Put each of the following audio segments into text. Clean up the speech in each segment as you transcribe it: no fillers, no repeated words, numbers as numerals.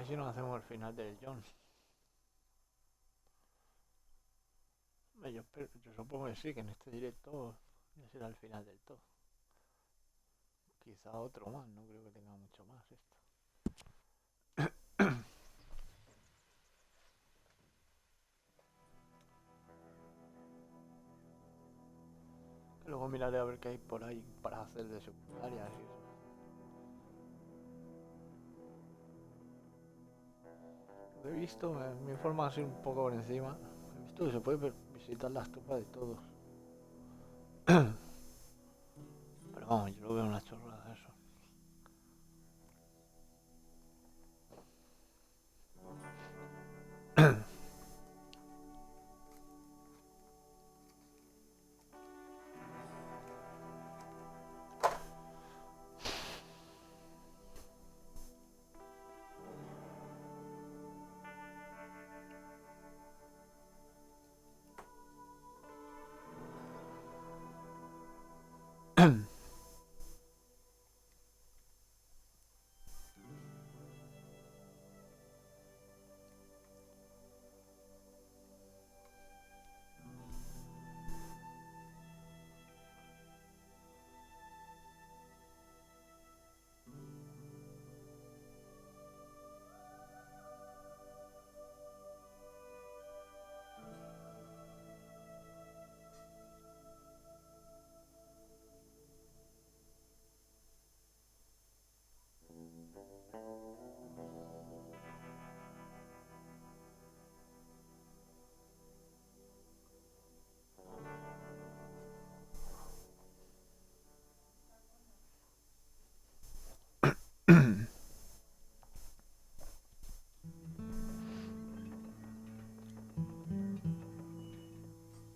ver si nos hacemos el final del John. Yo supongo que sí, que en este directo ya será el final del todo. Quizá otro más, no creo que tenga mucho más esto. Luego miraré a ver qué hay por ahí para hacer de secundarias y eso. Lo he visto, me informa así un poco por encima. He visto que se puede visitar las tumbas de todos. Pero vamos, yo lo veo una chorrada eso.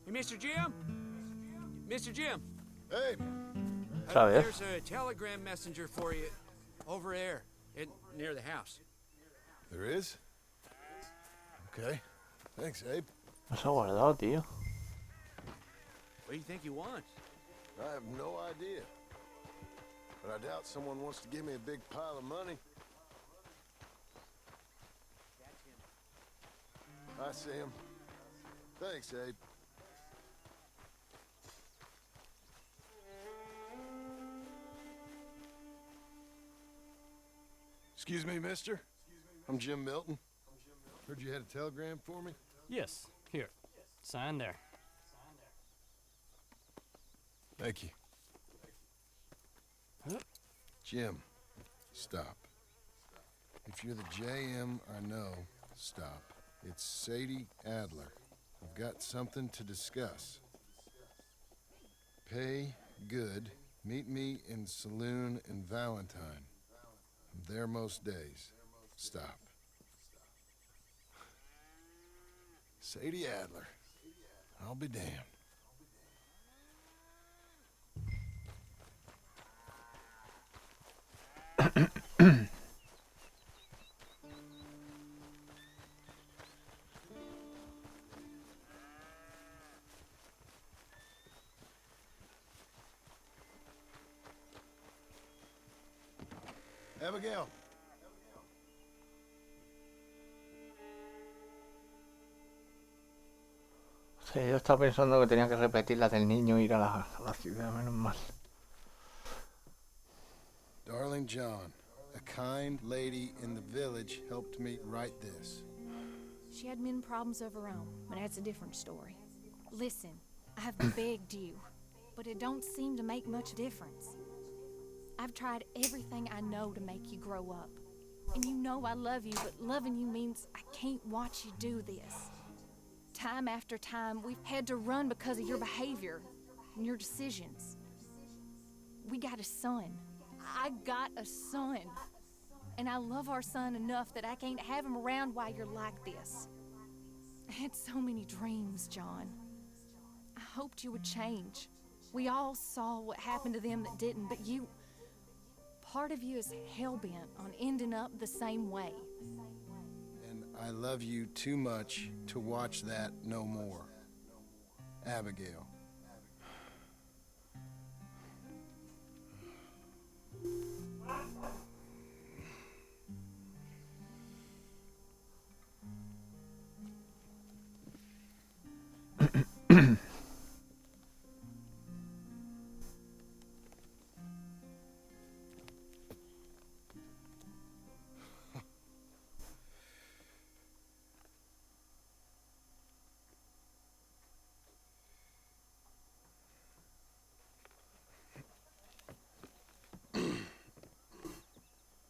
Hey, Mr. Jim? Mr. Jim? Hey. Otra vez. There's a telegram messenger for you over there, near the house. There is? Okay. Thanks, Abe. No se ha guardado, tío. What do you think he wants? I have no idea. But I doubt someone wants to give me a big pile of money. I see him. Thanks, Abe. Excuse me, mister. I'm Jim Milton. Heard you had a telegram for me? Yes. Here. Sign there. Thank you. Jim, stop. If you're the JM I know, stop. It's Sadie Adler. I've got something to discuss. Pay good. Meet me in Saloon in Valentine. I'm there most days. Stop. Sadie Adler. I'll be damned. Abigail. Sí, yo estaba pensando que tenía que repetir la del niño e ir a la ciudad, menos mal. Darling John, a kind lady in the village helped me write this. She had men problems of her own, but that's a different story. Listen, I've begged you, but it don't seem to make much difference. I've tried everything I know to make you grow up. And you know I love you, but loving you means I can't watch you do this. Time after time, we've had to run because of your behavior and your decisions. We got a son. I got a son. And I love our son enough that I can't have him around while you're like this. I had so many dreams, John. I hoped you would change. We all saw what happened to them that didn't, but you... Part of you is hell-bent on ending up the same way. And I love you too much to watch that no more. Abigail.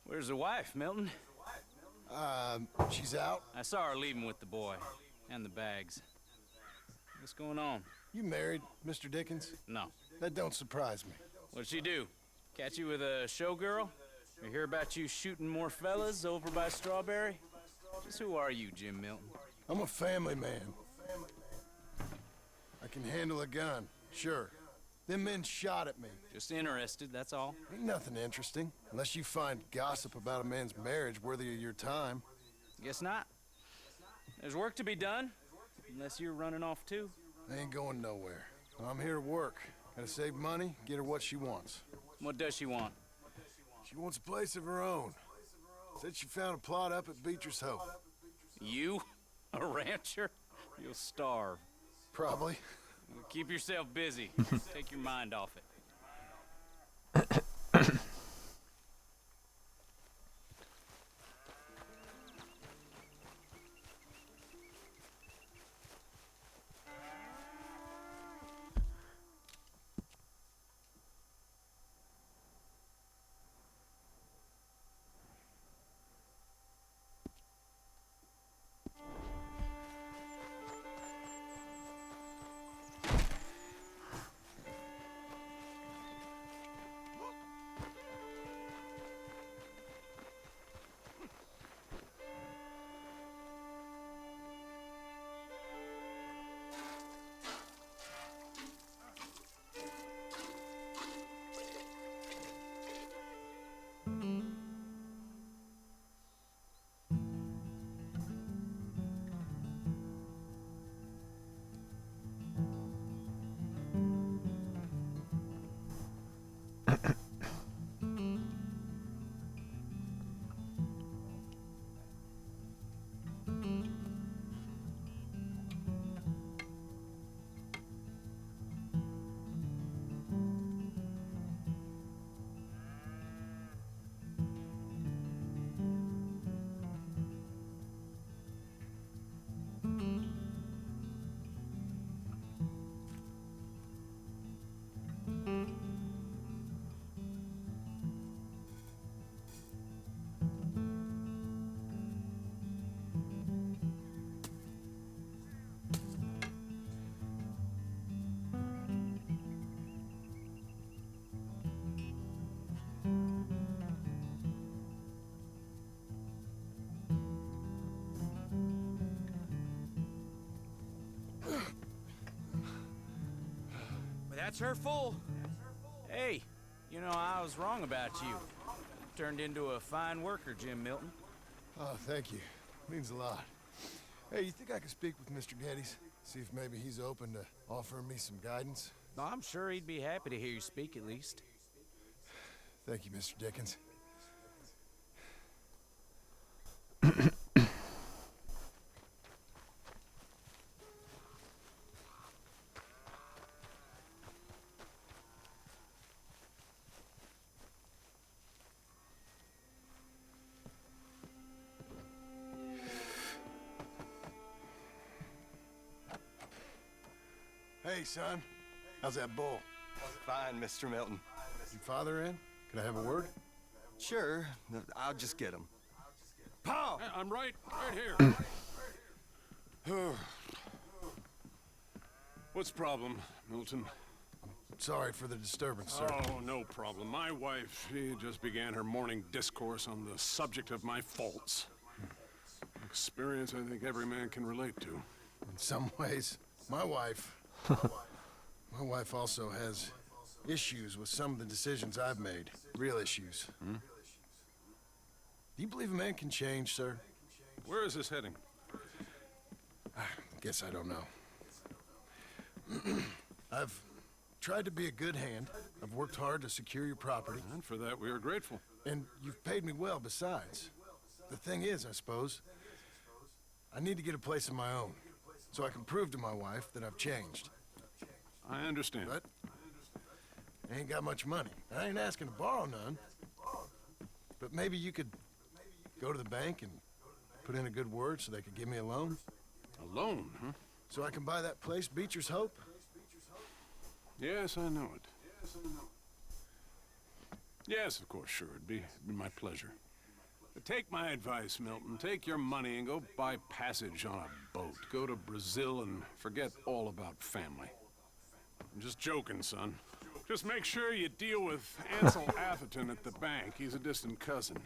Where's the wife, Milton? She's out. I saw her leaving with the boy. And the bags. What's going on? You married, Mr. Dickens? No. That don't surprise me. What'd she do? Catch you with a showgirl? We hear about you shooting more fellas over by Strawberry? Just who are you, Jim Milton? I'm a family man. I can handle a gun, sure. Them men shot at me. Just interested, that's all. Ain't nothing interesting, unless you find gossip about a man's marriage worthy of your time. Guess not. There's work to be done, unless you're running off too. I ain't going nowhere. I'm here to work. Gotta save money, get her what she wants. What does she want? She wants a place of her own. Said she found a plot up at Beecher's Hope. You? A rancher? You'll starve. Probably. Keep yourself busy. Take your mind off it. That's her full. Hey, you know, I was wrong about you. Turned into a fine worker, Jim Milton. Oh, thank you. Means a lot. Hey, you think I could speak with Mr. Geddes? See if maybe he's open to offering me some guidance? No, I'm sure he'd be happy to hear you speak at least. Thank you, Mr. Dickens. Hey, son. How's that bull? Fine, Mr. Milton. Your father in? Can I have a word? Sure, I'll just get him. Pa! I'm right here. What's the problem, Milton? Sorry for the disturbance, sir. Oh, no problem. My wife, she just began her morning discourse on the subject of my faults. Experience I think every man can relate to. In some ways, my wife also has issues with some of the decisions I've made. Real issues. Hmm? Do you believe a man can change, sir? Where is this heading? Guess I don't know. I've tried to be a good hand. I've worked hard to secure your property. And for that, we are grateful. And you've paid me well besides. The thing is, I suppose, I need to get a place of my own. So I can prove to my wife that I've changed. I understand. But I ain't got much money. I ain't asking to borrow none. But maybe you could go to the bank and put in a good word so they could give me a loan? A loan, huh? So I can buy that place, Beecher's Hope? Yes, I know it. Yes, of course, sure. It'd be my pleasure. But take my advice, Milton. Take your money and go buy passage on a boat. Go to Brazil and forget all about family. I'm just joking, son. Just make sure you deal with Ansel Atherton at the bank. He's a distant cousin.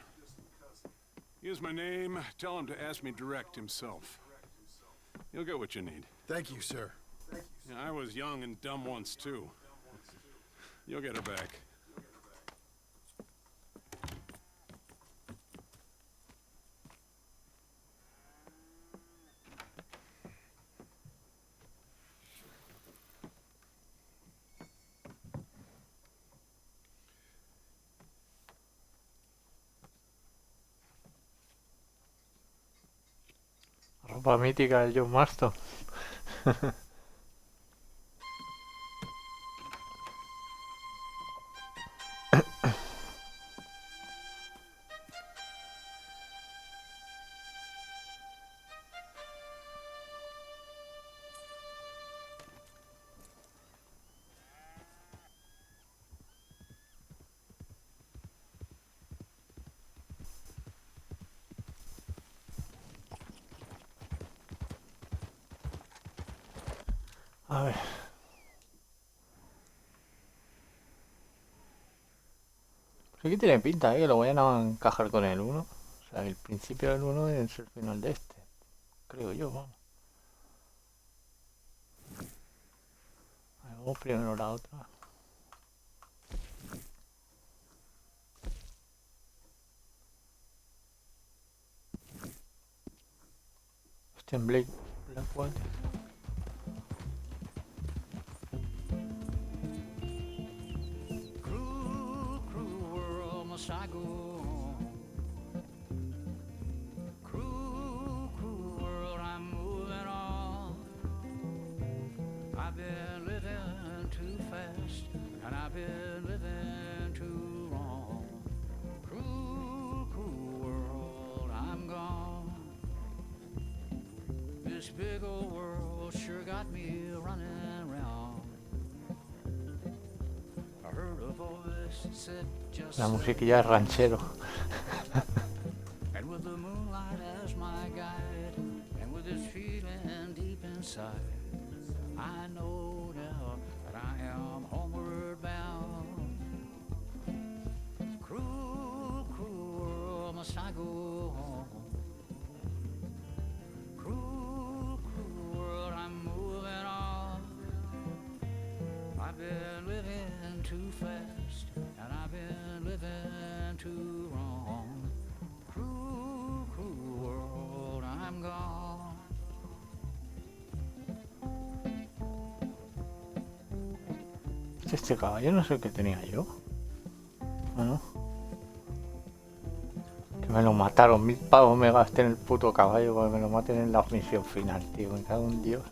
Use my name. Tell him to ask me direct himself. You'll get what you need. Thank you, sir. Yeah, I was young and dumb once, too. You'll get her back. Ropa mítica del John Marston. A ver. Sí que tiene pinta, que lo vayan a encajar con el 1. O sea, el principio del 1 es el final de este. Creo yo, vamos. A ver, vamos primero la otra. Hostia, en Blackwater. I go on. Cruel, cruel world, I'm moving on. I've been living too fast, and I've been living too wrong. Cruel, cruel world, I'm gone. This big old world sure got me running round. I heard a voice that said, La musiquilla es ranchero. and with the moonlight as my guide, and with this feeling deep inside, I know now that I am homeward bound. Cruel, cruel world, must I go home? Cruel, cruel world, I'm moving on. I've been living too fast, and I've been living too wrong. Cruel, cruel world, I'm gone. Este caballo no sé qué tenía yo. Bueno. Que me lo mataron. 1000 pavos me gasté en el puto caballo para que me lo maten en la misión final, tío. Me cago en Dios.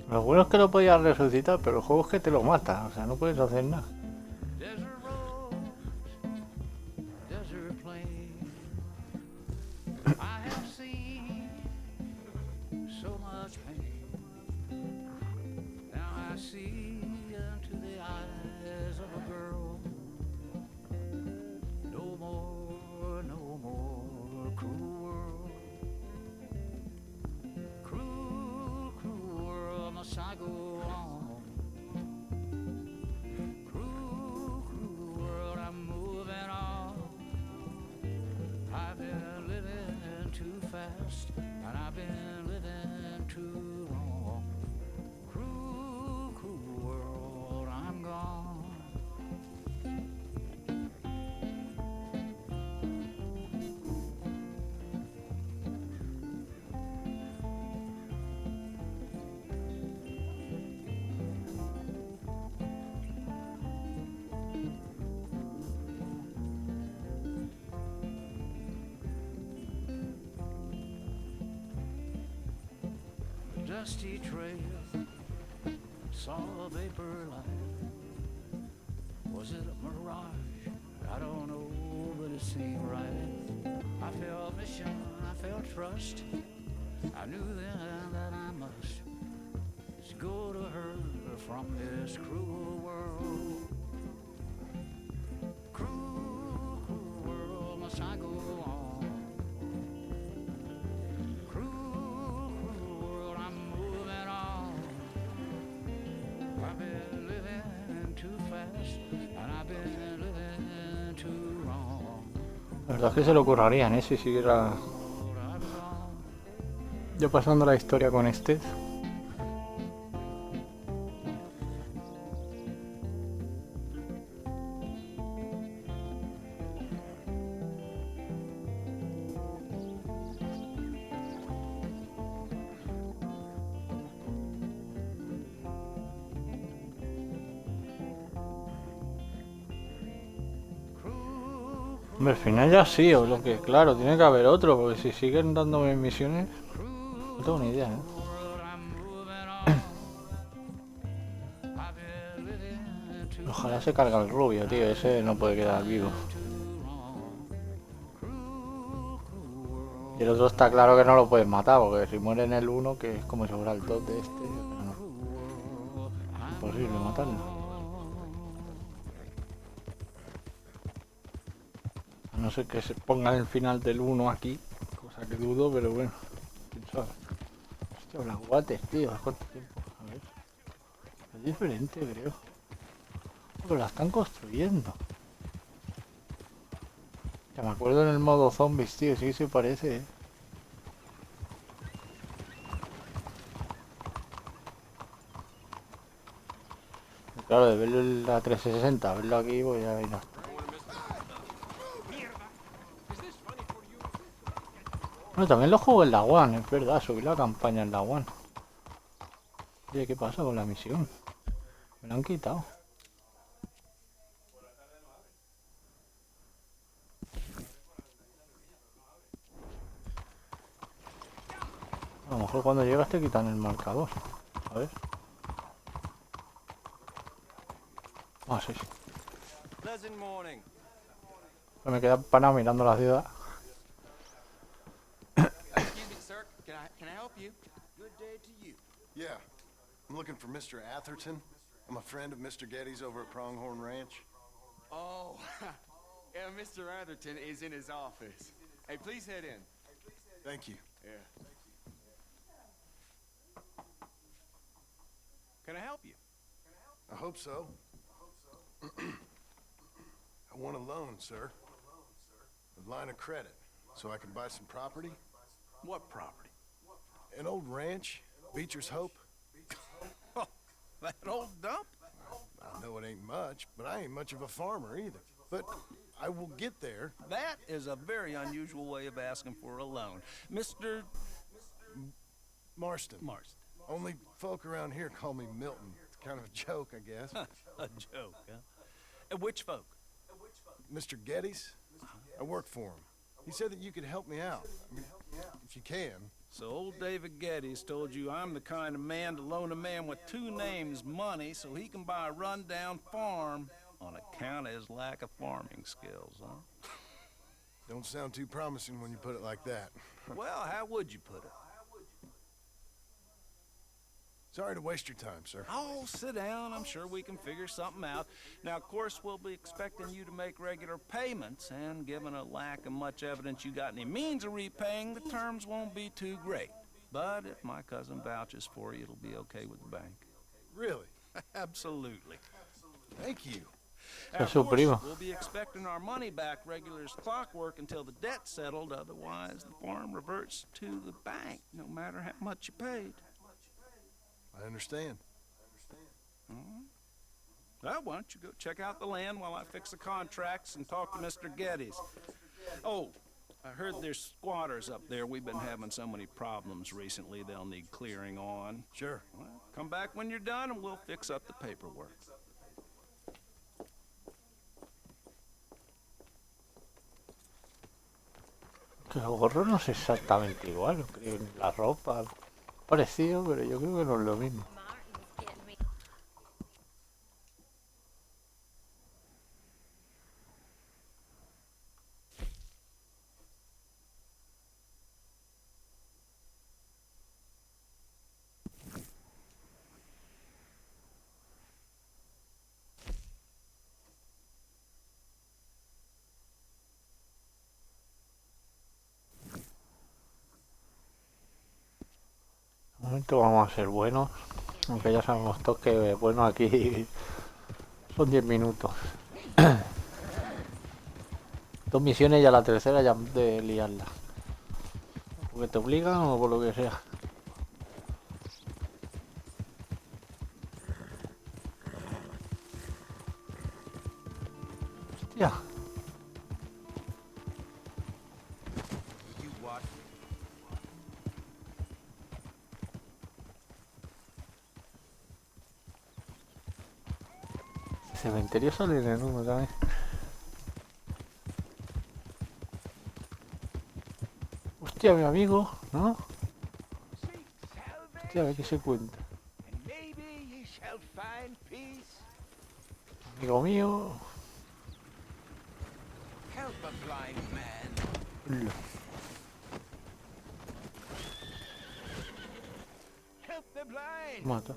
Lo bueno es que lo podías resucitar, pero el juego es que te lo mata. O sea, no puedes hacer nada. Desert road, desert plain. I have seen so much pain. Now I see into the eyes of a girl. No more, no more cruel world. Cruel, cruel world, must I go on? Cruel, cruel world, I'm moving on. I've been living too fast, and I've been living too wrong. Cruel, cruel world, I'm gone. dusty trail, saw a vapor light. Was it a mirage? I don't know, but it seemed right. I felt mission, I felt trust. I knew then that I must go to her from this cruel world. Cruel, cruel world, must I go on? Cruel, cruel world, I'm moving on. I've been living too fast, and I've been living too wrong. La verdad es que se le ocurrirían, si siguiera yo pasando la historia con este. Hombre, al final ya sí, o lo que, claro, tiene que haber otro, porque si siguen dándome misiones, no tengo ni idea, ¿eh? Ojalá se cargue el rubio, tío, ese no puede quedar vivo. Y el otro está claro que no lo puedes matar, porque si muere en el 1, que es como si fuera el 2 de este, no. Imposible matarlo. A no ser que se ponga el final del 1 aquí, cosa que dudo, pero bueno, quién sabe. Hostia, las guates, tío, ¿cuánto tiempo? A ver. Es diferente, creo. Pero la están construyendo. Ya me acuerdo en el modo zombies, tío, sí se parece, ¿eh? Claro, de verlo en la 360, verlo aquí, pues ya no. Bueno, también lo juego en la One, es verdad, subí la campaña en la One. Oye, ¿qué pasa con la misión? Me la han quitado. A lo mejor cuando llegas te quitan el marcador. A ver. Ah, sí, sí. Pleasant morning. Pues me queda panado mirando la ciudad. Excuse me, sir. Can I help you? Good day to you. Yeah. I'm looking for Mr. Atherton. I'm a friend of Mr. Getty's over at Pronghorn Ranch. Oh, yeah, Mr. Atherton is in his office. Hey, please head in. Thank you. Yeah. Can I help you? I hope so. I want a loan, sir. A line of credit, so I can buy some property. What property? An old ranch, Beecher's Hope. That old dump? I know it ain't much, but I ain't much of a farmer either. But I will get there. That is a very unusual way of asking for a loan. Mr. Marston. Marston. Only folk around here call me Milton. It's kind of a joke, I guess. A joke, huh? And which folk? Mr. Getty's? I work for him. He said that you could help me out. I mean, if you can. So old David Geddes told you I'm the kind of man to loan a man with two names money so he can buy a rundown farm on account of his lack of farming skills, huh? Don't sound too promising when you put it like that. Well, how would you put it? Sorry to waste your time, sir. Oh, sit down. I'm sure we can figure something out. Now, of course, we'll be expecting you to make regular payments, and given a lack of much evidence you got any means of repaying, the terms won't be too great. But if my cousin vouches for you, it'll be okay with the bank. Really? Absolutely. Thank you. Es su primo. We'll be expecting our money back regular as clockwork until the debt's settled. Otherwise, the farm reverts to the bank, no matter how much you paid. I understand. Well, why don't you go check out the land while I fix the contracts and talk to Mr. Geddes. Oh, I heard there's squatters up there. We've been having so many problems recently, they'll need clearing on. Sure. Well, come back when you're done and we'll fix up the paperwork. Que el gorro no es exactamente igual, creo, la ropa. Parecido, pero yo creo que no es lo mismo. De momento vamos a ser buenos, aunque ya sabemos todos que bueno aquí son 10 minutos. 2 misiones y a la tercera ya de liarla. Porque te obligan o por lo que sea. Hostia. Cementerio sale en el 1 también. Hostia, mi amigo, ¿no? Hostia, a ver qué se cuenta. Amigo mío. Lo. Mata.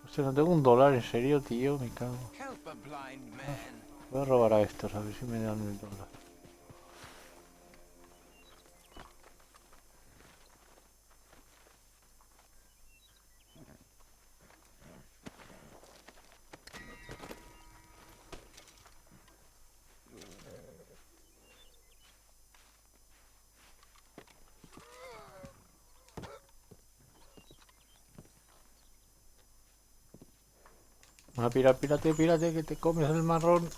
Hostia, no tengo $1, en serio, tío, me cago. Voy a robar a estos, a ver si me dan el $1. Ah, pírate, que te comes el marrón.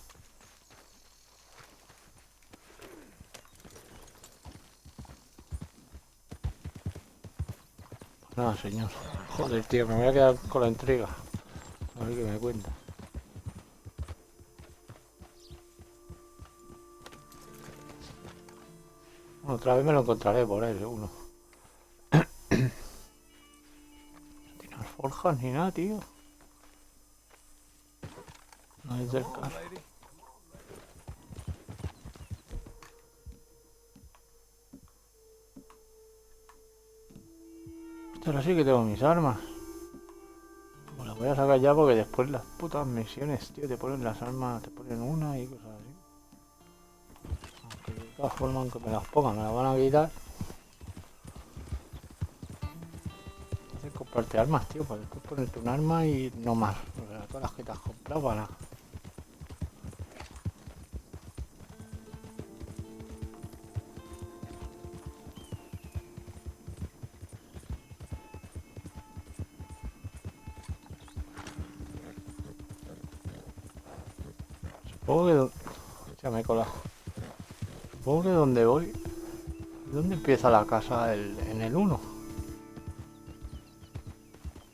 Nada, señor. Joder, tío, me voy a quedar con la intriga. A ver qué me cuenta. Bueno, otra vez me lo encontraré por ahí, seguro. No tiene alforjas ni nada, tío. No hay cerca. Ahora sí que tengo mis armas. Pues las voy a sacar ya porque después las putas misiones, tío, te ponen las armas, te ponen una y cosas así. Aunque de todas formas, aunque me las pongan, me las van a quitar. Tienes que comprarte armas, tío, para después ponerte un arma y no más. O sea, todas las que te has comprado para nada. Supongo que... Ya me he colado. Supongo que donde voy... ¿Dónde empieza la casa? En el 1.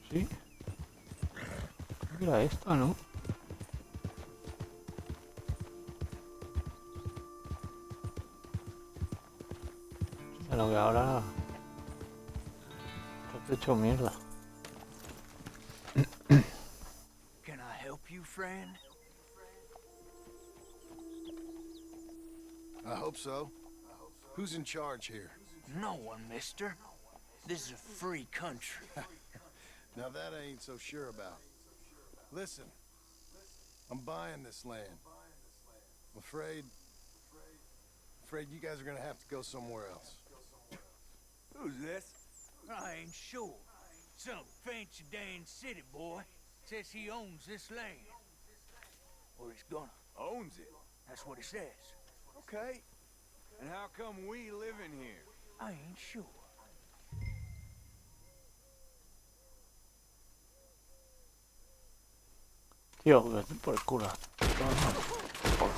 ¿Sí? Creo que era esta, ¿no? Pero que ahora... Te he hecho mierda. Can I help you, friend? I hope so. Who's in charge here? No one, mister. This is a free country. Now that I ain't so sure about. Listen, I'm buying this land. I'm afraid you guys are gonna have to go somewhere else. Who's this? I ain't sure. Some fancy Dan city boy says he owns this land. Or he's gonna. Owns it? That's what he says. Okay. And how come we live in here? I ain't sure. Tío, por el culo. Por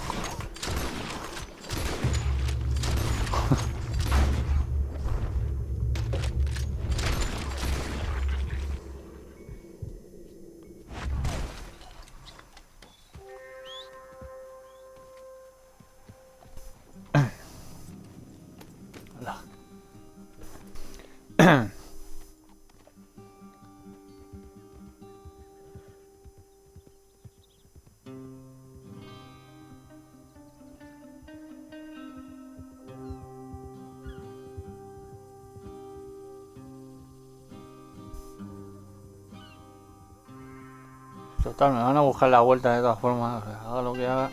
Total, me van a buscar la vuelta de todas formas. O sea, haga lo que haga.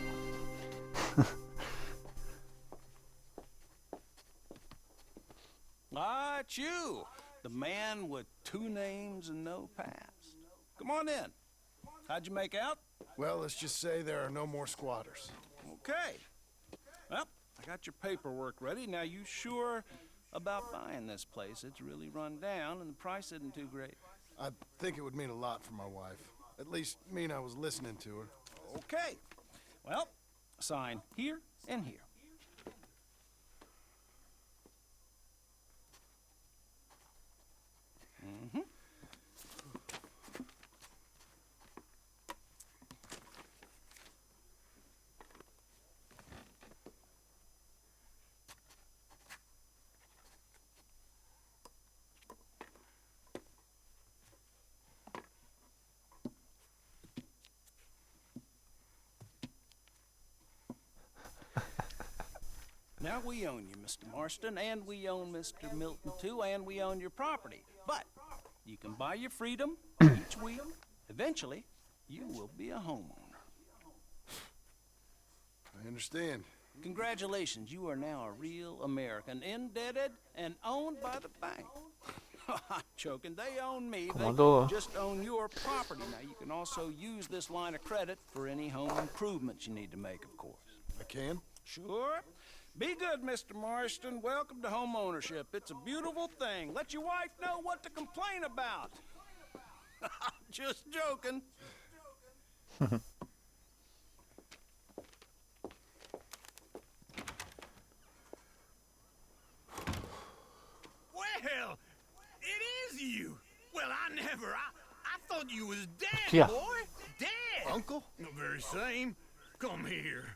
Ah, it's you, the man with 2 names and no past. Come on in. How'd you make out? Well, let's just say there are no more squatters. Okay. Well, I got your paperwork ready. Now, you sure about buying this place? It's really run down, and the price isn't too great. I think it would mean a lot for my wife. At least mean I was listening to her. Okay. Well, sign here and here. Mm-hmm. Now we own you, Mr. Marston, and we own Mr. Milton too, and we own your property. But you can buy your freedom each week. Eventually, you will be a homeowner. I understand. Congratulations, you are now a real American, indebted and owned by the bank. I'm joking, they own me. They just own your property. Now, you can also use this line of credit for any home improvements you need to make, of course. I can? Sure. Be good, Mr. Marston. Welcome to home ownership. It's a beautiful thing. Let your wife know what to complain about. Just joking. Well, it is you. Well, I thought you was dead, Yeah. boy. Dead. Uncle? The very same. Come here.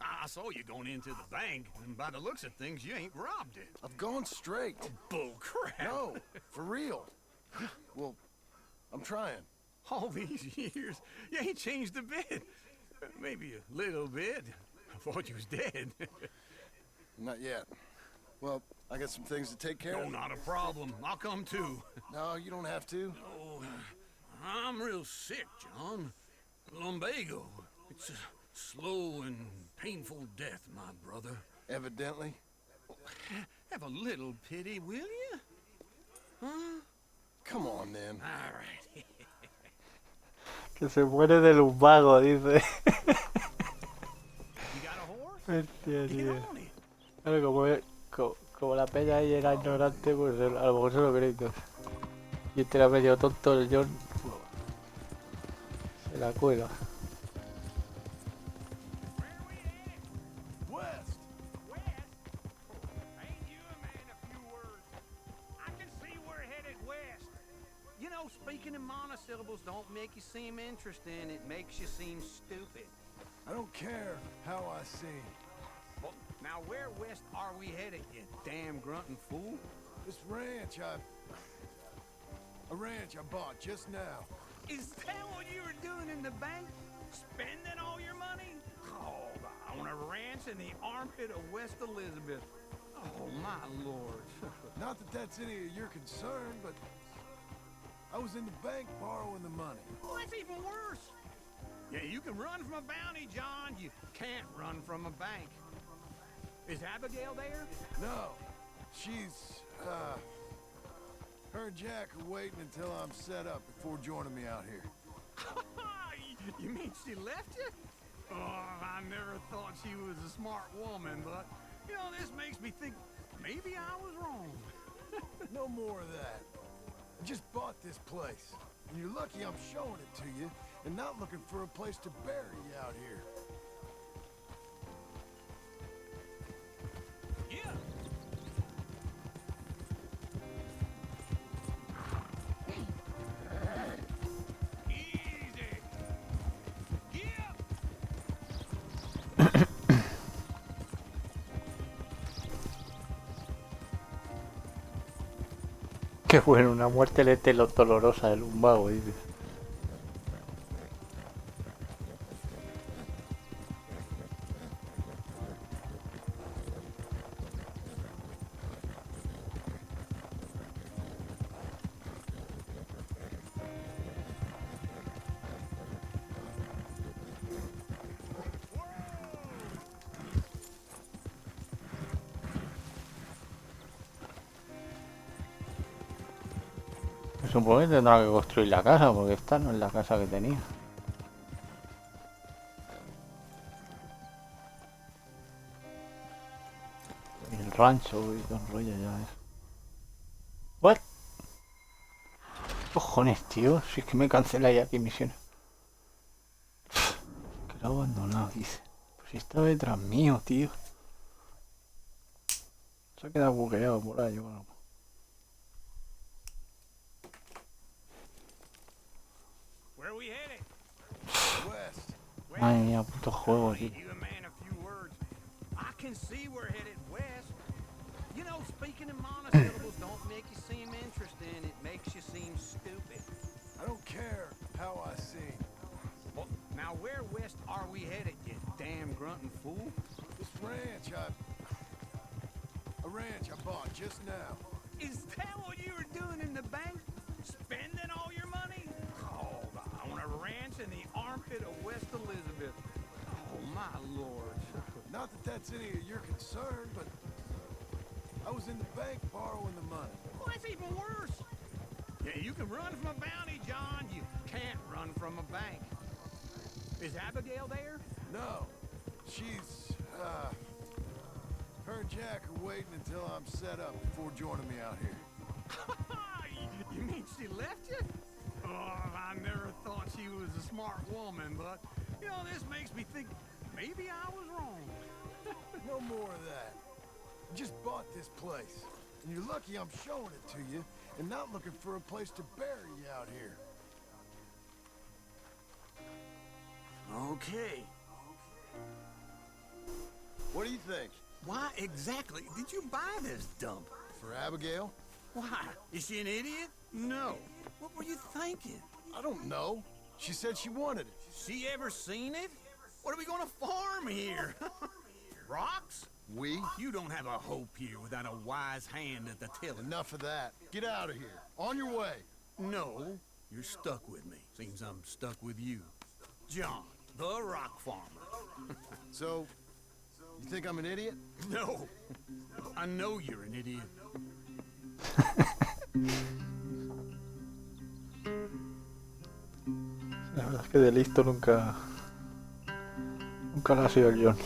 I saw you going into the bank, and by the looks of things, you ain't robbed it. I've gone straight. Bull crap. No, for real. Well, I'm trying. All these years, you ain't changed a bit. Maybe a little bit. I thought you was dead. Not yet. Well, I got some things to take care No, of. not a problem. I'll come too. No, you don't have to. Oh, I'm real sick, John. Lumbago. It's a slow and painful death, my brother. Evidently. Have a little pity, will you? Huh? Come on, then. All right. Que se muere de lumbago, dice. You got a horse? Hostia, Get tío. on it. Claro, como la peña ahí era ignorante, pues a lo mejor se lo creen todos. Y este era medio tonto, el John. Se la cuela. West. West? Ain't you a man of few words? I can see we're headed west. You know, speaking in monosyllables don't make you seem interesting. It makes you seem stupid. I don't care how I sing. Well, now where west are we headed, you damn grunting fool? This ranch a ranch I bought just now. Is that what you were doing in the bank? Spending all your money? Oh, on a ranch in the armpit of West Elizabeth. Oh, my lord. Not that that's any of your concern, but I was in the bank borrowing the money. Well, that's even worse. Yeah, you can run from a bounty, John. You can't run from a bank. Is Abigail there? No, she's, her and Jack are waiting until I'm set up before joining me out here. You mean she left you? Oh, I never thought she was a smart woman, but, you know, this makes me think maybe I was wrong. No more of that. I just bought this place, and you're lucky I'm showing it to you and not looking for a place to bury you out here. Yeah. Easy. Yeah. Qué bueno, una muerte lenta y dolorosa del lumbago, dice. Supongo que tendrá que construir la casa, porque esta no es la casa que tenía. Y el rancho y todo el rollo ya es. ¿What? Cojones, tío, si es que me cancela ya aquí misiones. Que lo he abandonado, dice. Pues si estaba detrás mío, tío. Se ha quedado bugueado por ahí o algo. Where are we headed? West. Madre mía, puto juego, tío. You a man a few words. I can see we're headed west. You know, speaking in monosyllables don't make you seem interesting. It makes you seem stupid. I don't care how I sing. Well, now where west are we headed, you damn grunting fool? This ranch a ranch I bought just now. Is that what you were doing in the bank? Spending all your money? Oh, on a ranch in the armpit of West Elizabeth. Oh, my lord. Not that that's any of your concern, but I was in the bank borrowing the money. Well, that's even worse. Yeah, you can run from a bounty, John. You can't run from a bank. Is Abigail there? No. She's, her and Jack are waiting until I'm set up before joining me out here. You mean she left you? Oh, I never thought she was a smart woman, but, you know, this makes me think maybe I was wrong. No more of that. I just bought this place, and you're lucky I'm showing it to you and not looking for a place to bury you out here. Okay. What do you think? Why exactly did you buy this dump? For Abigail? Why? Is she an idiot? No. What were you thinking? I don't know. She said she wanted it. She ever seen it? What are we gonna farm here? Rocks? We? You don't have a hope here without a wise hand at the tiller. Enough of that. Get out of here. On your way. No, you're stuck with me. Seems I'm stuck with you. John, the rock farmer. So, you think I'm an idiot? No. I know you're an idiot. La verdad es que de listo nunca lo ha sido el John.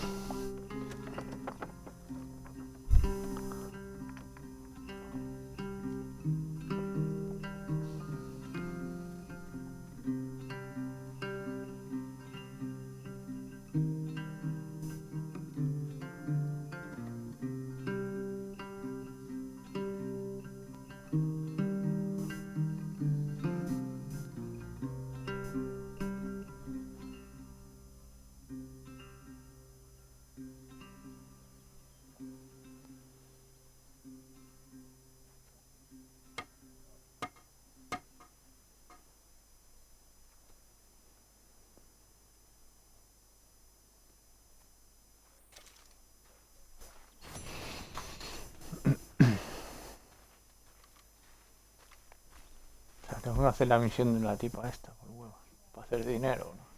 Tengo que hacer la misión de la tipa esta, por huevos, para hacer dinero, ¿no?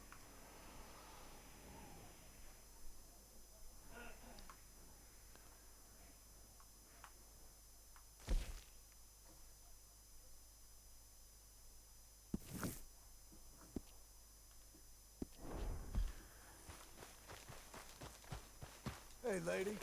Hey, lady.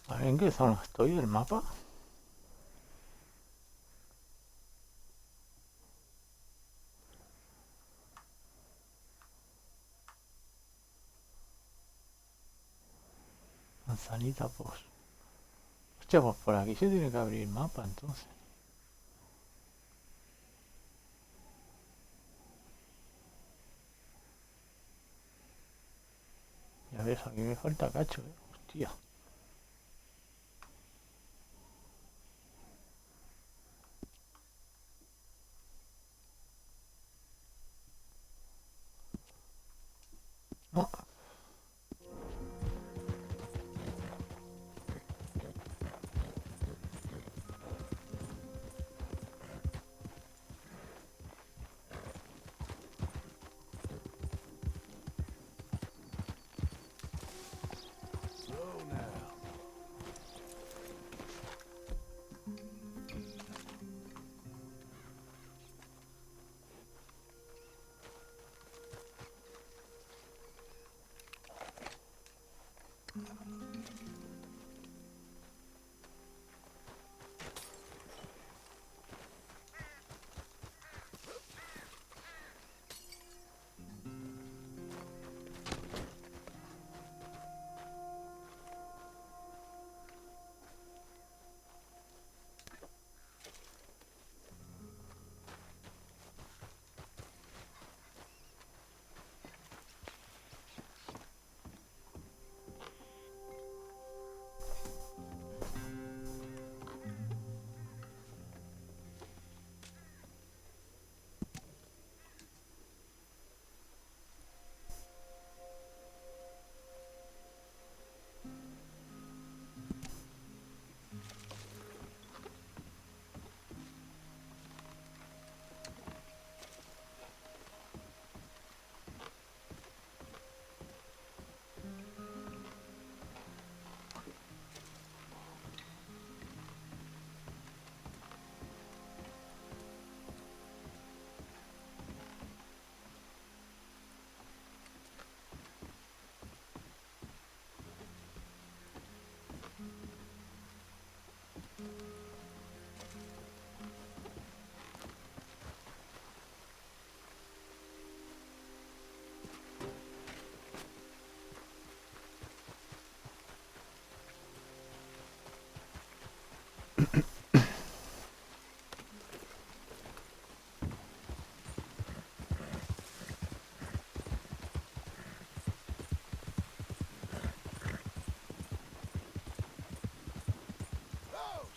A ver, ¿en qué zona estoy del mapa? Manzanita, pues. Hostia, pues por aquí se tiene que abrir el mapa, entonces. Y Ya ves, aquí me falta cacho, hostia. No.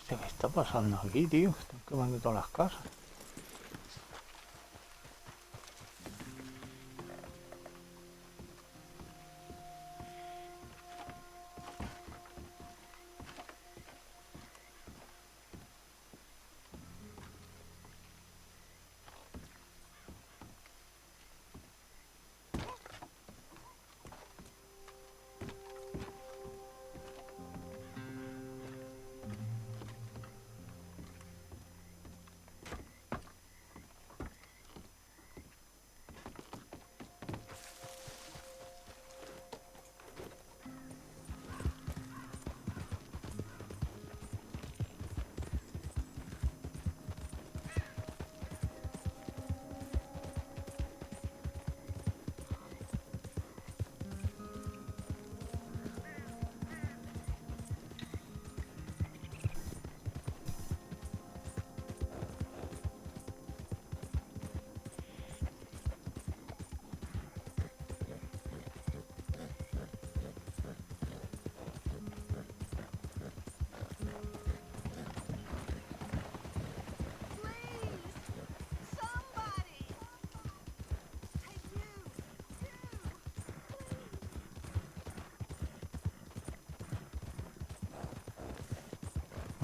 ¿Qué está pasando aquí, tío? Están quemando todas las casas.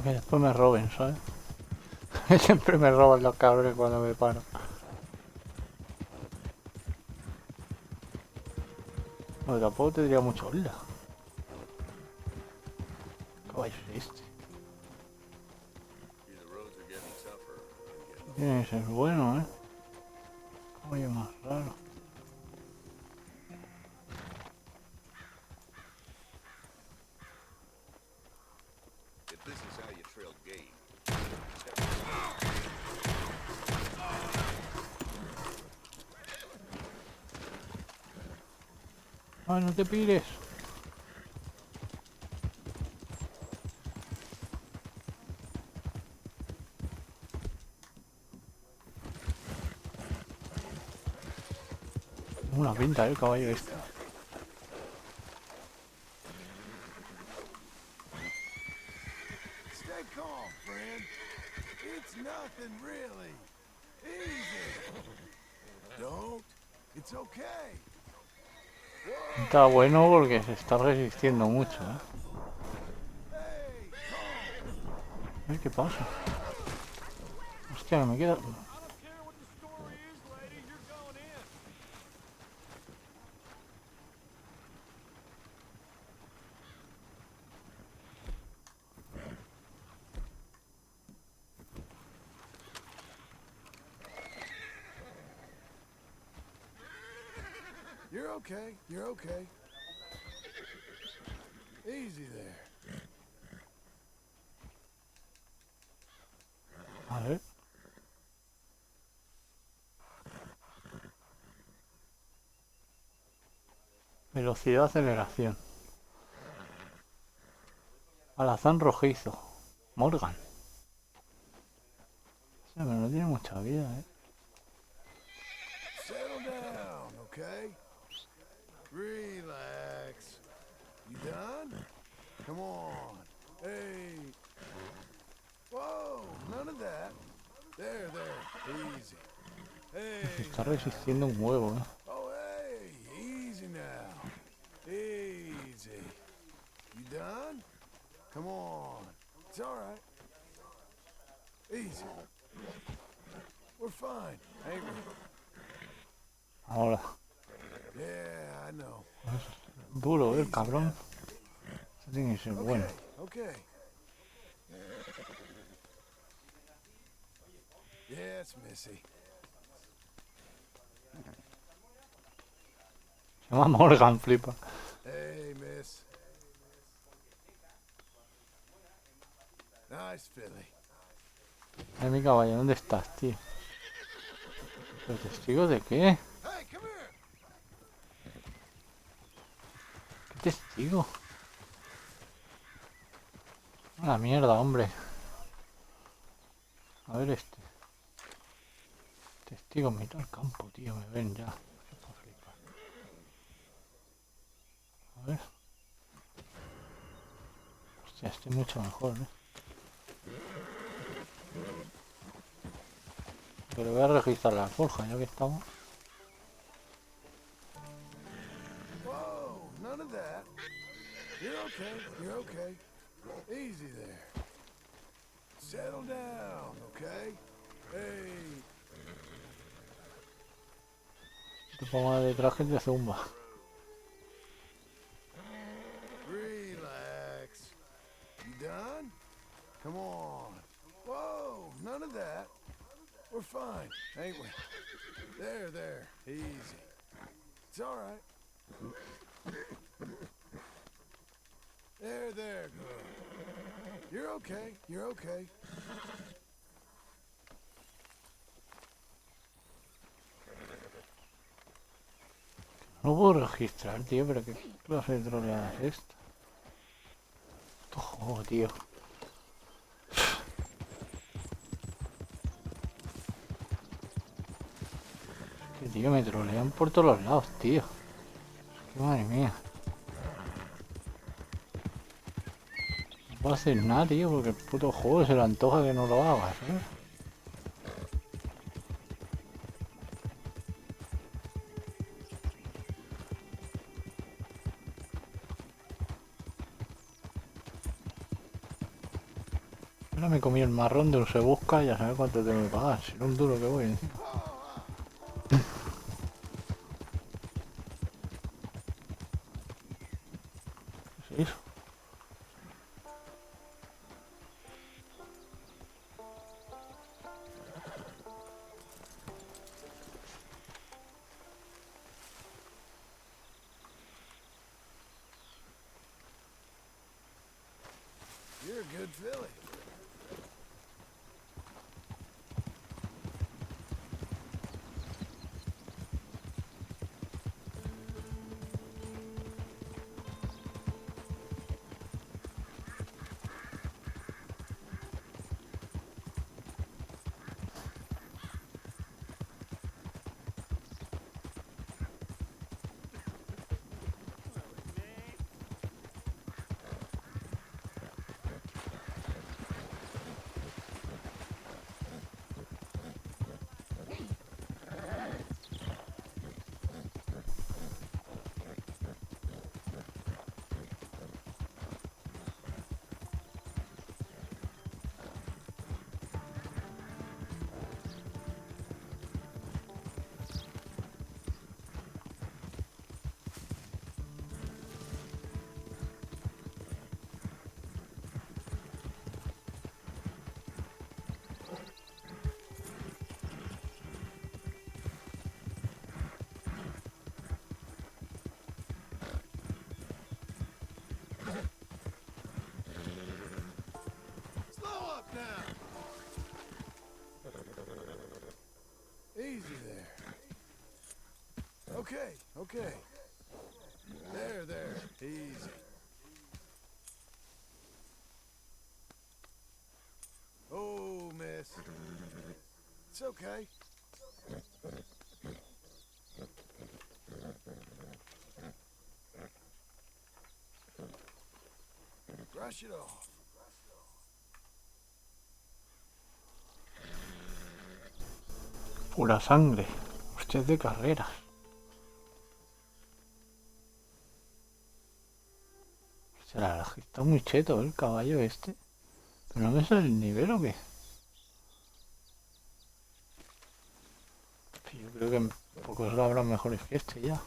Que después me roben, ¿sabes? Siempre me roban los cabrones cuando me paro. Bueno, tampoco tendría mucho onda. ¿Qué caballo es este? Tiene que ser bueno, ¿eh? Caballo más raro. Ah, no te pires. Una pinta el caballo este. Stay calm, friend. It's nothing really. Easy. Don't. It's okay. Está bueno porque se está resistiendo mucho, ¿eh? A ver qué pasa. Hostia, me queda... You're okay. You're okay. Easy there. A ver. Velocidad, aceleración. Alazán rojizo. Morgan. Sí, pero no tiene mucha vida, ¿eh? Settle down, okay? Relax. You done? Come on. Hey. Whoa, none of that. There. Easy. Se Hey. está resistiendo un huevo, ¿eh? Oh, hey. Easy now. Easy. You done? Come on. It's all right. Easy. We're fine, ain't we? Ahora. Yeah, I know. Duro, el cabrón. Eso tiene que ser bueno. Okay. Yes, Missy. Se llama Morgan, flipa. Hey, miss. Nice filly. Ay, mi caballo, ¿dónde estás, tío? ¿Pero testigo de qué? Hey, come here. ¿Qué testigo? A la mierda, hombre. A ver este. Testigo, mitad al campo, tío, me ven ya. A ver. Hostia, estoy mucho mejor, ¿eh? Pero voy a registrar la forja, ya que estamos. Whoa, none of that. You're okay. Easy there. Settle down, okay? Hey. Te pongo de traje de zumba. Relax. You done? Come on. Whoa, none of that. We're fine, ain't we? There. Easy. It's all right. There, good. You're okay. No puedo registrar, tío, pero qué clase de troleada es esta. Puto juego, tío. Que tío, me trolean por todos los lados, tío. Que madre mía. No puedo hacer nada, tío, porque el puto juego se le antoja que no lo hagas, ¿eh? Ahora me comí el marrón de un se busca y ya sabes cuánto tengo que pagar. Si no, un duro que voy encima. ¿Qué es eso? You're a good filly. now. Easy there. Okay, okay. There. Easy. Oh, miss. It's okay. Brush it off. Pura sangre. Usted es de carreras. La verdad es que está muy cheto el caballo este. ¿Pero no me sale el nivel o qué? Sí, yo creo que pocos lo habrán mejores que este ya.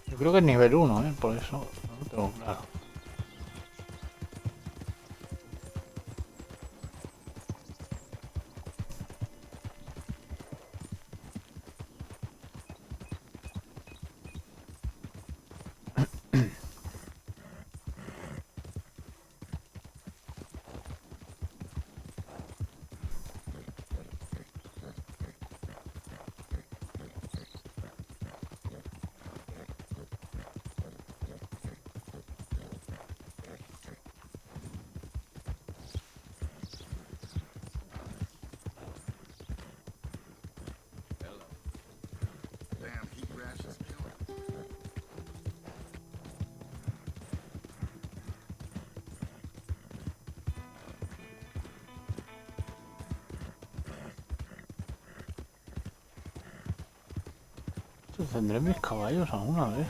Yo creo que es nivel 1, por eso no lo tengo claro. Damn heat rash is killing. ¿Tendré mis caballos alguna vez?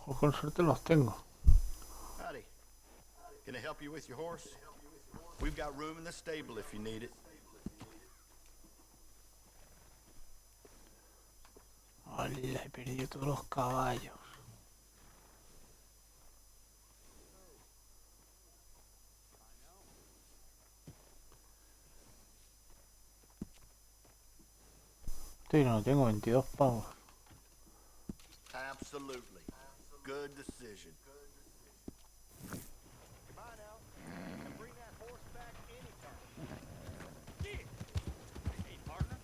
Ojo, con suerte los tengo. Howdy. Can I help you with your horse? We've got room in the stable if you need it. Hola, he perdido todos los caballos. Sí, no tengo 22 pavos. Absolutely. Good decision. Goodbye now. And bring that horse back anytime. Hey, partner.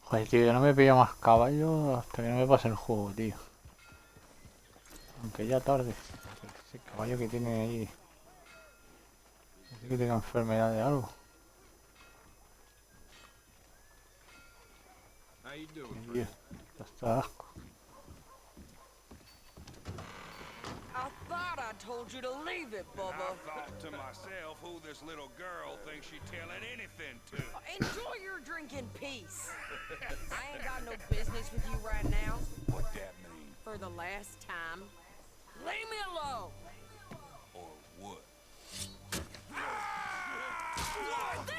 Joder, tío, yo no me pillo más caballos hasta que no me pase el juego, tío. Aunque ya tarde. Ese caballo que tiene ahí. Parece que tenga enfermedad de algo. How you doing, Tío, ya está asco. I thought I told you to leave it, Bubba. I thought to myself who this little girl thinks she's telling anything to. Enjoy your drink in peace. I ain't got no business with you right now. What that mean? For the last time, leave me alone. Or what? What that?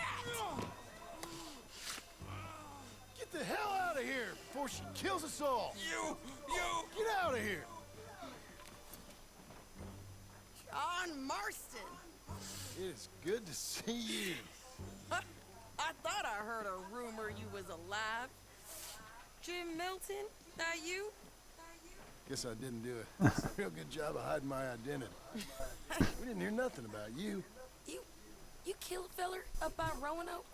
Get the hell out of here before she kills us all. You! Get out of here. John Marston. It is good to see you. I thought I heard a rumor you was alive. Jim Milton, that you? Guess I didn't do a real good job of hiding my identity. We didn't hear nothing about you. You killed a feller up by Roanoke?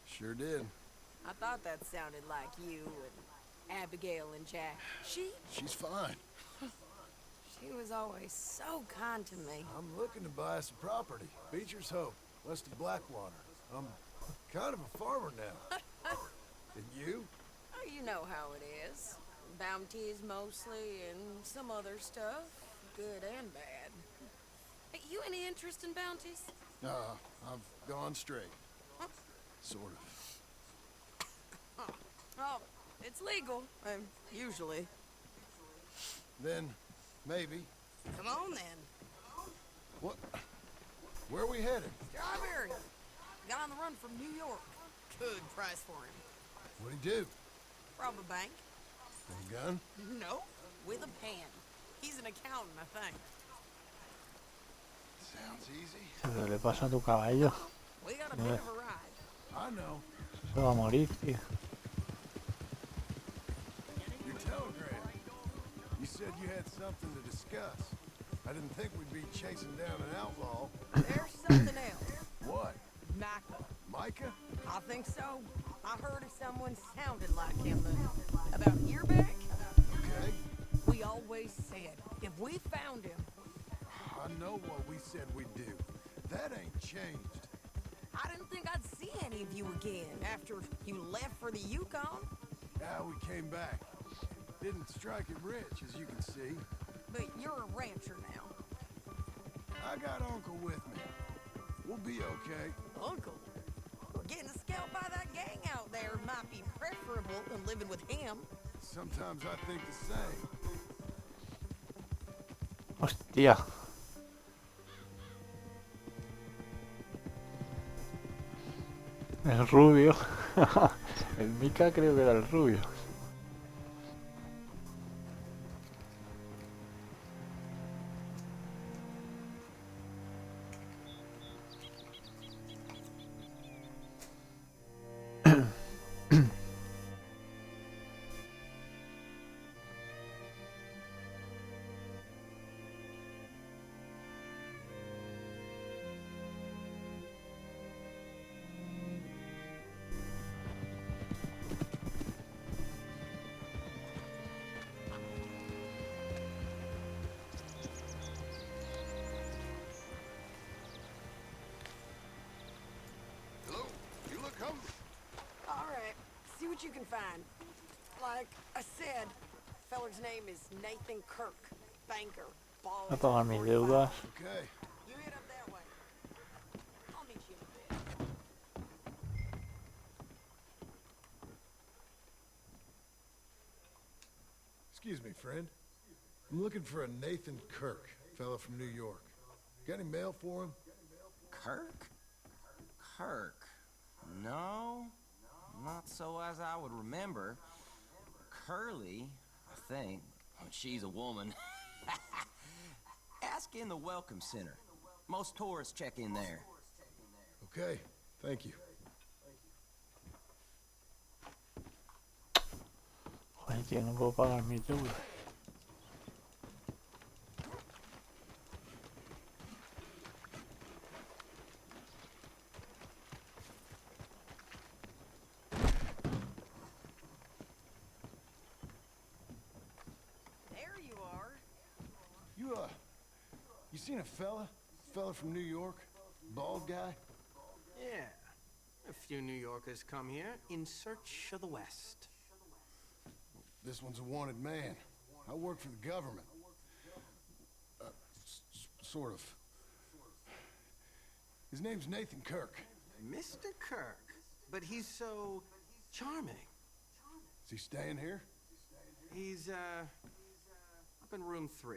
Sure did. I thought that sounded like you and Abigail and Jack. She's fine. She was always so kind to me. I'm looking to buy some property. Beecher's Hope, west of Blackwater. I'm kind of a farmer now. And you? Oh, you know how it is. Bounties mostly and some other stuff, good and bad. Hey, you any interest in bounties? I've gone straight. Sort of. Oh, it's legal, usually. Then, maybe. Come on then. What? Where are we headed? Strawberry. Got on the run from New York. Good price for him. What'd he do? Rob a bank. With a gun? No, with a pen. He's an accountant, I think. Sounds easy. ¿Qué le pasa a tu caballo? We got a bit of a ride. I know. Se va a morir, tío. Your telegram. You said you had something to discuss. I didn't think we'd be chasing down an outlaw. There's something else. What? Micah. Micah? I think so. I heard of someone sounded like him about a year back. Okay. We always said, if we found him... I know what we said we'd do. That ain't changed. I didn't think I'd see any of you again after you left for the Yukon. Yeah, we came back. Didn't strike it rich, as you can see. But you're a rancher now. I got Uncle with me. We'll be okay. Uncle? Well, getting scalped by that gang out there might be preferable than living with him. Sometimes I think the same. Hostia. El rubio. El Mika creo que era el rubio. Hello? You look hungry. All right, see what you can find. Like I said, feller's name is Nathan Kirk, banker, ball. Voy a pagar mis deudas. Okay. You head up that way. I'll meet you in a bit. Excuse me, friend. I'm looking for a Nathan Kirk, fella from New York. Got any mail for him? Kirk? Kirk? No, not so as I would remember. Curly, I think. She's a woman. Ask in the Welcome Center. Most tourists check in there. Okay, thank you. Joder, tío, no puedo pagar mis deudas. There you are. You seen a fella? Fella from New York? Bald guy? Yeah. A few New Yorkers come here in search of the West. This one's a wanted man. I work for the government. Sort of. His name's Nathan Kirk. Mr. Kirk? But he's so charming. Is he staying here? He's, up in room 3.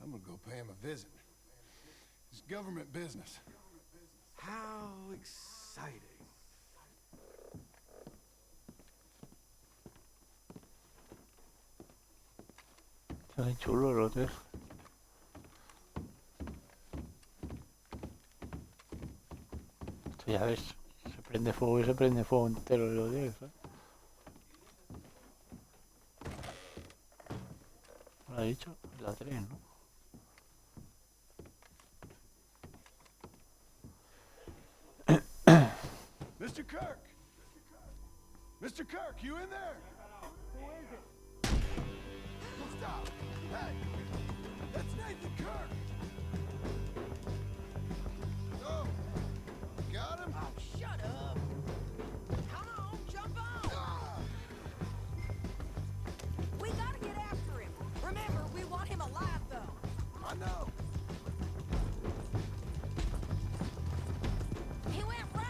I'm gonna go pay him a visit. It's government business. How exciting. Está muy chulo el hotel. Esto ya ves, se prende fuego y se prende fuego entero el hotel, ¿sabes? ¿Lo ha dicho? La 3, ¿no? Mr. Kirk! Mr. Kirk, you in there? Who is it? Stop! Hey! That's Nathan Kirk! Oh! Got him? Oh, shut up. Come on, jump on. We gotta get after him. Remember, we want him alive, though. I know! He went right.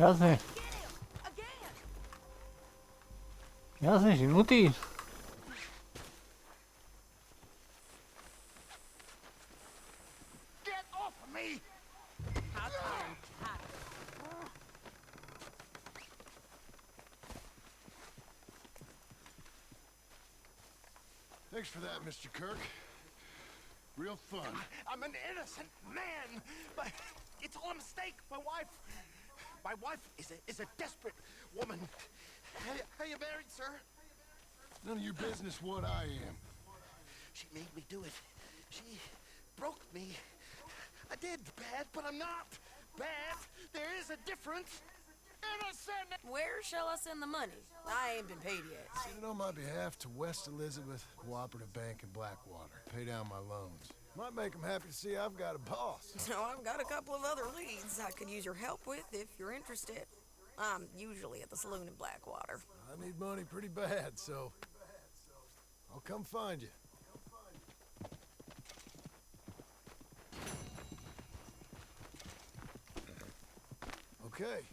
¿Qué haces? ¿Qué haces, inútil? Get off of me! Thanks for that, Mr. Kirk. Real fun. I'm an innocent man. But it's all a mistake. My wife is a desperate woman. Are you married, sir? None of your business what I am. She made me do it. She broke me. I did bad, but I'm not bad. There is a difference. Innocent! Where shall I send the money? I ain't been paid yet. Send it on my behalf to West Elizabeth Cooperative Bank in Blackwater. Pay down my loans. Might make them happy to see I've got a boss. So I've got a couple of other leads I could use your help with if you're interested. I'm usually at the saloon in Blackwater. I need money pretty bad, so I'll come find you. Okay.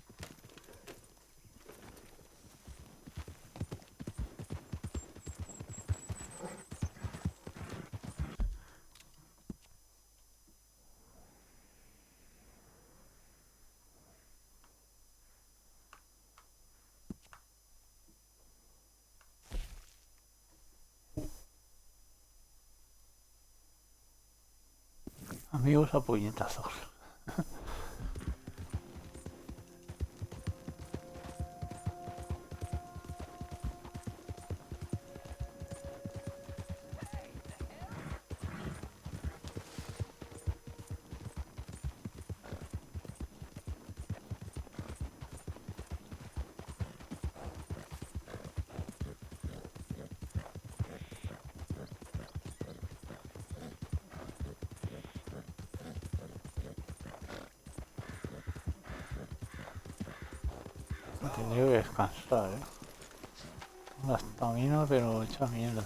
Amigos a puñetazos. He tenido que descansar, la estamina pero hecha mierda.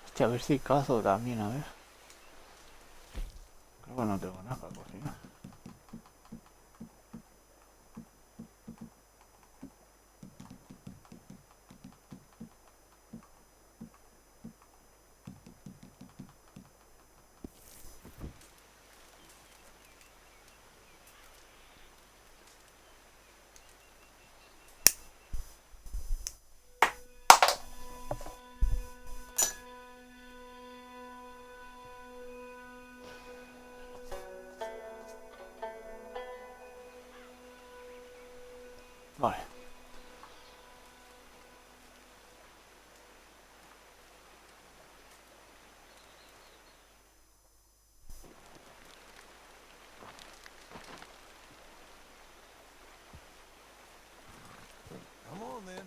Hostia, a ver si cazo también, a ver. Creo que no tengo nada para cocinar. Vale. Come on, then.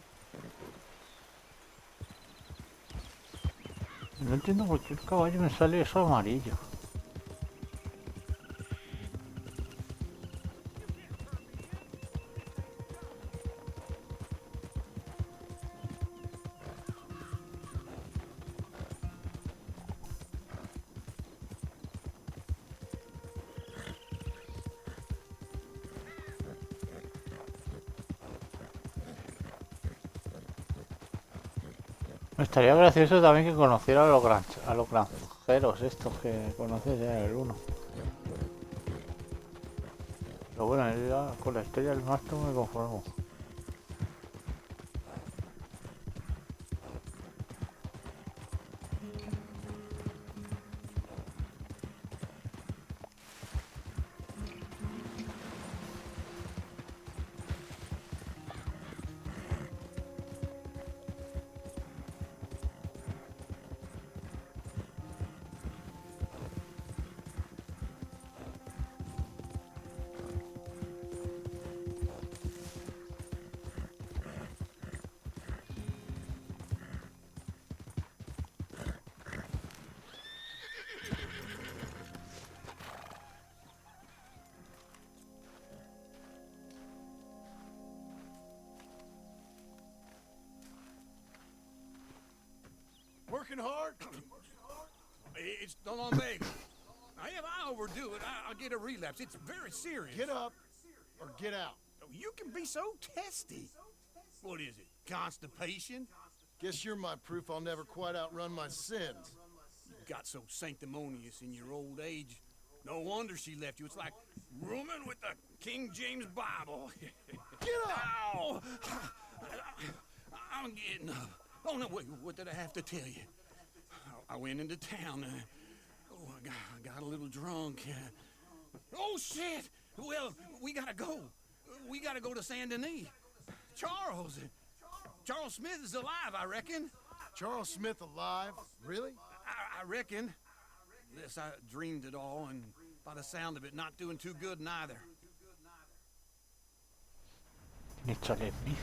No entiendo por qué el caballo me sale eso amarillo. Me estaría gracioso también que conociera a los granjeros estos que conoces ya en el 1. Pero bueno, yo ya con la historia del maestro me conformo. It's the lumbago. Now, if I overdo it, I'll get a relapse. It's very serious. Get up or get out. You can be so testy. What is it? Constipation? Guess you're my proof I'll never quite outrun my sins. You got so sanctimonious in your old age. No wonder she left you. It's like rooming with the King James Bible. Get up! Ow! I'm getting up. Oh, no, wait, what did I have to tell you? I went into town. I got a little drunk. Oh, shit! Well, we gotta go. We gotta go to Saint Denis. Charles Smith is alive, I reckon. Charles Smith alive? Really? I reckon. Yes, I dreamed it all, and by the sound of it, not doing too good neither. Échale, pi.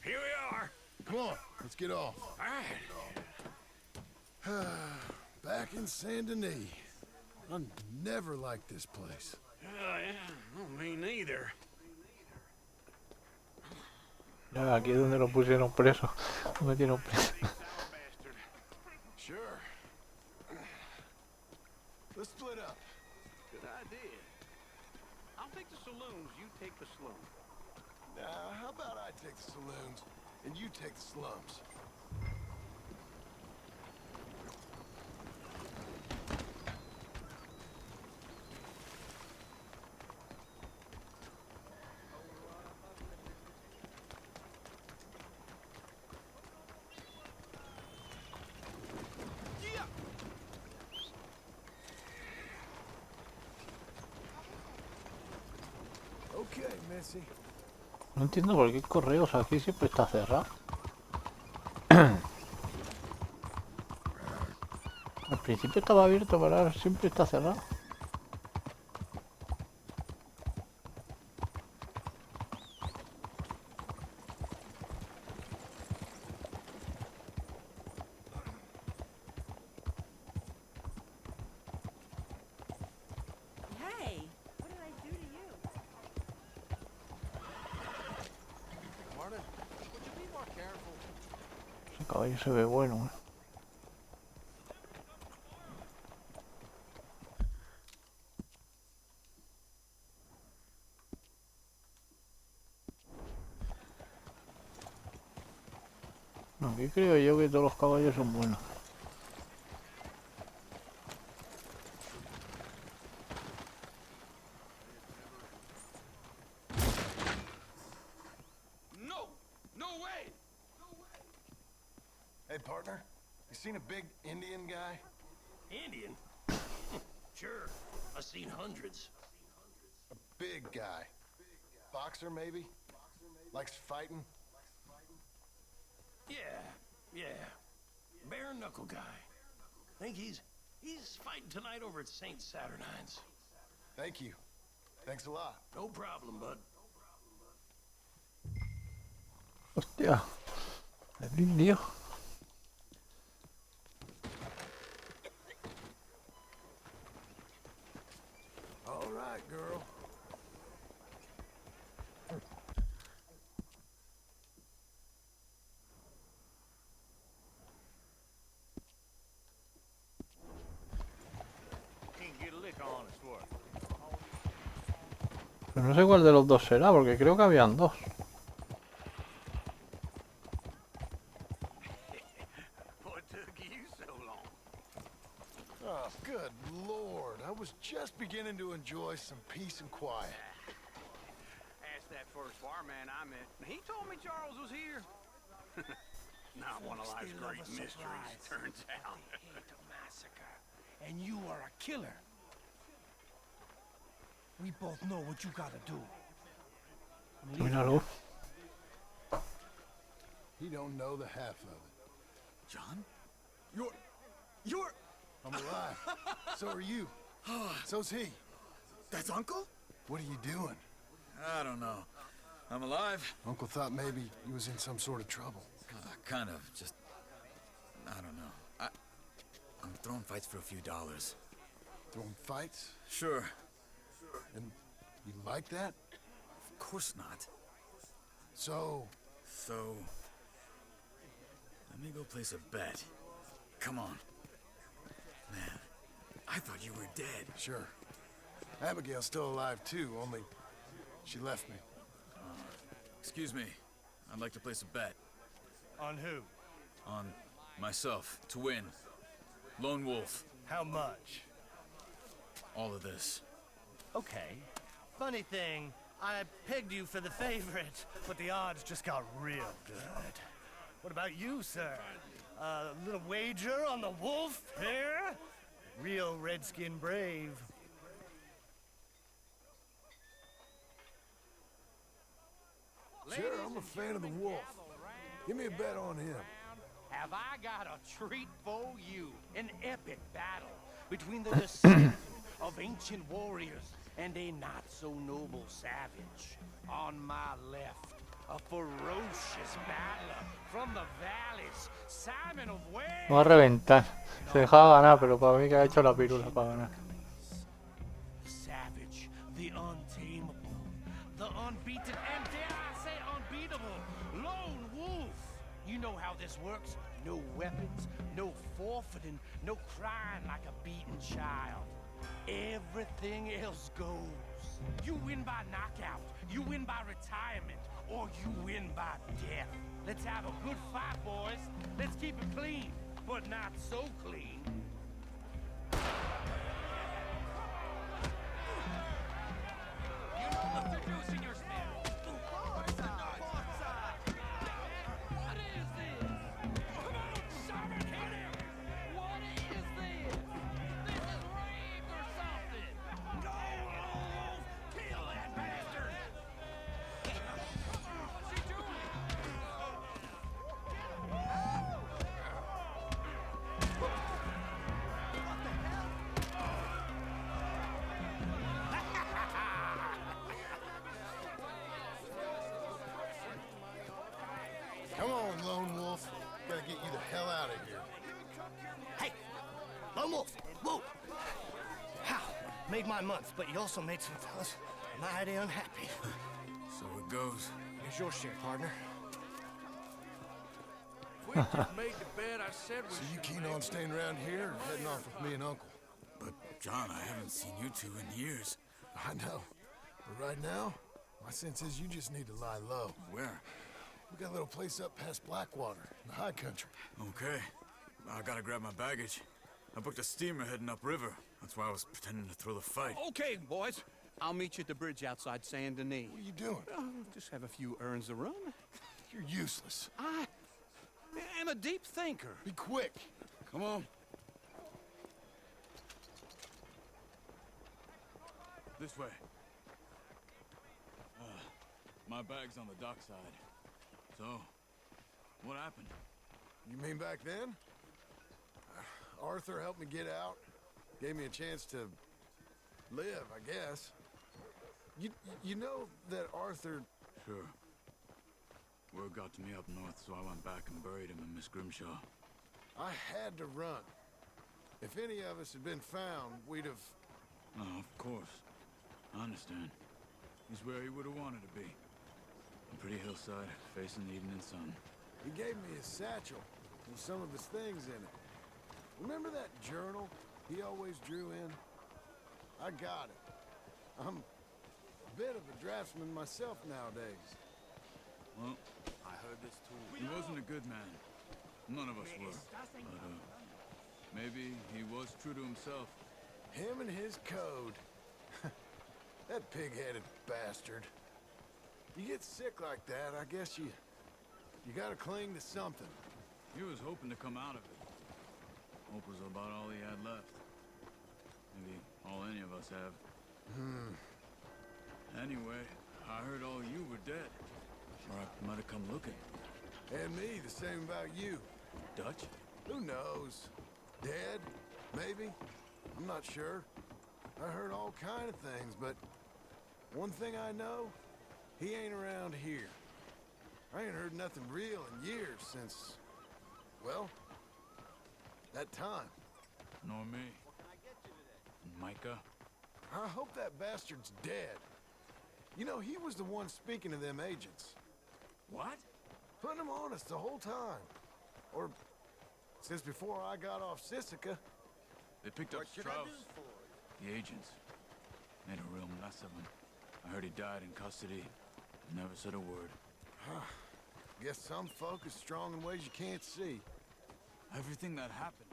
Here we are. Come on, let's get off. All right. Back in Saint Denis. I never liked this place. Yeah, no, me neither. Ya, aquí es donde lo pusieron preso. Lo metieron preso. Sure. Let's split up. Good idea. I'll take the saloons, you take the slums. Now, how about I take the saloons and you take the slums? Okay, Missy. No entiendo por qué correos aquí siempre está cerrado. Al principio estaba abierto, pero ahora siempre está cerrado. Hey, what did I do to you? Martin, would you be more careful? Ese caballo se ve bueno, ¿eh? Aquí creo yo que todos los caballos son buenos. No way! Hey, partner, you seen a big Indian guy? Indian? Sure. I've seen hundreds. A big guy. Boxer, maybe? Likes fighting? Yeah. Bare knuckle guy. Think he's fighting tonight over at St. Saturnine's. Thank you. Thanks a lot. No problem, bud. Hostia. Es un lío. All right, girl. Can't get a lick on us, what? Pero no sé cuál de los dos será, porque creo que habían dos. What took you so long? Oh, good Lord. I was just beginning to enjoy some peace and quiet. Asked that first barman I met. He told me Charles was here. Not one of life's Still love great a mysteries, surprise. turns out. They hate a massacre, and you are a killer. We both know what you gotta do. Míralo. He don't know the half of it. John? I'm alive. So are you. So's he. That's Uncle? What are you doing? I don't know. I'm alive. Uncle thought maybe you was in some sort of trouble. Kind of. Just... I don't know. I'm throwing fights for a few dollars. Throwing fights? Sure. And you like that? Of course not. So, let me go place a bet. Come on. Man, I thought you were dead. Sure. Abigail's still alive too, only she left me. Excuse me. I'd like to place a bet. On who? On myself, to win. Lone Wolf. How much? All of this. Okay. Funny thing, I pegged you for the favorite, but the odds just got real good. What about you, sir? A little wager on the wolf here? Real redskin brave. Sure, I'm a fan of the wolf. Give me a bet on him. Have I got a treat for you? An epic battle between the descendant of ancient warriors and a not-so-noble savage. On my left, a ferocious battler from the valleys, Simon of Wales. Va a reventar. Se dejaba ganar, pero para mí que ha hecho la pirula para ganar. The savage, the untamable, the unbeaten, and dare I say unbeatable, Lone Wolf. You know how this works. No weapons, no forfeiting, no crying like a beaten child. Everything else goes. You win by knockout, you win by retirement, or you win by death. Let's have a good fight, boys. Let's keep it clean, but not so clean. You know what to do, Senor Smith. What is this? Come on, Simon, hit him! What is this? This is rape or something! Go, Wolf! Kill that bastard! What's he doing? Come on, Lone Wolf. Gotta get you the hell out of here. Hey, Lone Wolf, whoa! How? Made my month, but you also made some fellas mighty unhappy. So it goes. Here's your share, partner. We just made the bet I said we So you keen on staying around here or heading off with me and Uncle? But, John, I haven't seen you two in years. I know. But right now, my sense is you just need to lie low. Where? We got a little place up past Blackwater, in the high country. Okay. I gotta grab my baggage. I booked a steamer heading upriver. That's why I was pretending to throw the fight. Okay, boys. I'll meet you at the bridge outside Saint Denis. What are you doing? Just have a few errands to run. You're useless. I am a deep thinker. Be quick. Come on. This way. My bag's on the dockside. So, what happened? You mean back then? Arthur helped me get out. Gave me a chance to live, I guess. You know that Arthur... Sure. Word got to me up north, so I went back and buried him in Miss Grimshaw. I had to run. If any of us had been found, we'd have... Oh, of course. I understand. He's where he would have wanted to be. A pretty hillside, facing the evening sun. He gave me his satchel with some of his things in it. Remember that journal he always drew in? I got it. I'm a bit of a draftsman myself nowadays. Well, I heard this too. He wasn't a good man. None of us were. But, maybe he was true to himself. Him and his code. That pig-headed bastard. You get sick like that, I guess you gotta cling to something. He was hoping to come out of it. Hope was about all he had left. Maybe all any of us have. Anyway, I heard all you were dead. Or I might have come looking. And me, the same about you. Dutch? Who knows? Dead? Maybe? I'm not sure. I heard all kind of things, but One thing I know, he ain't around here. I ain't heard nothing real in years since, well, that time. Nor me. Micah? I hope that bastard's dead. You know, he was the one speaking to them agents. What? Putting them on us the whole time. Or since before I got off Sisika. They picked up Strauss. The agents. Made a real mess of him. I heard he died in custody. Never said a word. Guess some folk is strong in ways you can't see. Everything that happened.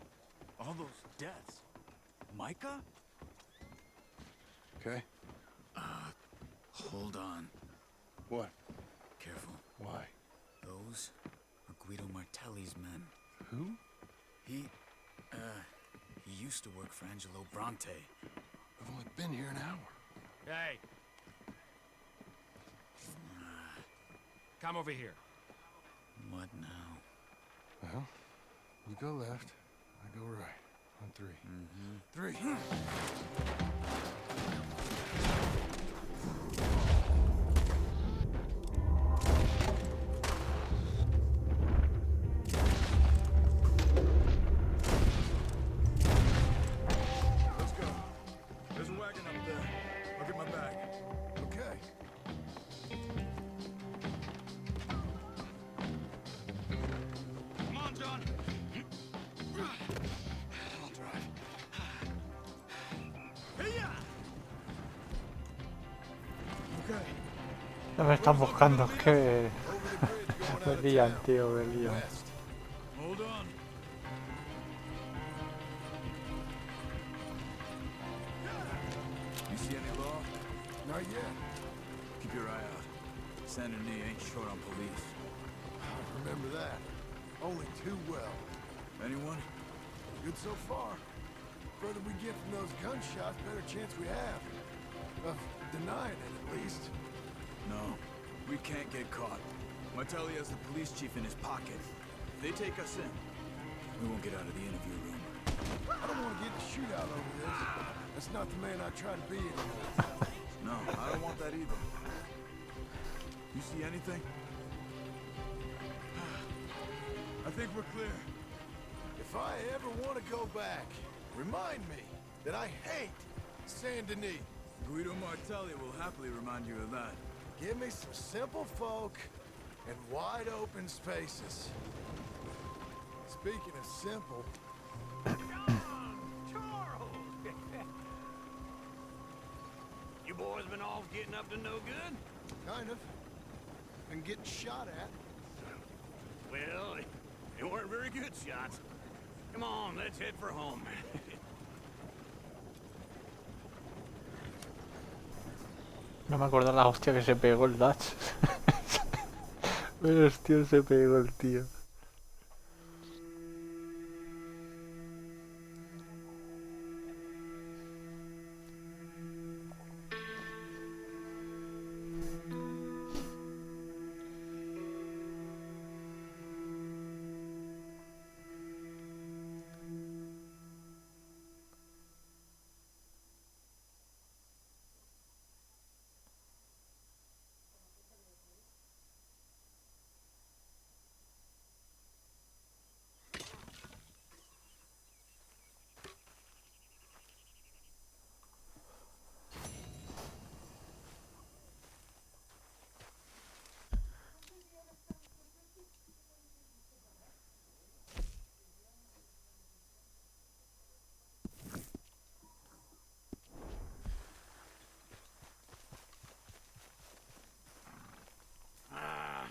All those deaths. Micah? Okay. Hold on. What? Careful. Why? Those are Guido Martelli's men. Who? He used to work for Angelo Bronte. I've only been here an hour. Hey. Come over here. What now? Well, you go left, I go right. On three. Mm-hmm. 3. Let's go. There's a wagon up there. I'll get my bag. Okay. Come on, John. I'll drive. Okay. Ya me están buscando, es que me lían, tío, me lían. Hold on. You see any law? Not yet. Keep your eye out. Saint Denis ain't short on police. I remember that. Only too well. Anyone? Good so far. Further we get from those gunshots, better chance we have. Of denying it, at least. No. We can't get caught. Martelli has the police chief in his pocket. If they take us in, we won't get out of the interview room. I don't want to get in a shootout over this. That's not the man I try to be anymore. No, I don't want that either. You see anything? I think we're clear. If I ever want to go back, remind me that I hate Saint Denis. Guido Martelli will happily remind you of that. Give me some simple folk and wide open spaces. Speaking of simple... Charles! You boys been off getting up to no good? Kind of. And getting shot at. Well, they weren't very good shots. Come on, let's head for home. No me acuerdo la hostia que se pegó el Dutch. Pero hostia, se pegó el tío.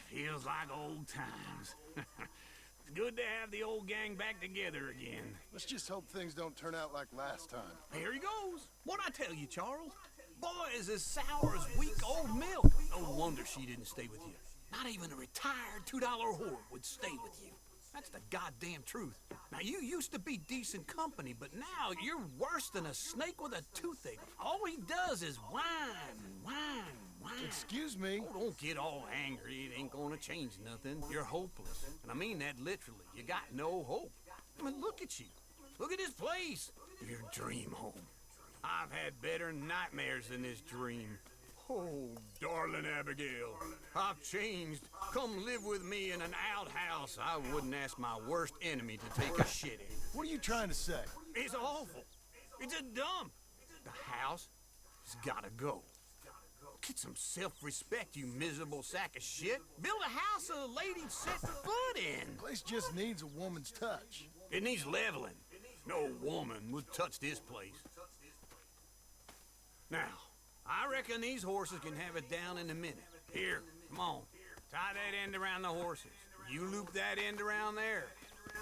Feels like old times. It's good to have the old gang back together again. Let's just hope things don't turn out like last time. Here he goes. What'd I tell you, Charles? Boy is as sour as week-old milk. No wonder she didn't stay with you. Not even a retired $2 whore would stay with you. That's the goddamn truth. Now, you used to be decent company, but now you're worse than a snake with a toothache. All he does is whine, whine, whine. Excuse me? Oh, don't get all angry. It ain't gonna change nothing. You're hopeless. And I mean that literally. You got no hope. I mean, look at you. Look at this place. Your dream home. I've had better nightmares than this dream. Oh, darling Abigail, I've changed. Come live with me in an outhouse I wouldn't ask my worst enemy to take a shit in. What are you trying to say? It's awful. It's a dump. The house has gotta go. Get some self-respect, you miserable sack of shit. Build a house a lady'd set foot in. The place just needs a woman's touch. It needs leveling. No woman would touch this place. Now, I reckon these horses can have it down in a minute. Here, come on. Tie that end around the horses. You loop that end around there.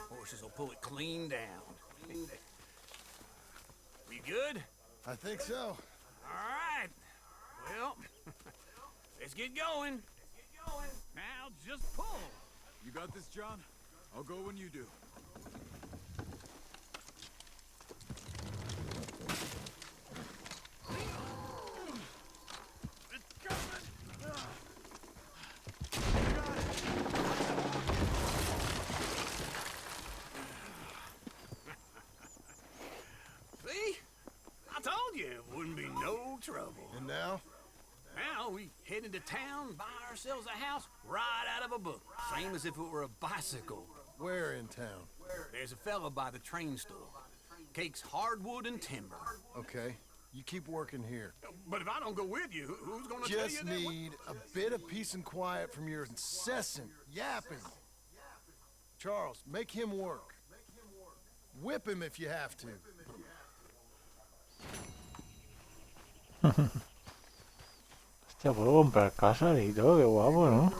Horses will pull it clean down. We good? I think so. All right. Well, let's get going. Now just pull. You got this, John? I'll go when you do. See? I told you it wouldn't be no trouble. And now? Now we head into town, buy ourselves a house right out of a book. Same as if it were a bicycle. Where in town? There's a fella by the train store. Cakes hardwood and timber. Okay. You keep working here. But if I don't go with you, who's gonna tell you Just that? need a bit of peace and quiet from your incessant yapping. Charles, make him work. Whip him if you have to. Hostia, puedo comprar casas y todo, qué guapo, ¿no?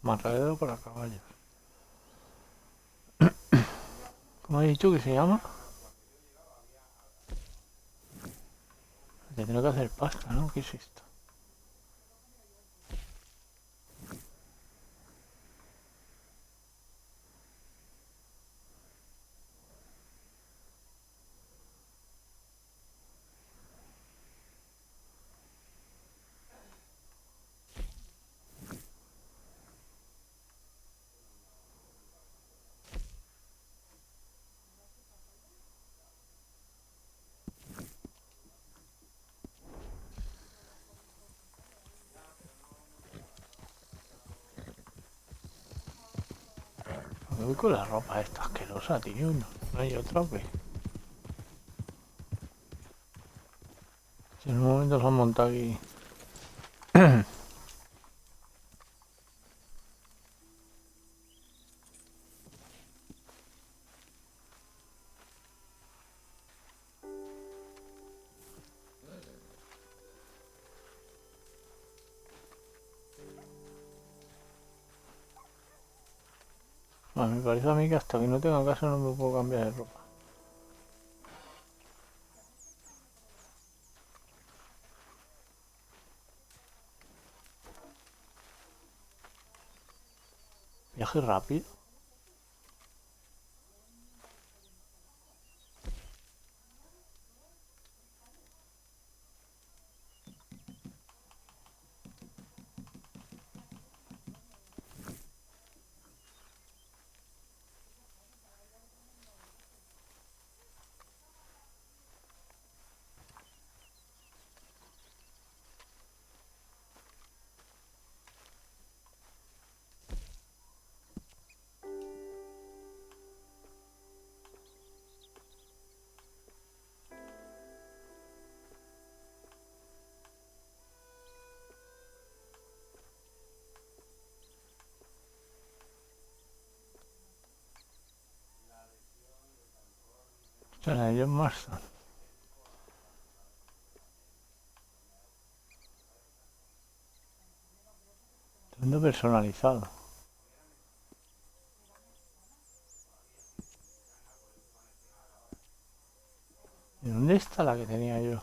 Matadero para caballos. ¿Cómo has dicho que se llama? Tendré que hacer pasta, ¿no? ¿Qué es esto? Me voy con la ropa esta asquerosa, tío. No hay otra, pues. Si en un momento se han montado aquí. Me parece a mí que hasta que no tenga casa no me puedo cambiar de ropa. Viaje rápido. Será yo más. Tremendo personalizado. ¿Y dónde está la que tenía yo?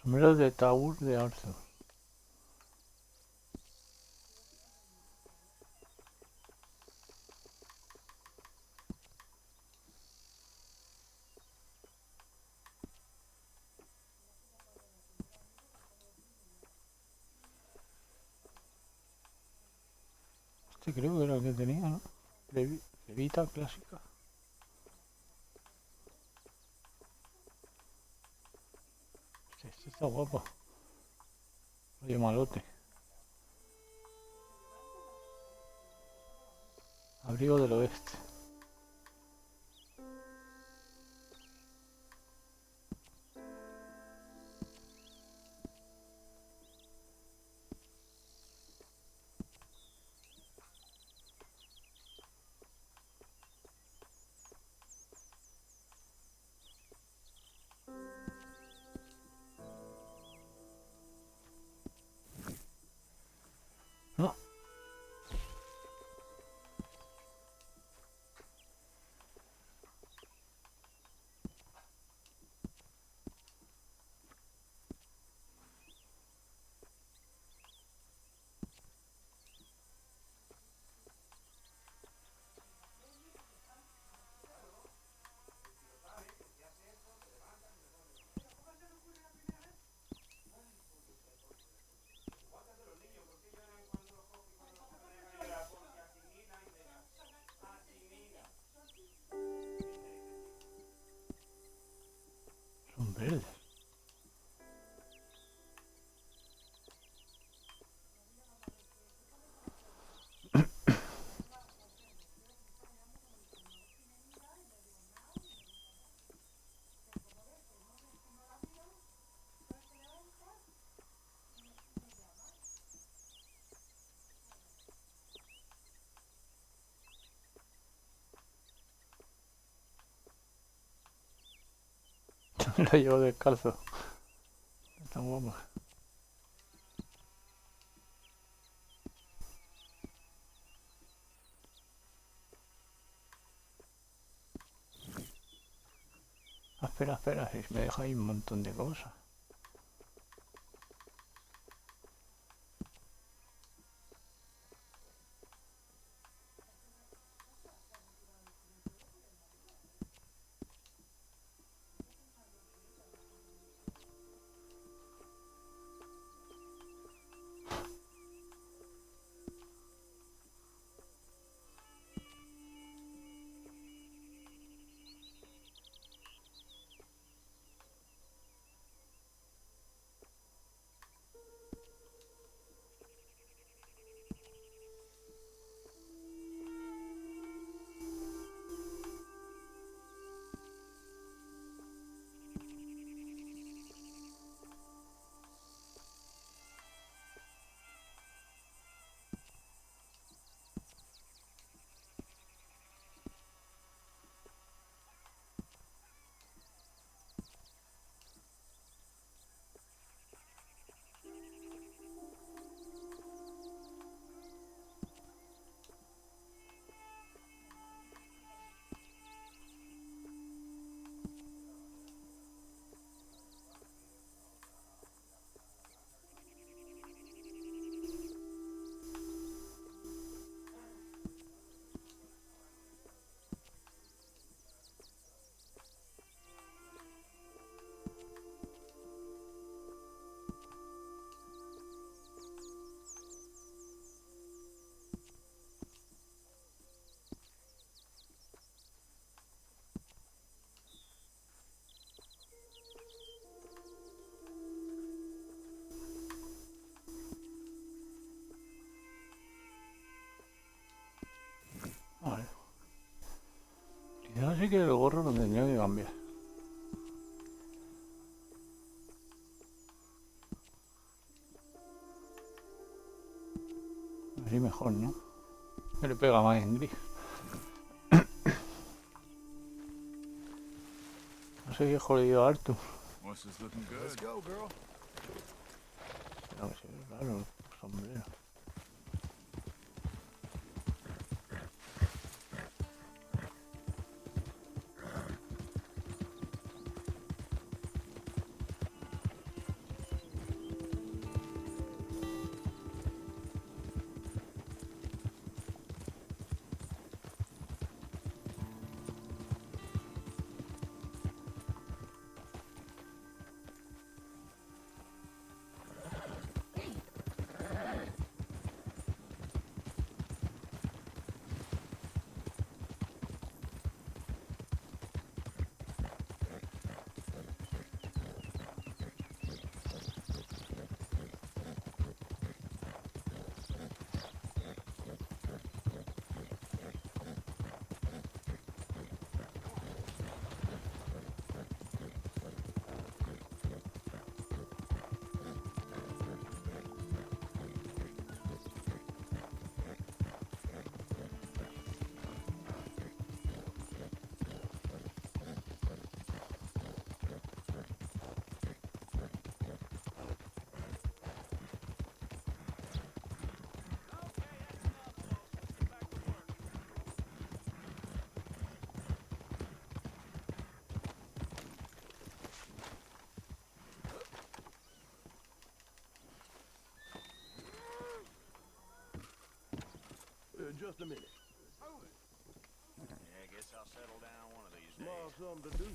Sombreros de Taur de Arthur. Este creo que era el que tenía, ¿no? Levita clásica. Este está guapo. Oye, malote. Abrigo del oeste. No. Son verdes. Lo llevo descalzo. Está guapo. Ah, espera, espera, si me deja ahí un montón de cosas. Vale. Quizás sí que el gorro lo tendría que cambiar. Así mejor, ¿no? Que le pega más en gris. No sé qué he jodido a Arthur. What's this looking good? Let's go, girl. No, sí, claro, sombrero. just a minute. Yeah, I guess I'll settle down one of these days. Small something to do.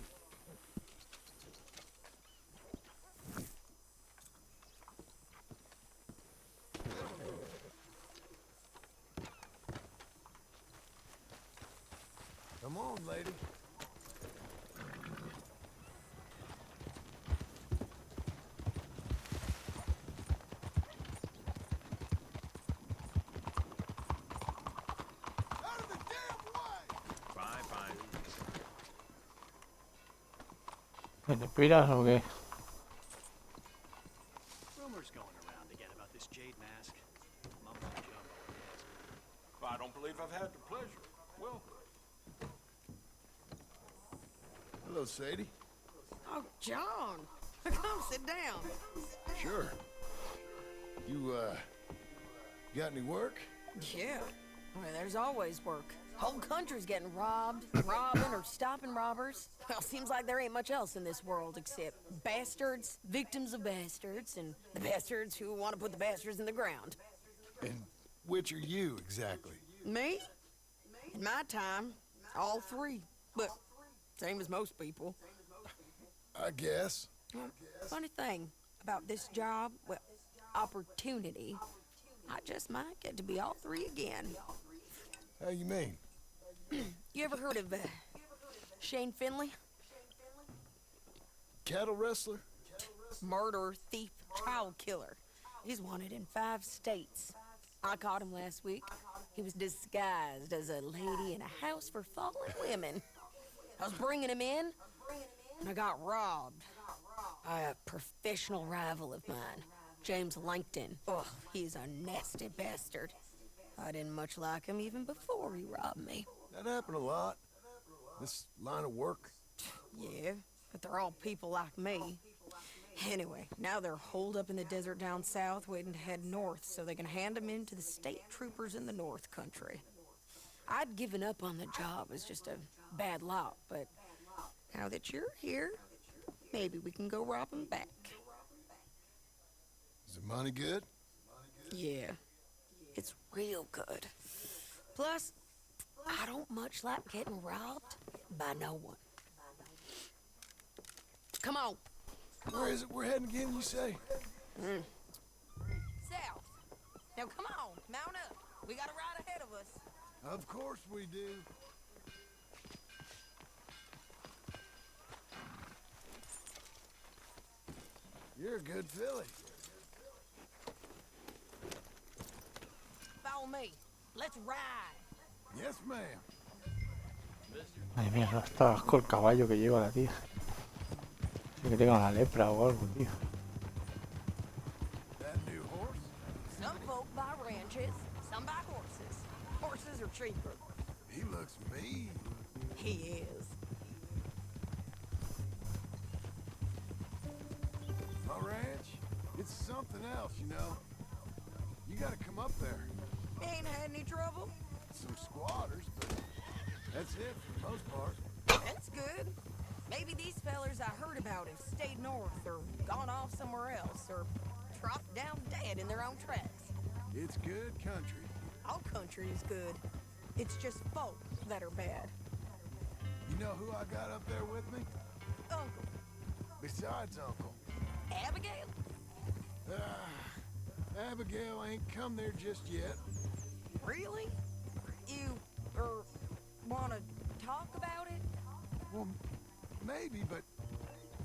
Come on, lady. ¿Que te piras o qué? Rumors going around again about this jade mask. Mumbo jumbo. I don't believe I've had the pleasure. Welcome. Hello, Sadie. Oh, John. Come sit down. Sure. You, got any work? Yeah. Well, there's always work. Whole country's getting robbed, robbing, or stopping robbers. Well, seems like there ain't much else in this world except bastards, victims of bastards, and the bastards who want to put the bastards in the ground. And which are you, exactly? Me? In my time, all three. But same as most people. I guess. Well, funny thing about this job, well, opportunity, I just might get to be all three again. How you mean? You ever heard of Shane Finley? Cattle wrestler? Murderer, thief, child killer. He's wanted in 5 states. I caught him last week. He was disguised as a lady in a house for fallen women. I was bringing him in, and I got robbed by a professional rival of mine, James Langton. Oh, he's a nasty bastard. I didn't much like him even before he robbed me. That happened a lot. This line of work. Yeah, but they're all people like me. Anyway, now they're holed up in the desert down south waiting to head north so they can hand them in to the state troopers in the north country. I'd given up on the job as just a bad lot, but now that you're here, maybe we can go rob them back. Is the money good? Yeah, it's real good. Plus, I don't much like getting robbed by no one. Come on. Where is it we're heading again, you say? South. Now come on, mount up. We got a ride ahead of us. Of course we do. You're a good filly. Follow me. Let's ride. Yes, ma'am. Madre mía, no está asco el caballo que lleva la tía. Sí que tenga una lepra o algo, tío. That new horse? Some folk buy ranches, some buy horses. Horses are cheaper. He looks mean. He is. My ranch? It's something else, you know. You gotta come up there. Ain't had any trouble? Some squatters, but that's it for the most part. That's good. Maybe these fellers I heard about have stayed north or gone off somewhere else or dropped down dead in their own tracks. It's good country. All country is good. It's just folk that are bad. You know who I got up there with me? Uncle. Besides Uncle. Abigail? Abigail ain't come there just yet. Really? You, wanna talk about it? Well, maybe, but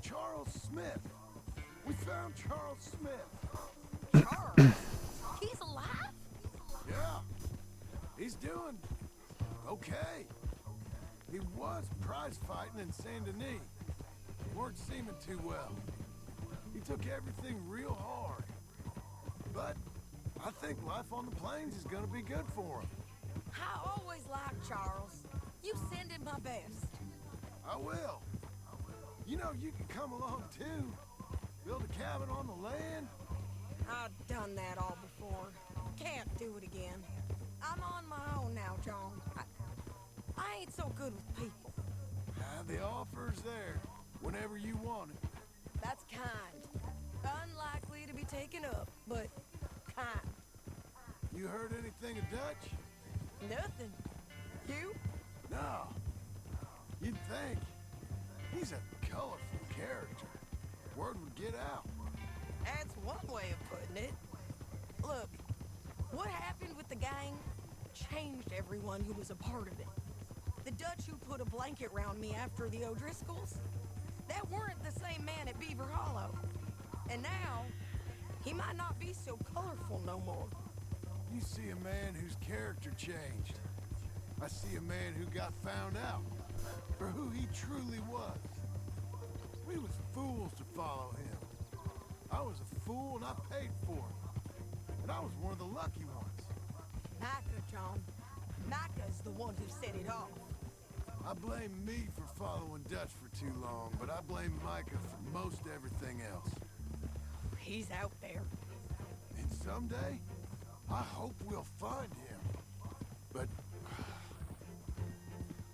Charles Smith. We found Charles Smith. Charles? He's alive? Yeah. He's doing okay. He was prize fighting in Saint Denis. Weren't seeming too well. He took everything real hard. But I think life on the plains is gonna be good for him. I always liked Charles. You send him my best. I will. You know, you can come along too. Build a cabin on the land. I've done that all before. Can't do it again. I'm on my own now, John. I ain't so good with people. The offer's there whenever you want it. That's kind. Unlikely to be taken up, but kind. You heard anything of Dutch? Nothing. You? No. You'd think. He's a colorful character. Word would get out. That's one way of putting it. Look, what happened with the gang changed everyone who was a part of it. The Dutch who put a blanket round me after the O'Driscolls, that weren't the same man at Beaver Hollow. And now, he might not be so colorful no more. You see a man whose character changed. I see a man who got found out for who he truly was. We was fools to follow him. I was a fool and I paid for it. And I was one of the lucky ones. Micah, John. Micah's the one who set it off. I blame me for following Dutch for too long, but I blame Micah for most everything else. He's out there. And someday, I hope we'll find him. But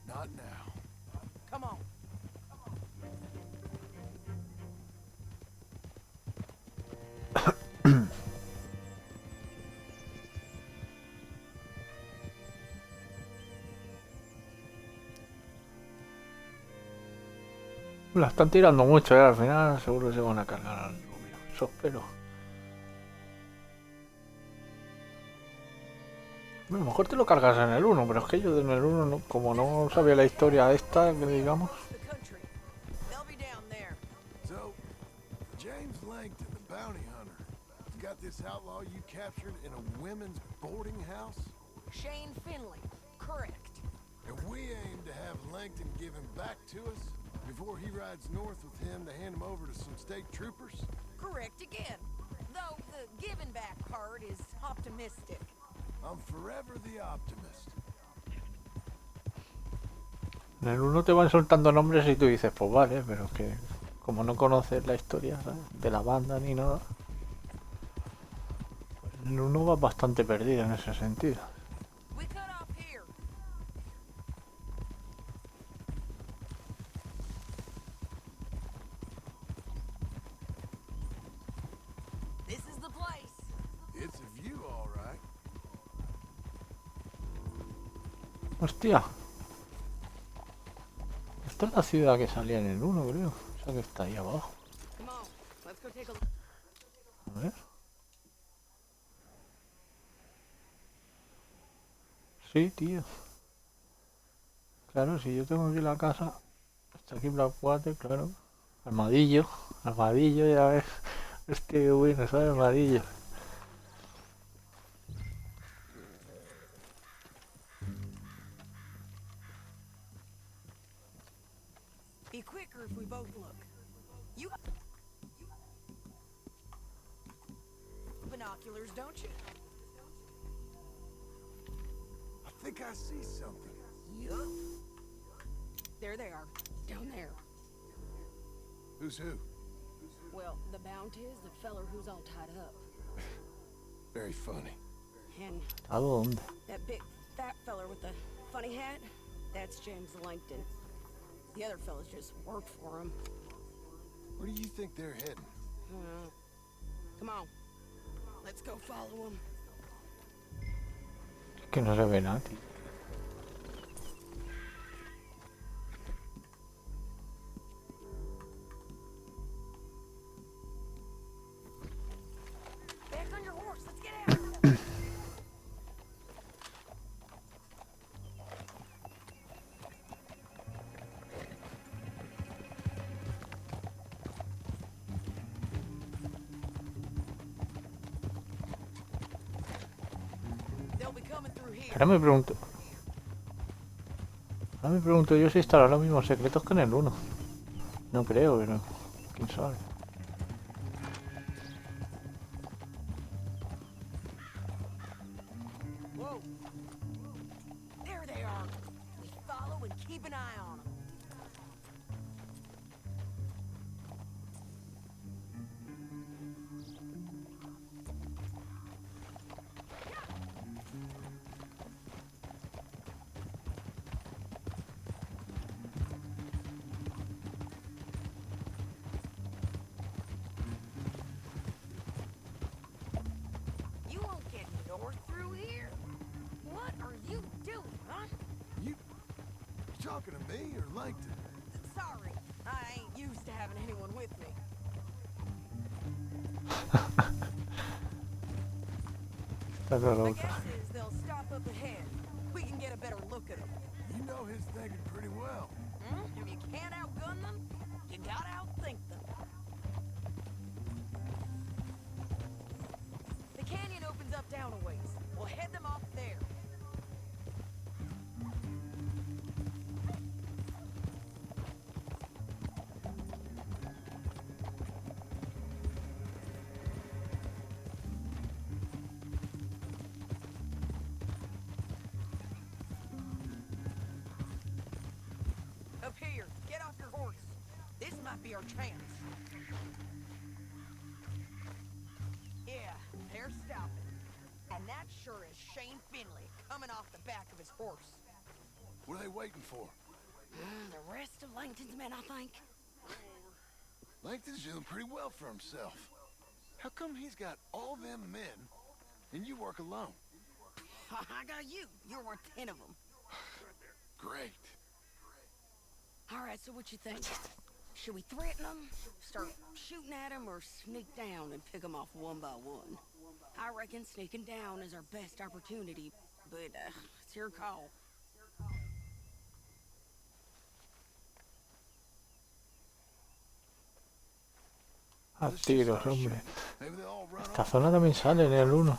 not now. Come on. La están tirando mucho, al final seguro se van a cargar al rubio. Eso espero. A lo mejor te lo cargas en el 1, pero es que yo en el 1, no, como no sabía la historia esta, que digamos. So, James Langton, the bounty hunter, has got this outlaw you captured in a women's boarding house? Shane Finley, correct. And we aim to have Langton give him back to us before he rides north with him to hand him over to some state troopers? Correct again. Though the giving back part is optimistic. I'm forever the optimist. En el 1 te van soltando nombres y tú dices, pues vale, pero es que como no conoces la historia, ¿sabes?, de la banda ni nada, pues en el 1 vas bastante perdido en ese sentido. Hostia. Esta es la ciudad que salía en el 1, creo. Esa que está ahí abajo. A ver. Sí, tío. Claro, si yo tengo aquí la casa. Está aquí Blackwater, claro. Armadillo. Armadillo, ya ves. Hostia, qué bueno, ¿sabes? Armadillo. Be quicker if we both look. You binoculars, don't you? I think I see something. Yup. There they are, down there. Who's who? Well, the bounty is the feller who's all tied up. Very funny. And ¿A dónde? that big fat feller with the funny hat, that's James Langton. The other fellas just worked for him. Where do you think they're heading? Come on. Let's go follow him. Es que no se ve nada, tío. Back on your horse. Let's get out. Ahora me pregunto yo si estarán los mismos secretos que en el 1. No creo, pero quién sabe. Whoa. There they are. We follow and keep an eye on them. You won't get north through here. What are you doing, huh? You talking to me or Langton? Sorry, I ain't used to having anyone with me. Está My loca. guess is they'll stop up ahead. We can get a better look at them. You know his thinking pretty well. If you can't outgun them, you gotta outthink them. The canyon opens up down a ways. We'll head them off there. Up here, get off your horse. This might be our chance. Yeah, they're stopping. And that sure is Shane Finley coming off the back of his horse. What are they waiting for? The rest of Langton's men, I think. Langton's doing pretty well for himself. How come he's got all them men and you work alone? I got you. You're worth 10 of them. Great. All right, so what you think? Should we threaten them, start shooting at them, or sneak down and pick them off one by one? I reckon sneaking down is our best opportunity, but it's your call. A tiros, hombre. Esta zona también sale en el 1.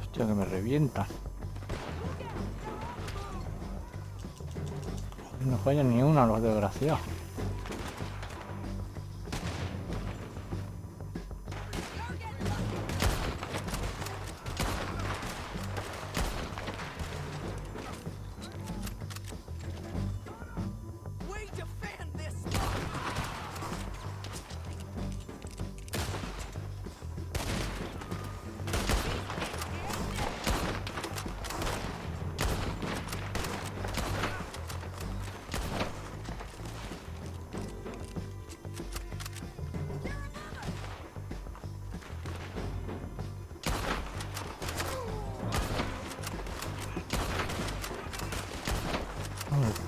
Hostia, que me revientan. No fallan ni una los desgraciados.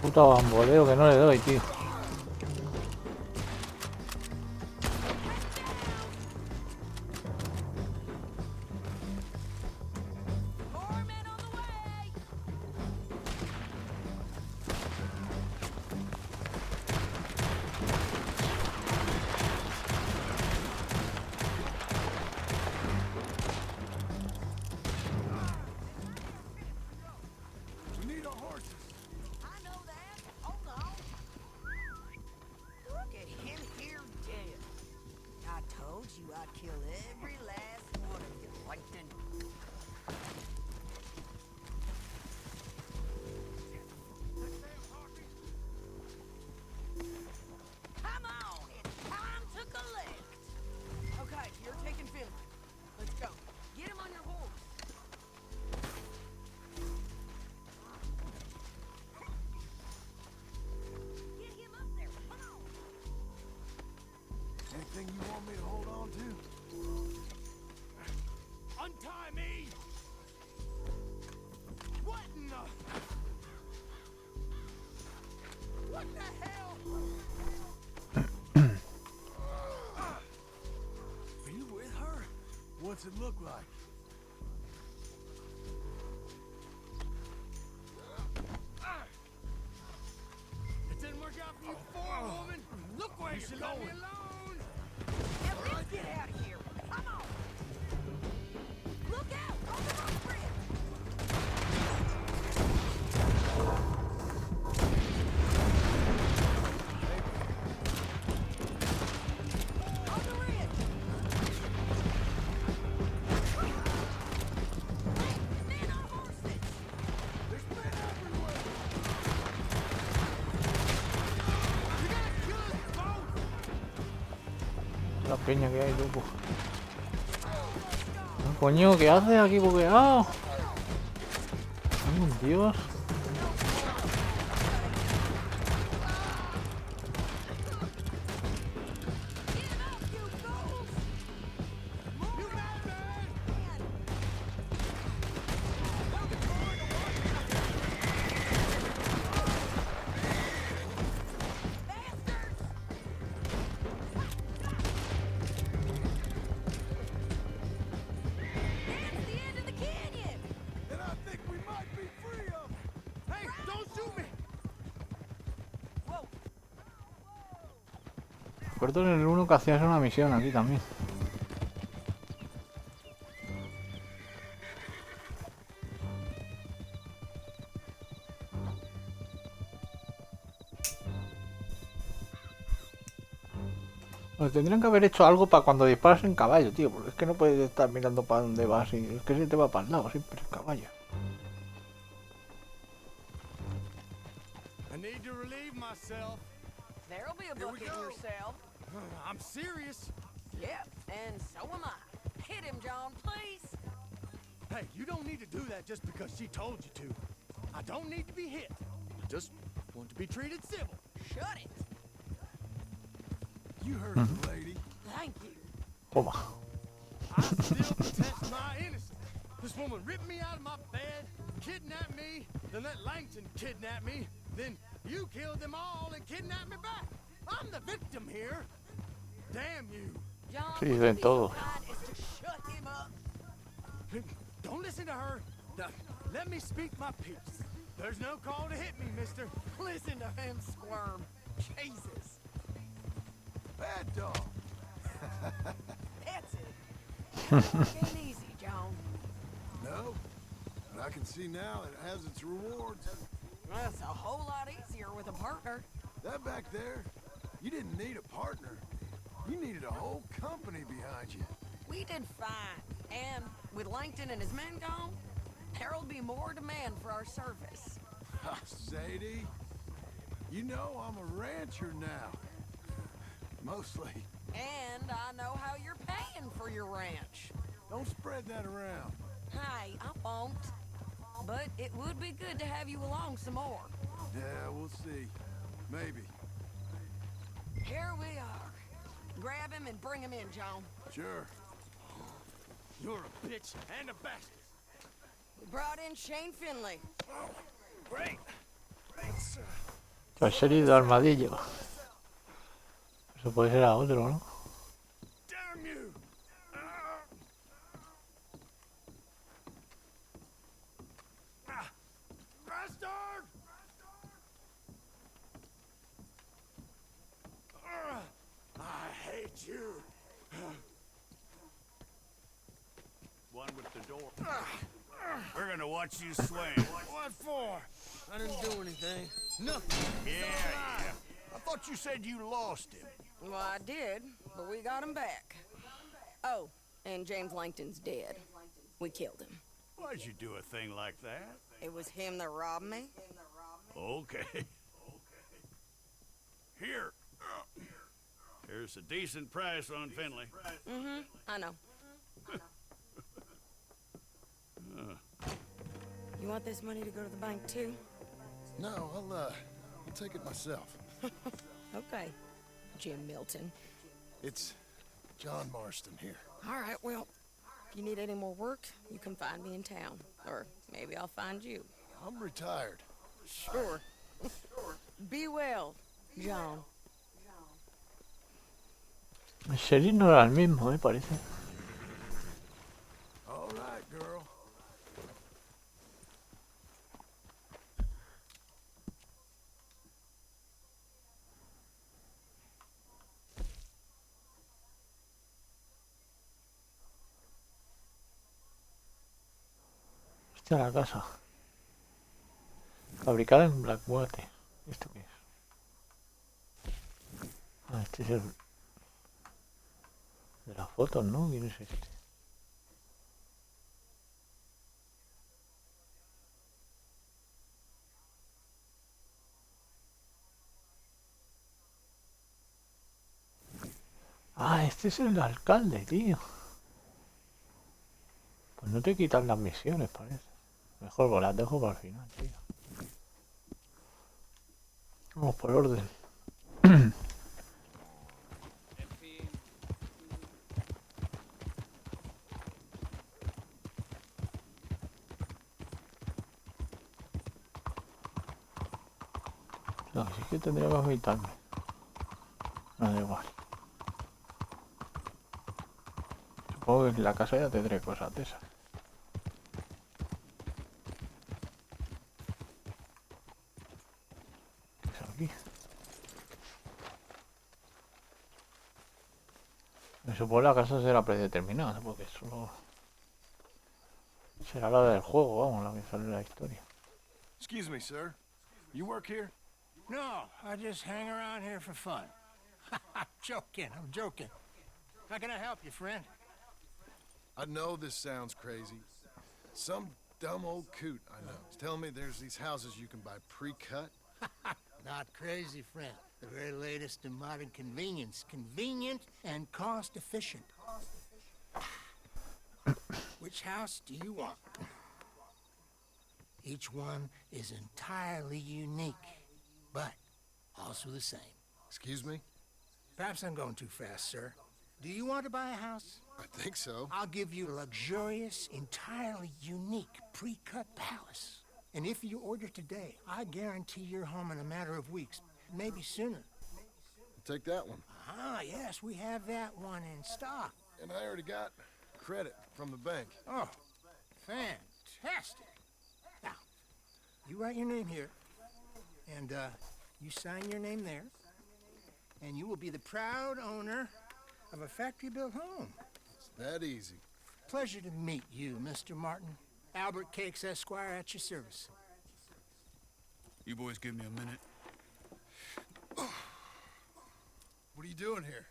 Puto bamboleo que no le doy, tío. What's it look like? It didn't work out for you before, woman. Look where you're going. Leave me alone. Now let's get out of here. Come on. Look out on the road bridge. La peña que hay, loco. Ah, coño, ¿qué haces aquí bugueado? ¡Oh, Dios! Recuerdo en el 1 que hacías una misión aquí también. Bueno, tendrían que haber hecho algo para cuando disparas en caballo, tío, porque es que no puedes estar mirando para dónde vas y es que se te va para el lado siempre el caballo. I need to relieve myself. There'll be a bucket in your cell. I'm serious. Yep, and so am I. Hit him, John, please. Hey, you don't need to do that just because she told you to. I don't need to be hit. I just want to be treated civil. Shut it. You heard the lady. Thank you. Toma. I still protest my innocence. This woman ripped me out of my bed, kidnapped me, then let Langton kidnap me, then you killed them all and kidnapped me back. I'm the victim here. Damn you. John, Sí, ven todo. is to shut him up. Don't listen to her. Now, let me speak my piece. There's no call to hit me, mister. Listen to him squirm. Jesus. Bad dog. That's it. Ain't easy, John. No, but I can see now it has its rewards. That's a whole lot easier with a partner. That back there, you didn't need a partner. You needed a whole company behind you. We did fine. And with Langton and his men gone, there'll be more demand for our service. Sadie, you know I'm a rancher now. Mostly. And I know how you're paying for your ranch. Don't spread that around. Hey, I won't. But it would be good to have you along some more. Yeah, we'll see. Maybe. Here we are. Grab him and bring him in, John. Sure. You're a bitch and a bastard. We brought in Shane Finley. Oh, great. Pues herido armadillo. Eso puede ser a otro, ¿no? Damn you. Bastard! I hate you. One with the door. We're gonna watch you swing. What for? I didn't do anything. Nothing. Yeah. I thought you said you lost him. Well, I did, but we got him back. Oh, and James Langton's dead. We killed him. Why'd you do a thing like that? It was him that robbed me. Okay. Here. Here's a decent price on Finley. Mm-hmm, I know. You want this money to go to the bank, too? No, I'll take it myself. Okay, Jim Milton. It's John Marston here. All right, well, if you need any more work, you can find me in town. Or maybe I'll find you. I'm retired. Sure. Be well, John. El sheriff no era el mismo, parece. All right, girl. Hostia, la casa. Fabricada en Blackwater. ¿Esto qué es? Ah, este es el de las fotos, ¿no? ¿Quién es este? Ah, este es el alcalde, tío. Pues no te quitan las misiones, parece. Mejor pues las dejo para el final, tío. Vamos por orden. No, si es que tendría que afeitarme. No, da igual. Supongo que en la casa ya tendré cosas de esas. ¿Qué es aquí? Me supone la casa será predeterminada, porque eso será la del juego, vamos, la que sale en la historia. Excuse me, sir. You work here? No, I just hang around here for fun. I'm joking. How can I help you, friend? I know this sounds crazy. Some dumb old coot I know is telling me there's these houses you can buy pre-cut. Not crazy, friend. The very latest in modern convenience. Convenient and cost-efficient. Which house do you want? Each one is entirely unique, but also the same. Excuse me? Perhaps I'm going too fast, sir. Do you want to buy a house? I think so. I'll give you a luxurious, entirely unique pre-cut palace. And if you order today, I guarantee you're home in a matter of weeks, maybe sooner. I'll take that one. Ah, yes, we have that one in stock. And I already got credit from the bank. Oh, fantastic. Now, you write your name here, and you sign your name there, and you will be the proud owner of a factory-built home. It's that easy. Pleasure to meet you, Mr. Martin. Albert Cakes, Esquire, at your service. You boys give me a minute. What are you doing here?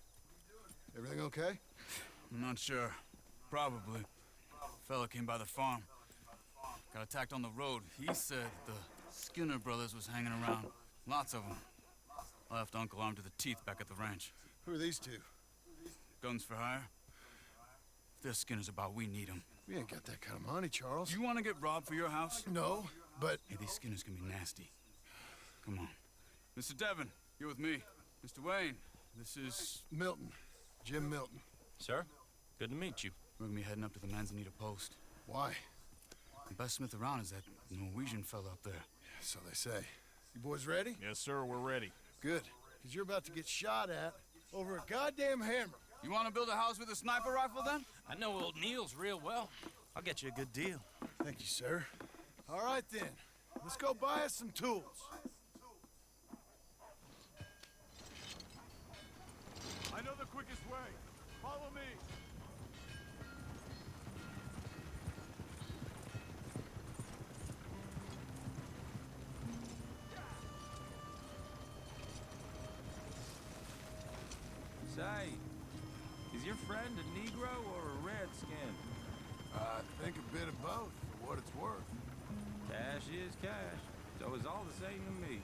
Everything okay? I'm not sure. Probably. Fella came by the farm. Got attacked on the road. He said the Skinner brothers was hanging around. Lots of them. I left Uncle armed to the teeth back at the ranch. Who are these two? Guns for hire. If they're Skinner's about, we need them. We ain't got that kind of money, Charles. You want to get robbed for your house? No, but... Hey, these Skinners can be nasty. Come on. Mr. Devon, you're with me. Mr. Wayne, this is... Milton. Jim Milton. Sir, good to meet you. We're gonna be heading up to the Manzanita Post. Why? The best smith around is that Norwegian fella up there. Yeah, so they say. You boys ready? Yes, sir, we're ready. Good, because you're about to get shot at over a goddamn hammer. You want to build a house with a sniper rifle, then? I know old Neil's real well. I'll get you a good deal. Thank you, sir. All right, then. Let's go buy us some tools. I know the quickest way. Follow me. Say, is your friend a Negro or a Redskin? I think a bit of both, for what it's worth. Cash is cash, so it's all the same to me.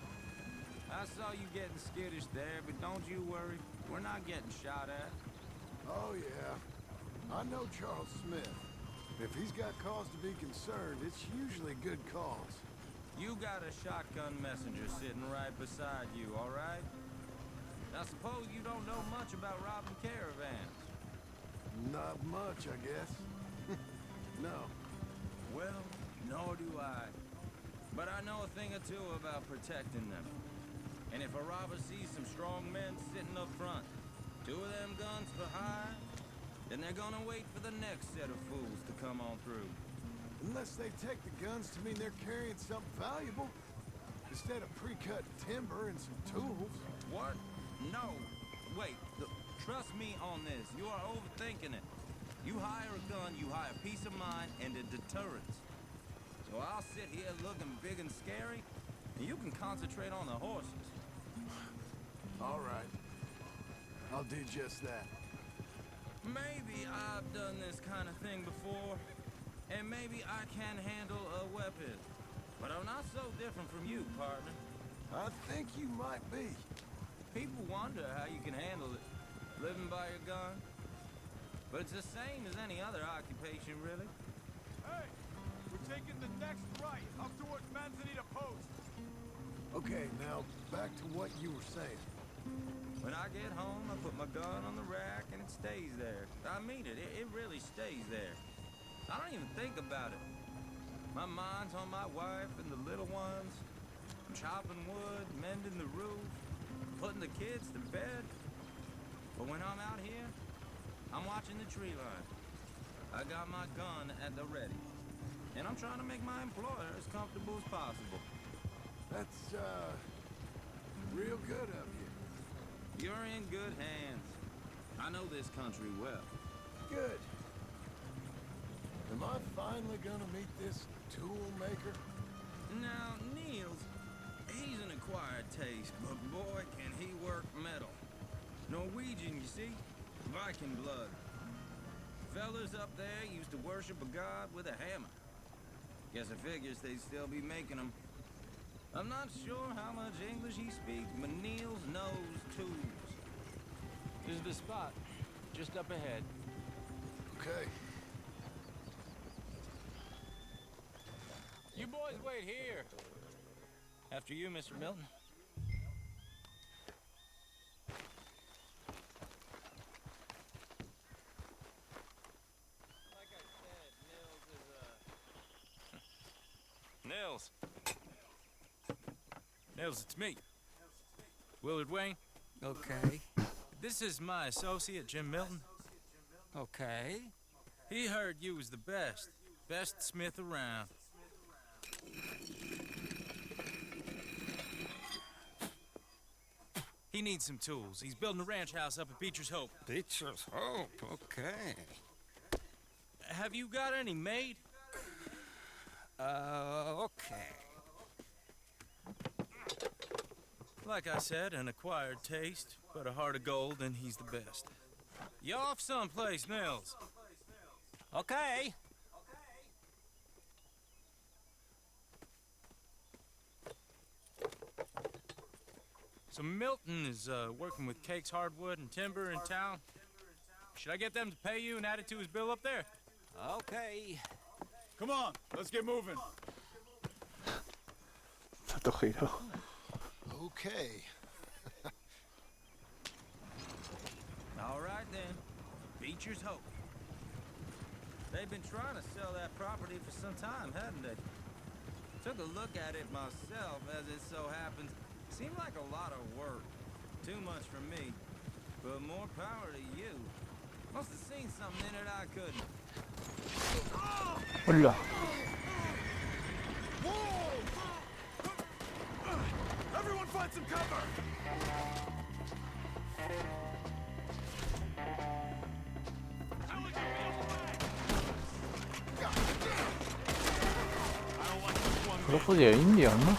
I saw you getting skittish there, but don't you worry. We're not getting shot at. Oh, yeah. I know Charles Smith. If he's got cause to be concerned, it's usually good cause. You got a shotgun messenger sitting right beside you, all right? Now suppose you don't know much about robbing caravans. Not much, I guess. No. Well, nor do I. But I know a thing or two about protecting them. And if a robber sees some strong men sitting up front, 2 of them guns for hire, Then they're gonna wait for the next set of fools to come on through. Unless they take the guns to mean they're carrying something valuable, instead of pre-cut timber and some tools. What? No. Wait, trust me on this. You are overthinking it. You hire a gun, you hire peace of mind and a deterrence. So I'll sit here looking big and scary, and you can concentrate on the horses. All right. I'll do just that. Maybe I've done this kind of thing before, and maybe I can handle a weapon. But I'm not so different from you, partner. I think you might be. People wonder how you can handle it, living by your gun. But it's the same as any other occupation, really. Hey, we're taking the next right, up towards Manzanita Post. Okay, now back to what you were saying. When I get home, I put my gun on the rack and it stays there. I mean it, it really stays there. I don't even think about it. My mind's on my wife and the little ones. I'm chopping wood, mending the roof, putting the kids to bed. But when I'm out here, I'm watching the tree line. I got my gun at the ready. And I'm trying to make my employer as comfortable as possible. That's, real good of you. You're in good hands. I know this country well. Good. Am I finally gonna meet this tool maker? Now, Niels, he's an acquired taste, but boy, can he work metal. Norwegian, you see? Viking blood. Fellas up there used to worship a god with a hammer. Guess I figures they'd still be making them. I'm not sure how much English he speaks, but Niels knows tools. This is the spot, just up ahead. Okay. You boys wait here. After you, Mr. Milton. Like I said, Nils is Nils, it's me. Willard Wayne. Okay. This is my associate, Jim Milton. Okay. He heard you was the best smith around. He needs some tools. He's building a ranch house up at Beecher's Hope. Beecher's Hope, okay. Have you got any made? Okay. Like I said, an acquired taste, but a heart of gold, and he's the best. You off someplace, Nils? Okay. So Milton is working with Cakes Hardwood and Timber in town. Should I get them to pay you and add it to his bill up there? Okay. Come on, let's get moving. Tanto giro. Okay. All right then, Beecher's Hope. They've been trying to sell that property for some time, hadn't they? Took a look at it myself, as it so happens. Seemed like a lot of work. Too much for me. But more power to you. Must have seen something in it I couldn't. Hola. Everyone find some cover! Rojo de indios, ¿no?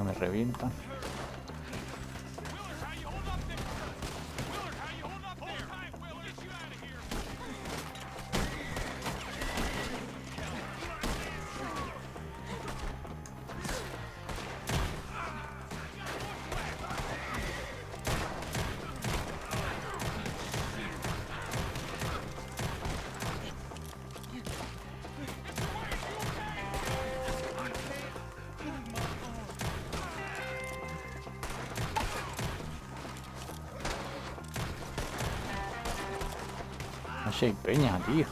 Me revientan. Así hay peña, tío.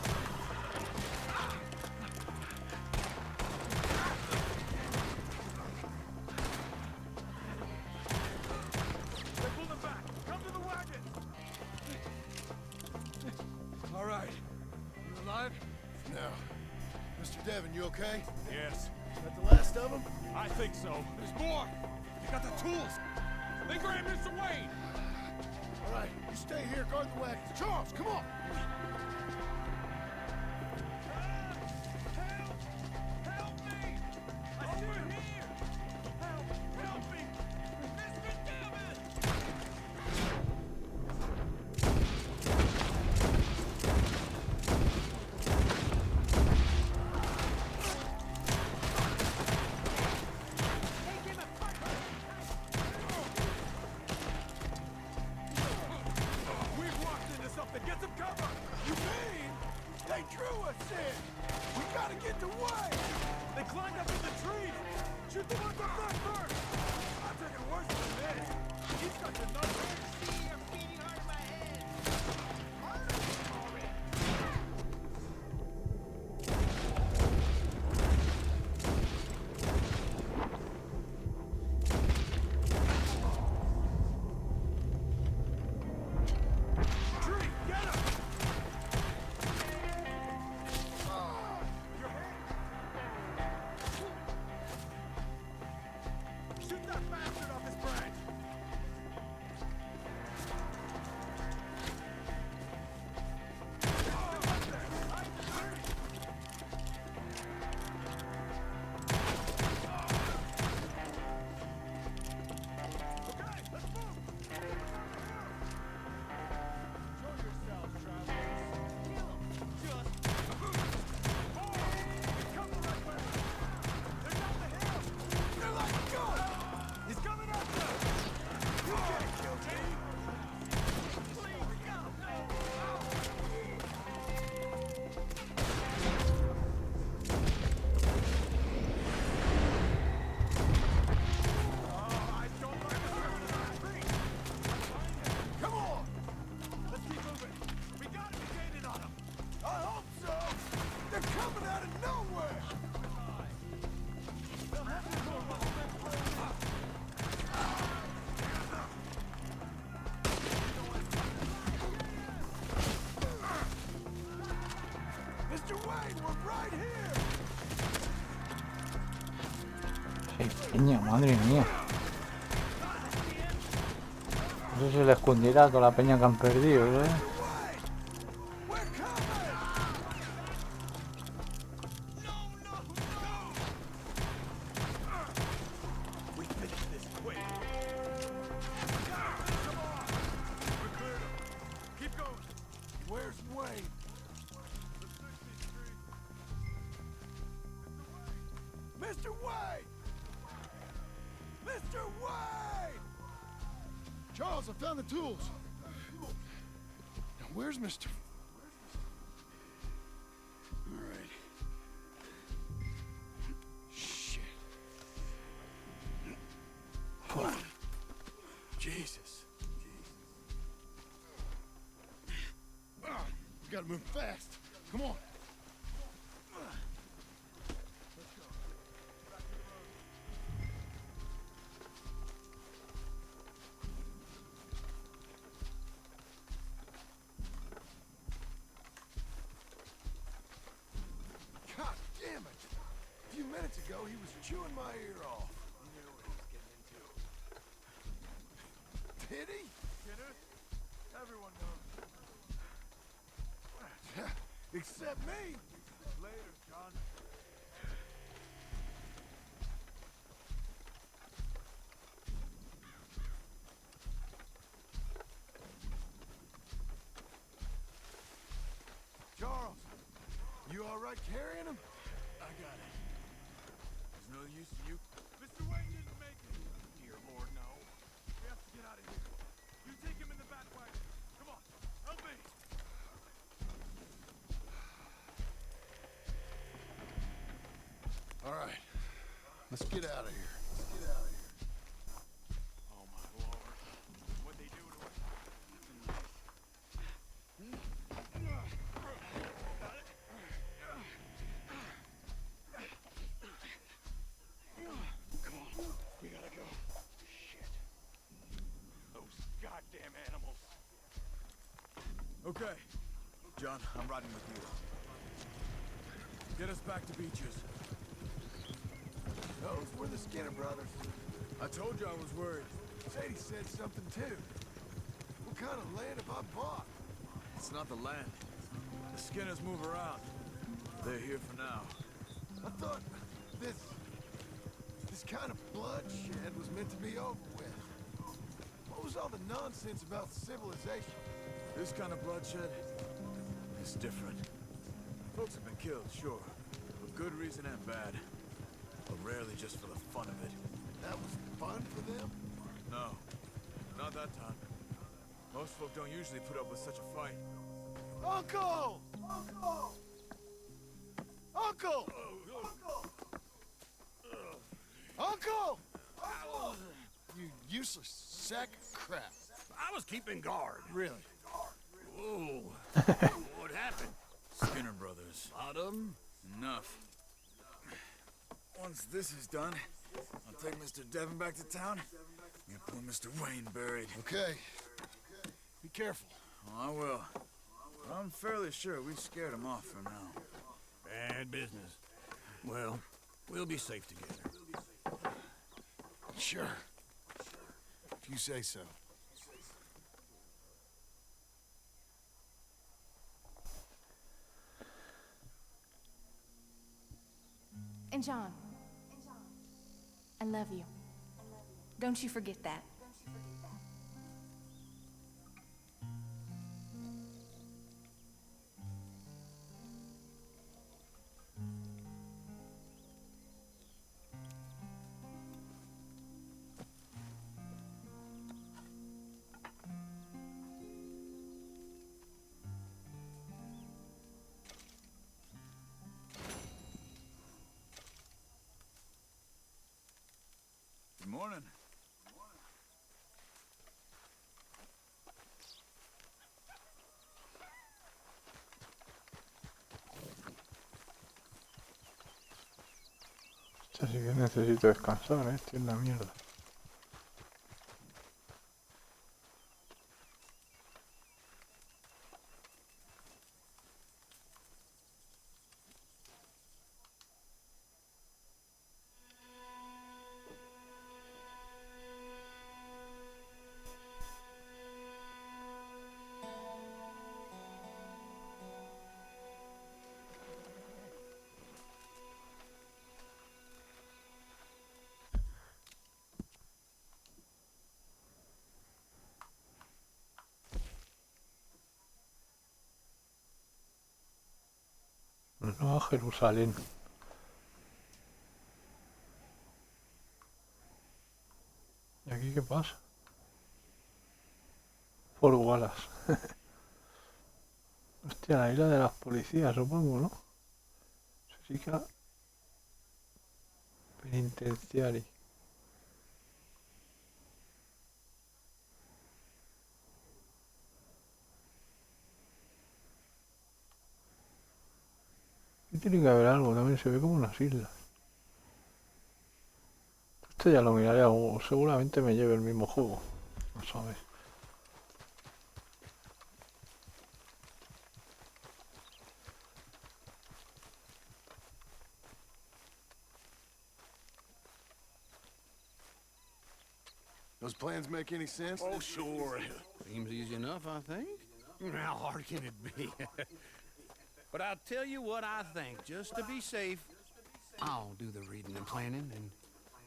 All right. You alive? No. Mr. Devon, you okay? Yes. That the last of them? I think so. There's more. They got the tools. They grabbed Mr. Wayne. All right, you stay here, guard the wagons. Charles, come on! We've walked into something. Get some cover. You mean they drew us in? We gotta get the way! They climbed up in the trees. Shoot the ones up there first. I took it worse than this. He's got the numbers. See, I'm beating hard in my head. Harder already. Tree, get him! Shoot that bastard off his branch! Come on! Let's keep moving. We gotta be gaining on them. I hope so. They're coming out of nowhere. They'll have to go Mr. Wayne, we're right here. Hay peña, madre mía. No sé si le esconderá toda la peña que han perdido, ¿eh? We finish this quick. Come on. We cleared him. Keep going. Where's Wayne? Mr. Wayne! Mr. Wayne! Charles, I found the tools. Now, where's Mr. All right. Shit. Jesus. We gotta move fast. Come on. God damn it! A few minutes ago, he was chewing my ear off. He knew what he was getting into. Did he? Kidder, everyone knows. Except me. Later, John. Charles, you all right carrying him? I got it. There's no use in you. Mr. Wayne didn't make it. Dear Lord, no. We have to get out of here. You take him in the back wagon. Come on, help me. All right, let's get out of here. Oh my Lord. What'd they do to us? Okay. John, I'm riding with you. Get us back to Beaches. Those were the Skinner brothers. I told you I was worried. Sadie said something too. What kind of land have I bought? It's not the land. The Skinners move around. They're here for now. I thought this kind of bloodshed was meant to be over with. What was all the nonsense about civilization? This kind of bloodshed is different. Folks have been killed, sure. For good reason and bad. But rarely just for the fun of it. That was fun for them? No. Not that time. Most folk don't usually put up with such a fight. Uncle! Uncle! Uncle! Uncle! You useless sack of crap. I was keeping guard. Really? Whoa. What happened? Skinner brothers. Lot of them? Enough. Once this is done, I'll take Mr. Devon back to town. Get poor Mr. Wayne buried. Okay. Be careful. Oh, I will. But I'm fairly sure we scared him off for now. Bad business. Well, we'll be safe together. Sure. If you say so. And John, I love you. Don't you forget that. Good morning. Así que necesito descansar, estoy en la mierda. Nueva Jerusalén. ¿Y aquí qué pasa? Por Wallace. Hostia, la isla de las policías, supongo, ¿no? Chica penitenciaria. Aquí tiene que haber algo, también se ve como unas islas. Esto ya lo miraré, o seguramente me lleve el mismo juego. No sabes. Those plans make any sense? Oh, sure. Seems easy enough, I think. How hard can it be? But I'll tell you what I think. Just to be safe, I'll do the reading and planning, and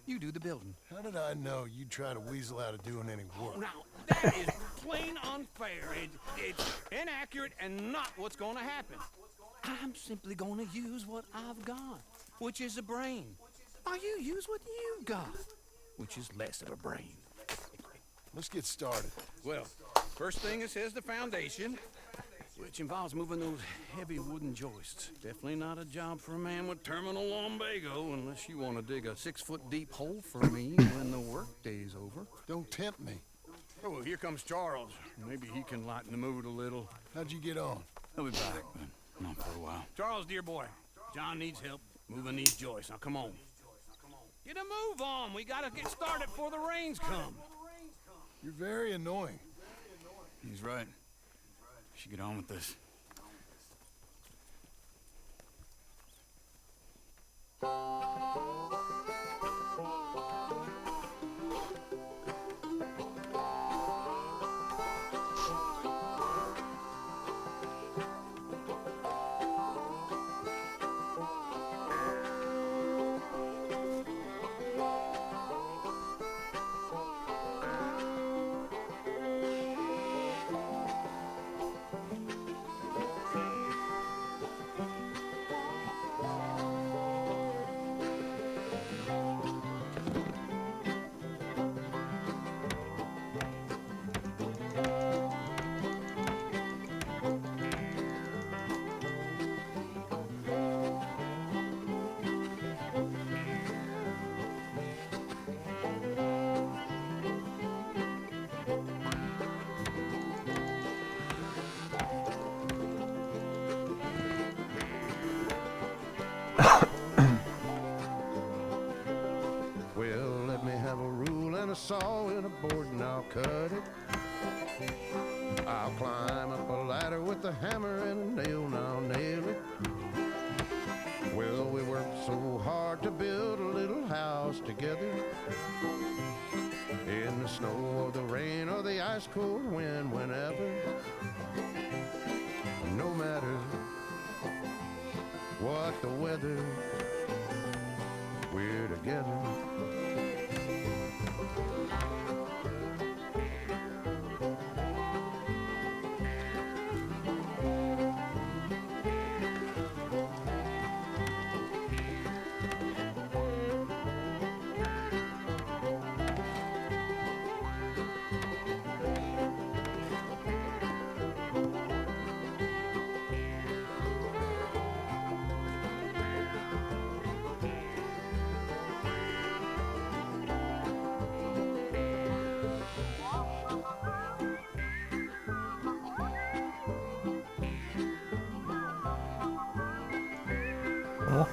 you do the building. How did I know you'd try to weasel out of doing any work? Now, that is plain unfair. It's inaccurate and not what's going to happen. I'm simply going to use what I've got, which is a brain. Now you use what you've got, which is less of a brain. Let's get started. Well, first thing it says the foundation, which involves moving those heavy wooden joists. Definitely not a job for a man with terminal lumbago, unless you want to dig a 6-foot deep hole for me when the workday's over. Don't tempt me. Oh, well, here comes Charles. Maybe he can lighten the mood a little. How'd you get on? He'll be back, but not for a while. Charles, dear boy, John needs help moving these joists. Now, come on. Get a move on. We gotta get started before the rains come. You're very annoying. He's right. Should get on with this. Well, let me have a rule and a saw and a board and I'll cut it. I'll climb up a ladder with a hammer and a nail and I'll nail it. Well, we worked so hard to build a little house together. In the snow or the rain or the ice cold wind, whenever. No matter what the weather, we're together. ¿Cómo?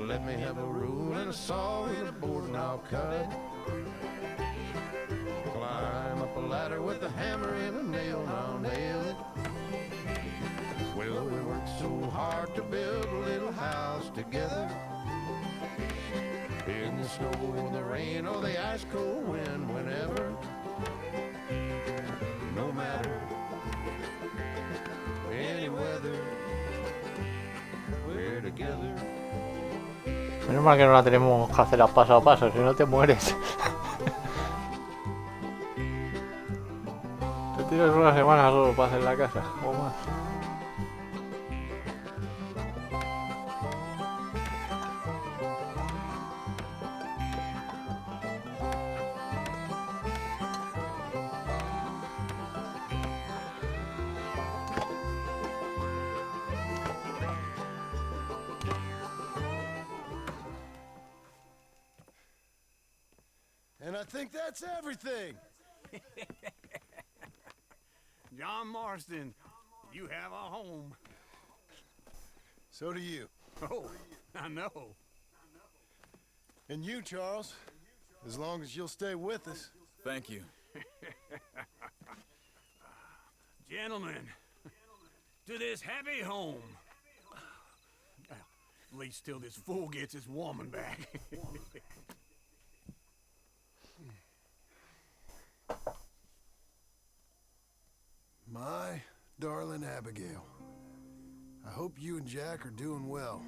Let me have a rule and a saw and a board and I'll cut it. Climb up a ladder with a hammer and a nail and I'll nail it. Well, we worked so hard to build a little house together. In the snow or the rain or the ice cold wind, whenever. No matter any weather, we're together. Menos mal que no la tenemos que hacer a paso a paso, si no te mueres. Te tiras una semana solo para hacer la casa, o más. And I think that's everything. John Marston, you have a home. So do you. Oh, I know. And you, Charles, as long as you'll stay with us. Thank you. Gentlemen, to this happy home. At least till this fool gets his woman back. My darling Abigail, I hope you and Jack are doing well.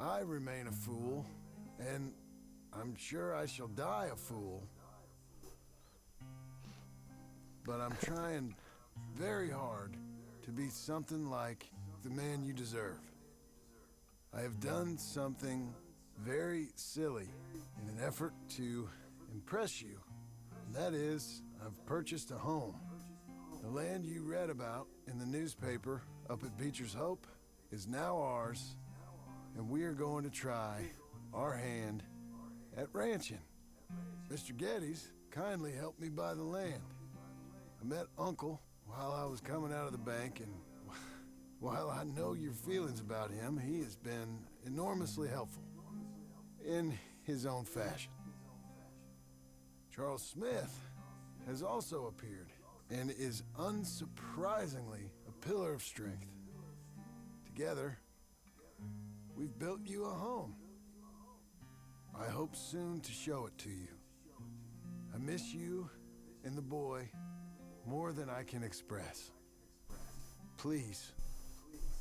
I remain a fool, and I'm sure I shall die a fool. But I'm trying very hard to be something like the man you deserve. I have done something very silly in an effort to impress you. And that is, I've purchased a home. The land you read about in the newspaper up at Beecher's Hope is now ours, and we are going to try our hand At ranching. Mr. Geddes kindly helped me buy the land. I met Uncle while I was coming out of the bank, and while I know your feelings about him, he has been enormously helpful. In his own fashion. Charles Smith has also appeared, and is unsurprisingly a pillar of strength. Together, we've built you a home. I hope soon to show it to you. I miss you and the boy more than I can express. Please,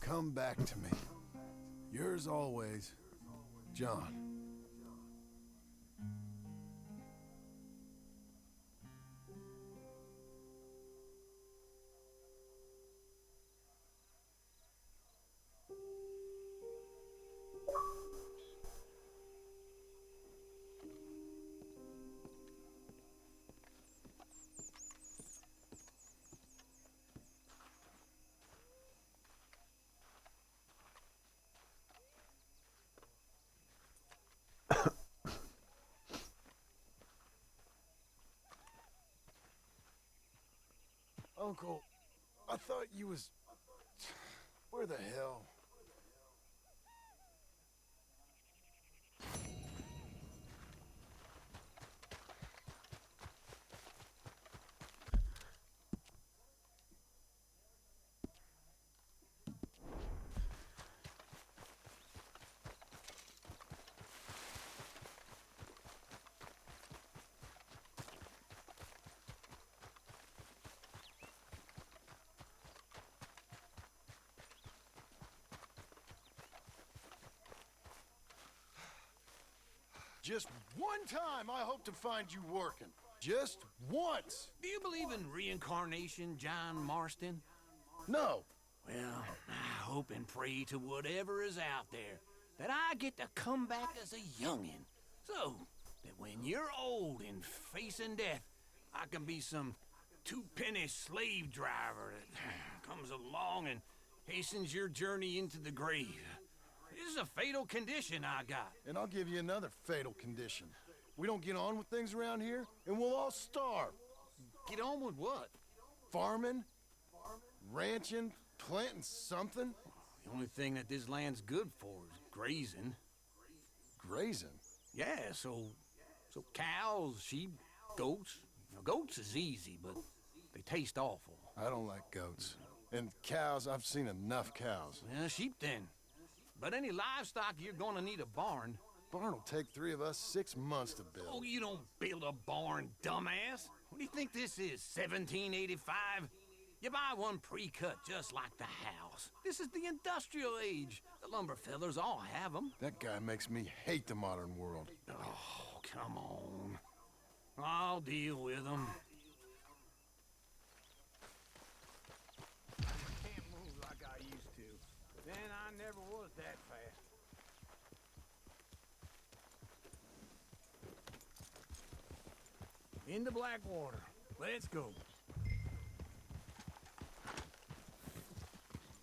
come back to me. Yours always, John. Uncle, I thought you was... Where the hell? Just one time I hope to find you working. Just once. Do you believe in reincarnation, John Marston? No. Well, I hope and pray to whatever is out there that I get to come back as a youngin'. So that when you're old and facing death, I can be some two-penny slave driver that comes along and hastens your journey into the grave. This is a fatal condition I got. And I'll give you another fatal condition. We don't get on with things around here, and we'll all starve. Get on with what? Farming, ranching, planting something. The only thing that this land's good for is grazing. Grazing? Yeah, so cows, sheep, goats. Now, goats is easy, but they taste awful. I don't like goats. And cows, I've seen enough cows. Yeah, sheep then. But any livestock, you're gonna need a barn. Barn will take 3 of us 6 months to build. Oh, you don't build a barn, dumbass. What do you think this is, 1785? You buy one pre-cut just like the house. This is the industrial age. The lumber fellers all have them. That guy makes me hate the modern world. Oh, come on. I'll deal with them. I can't move like I used to. Then I never was that fast. Into Blackwater. Let's go.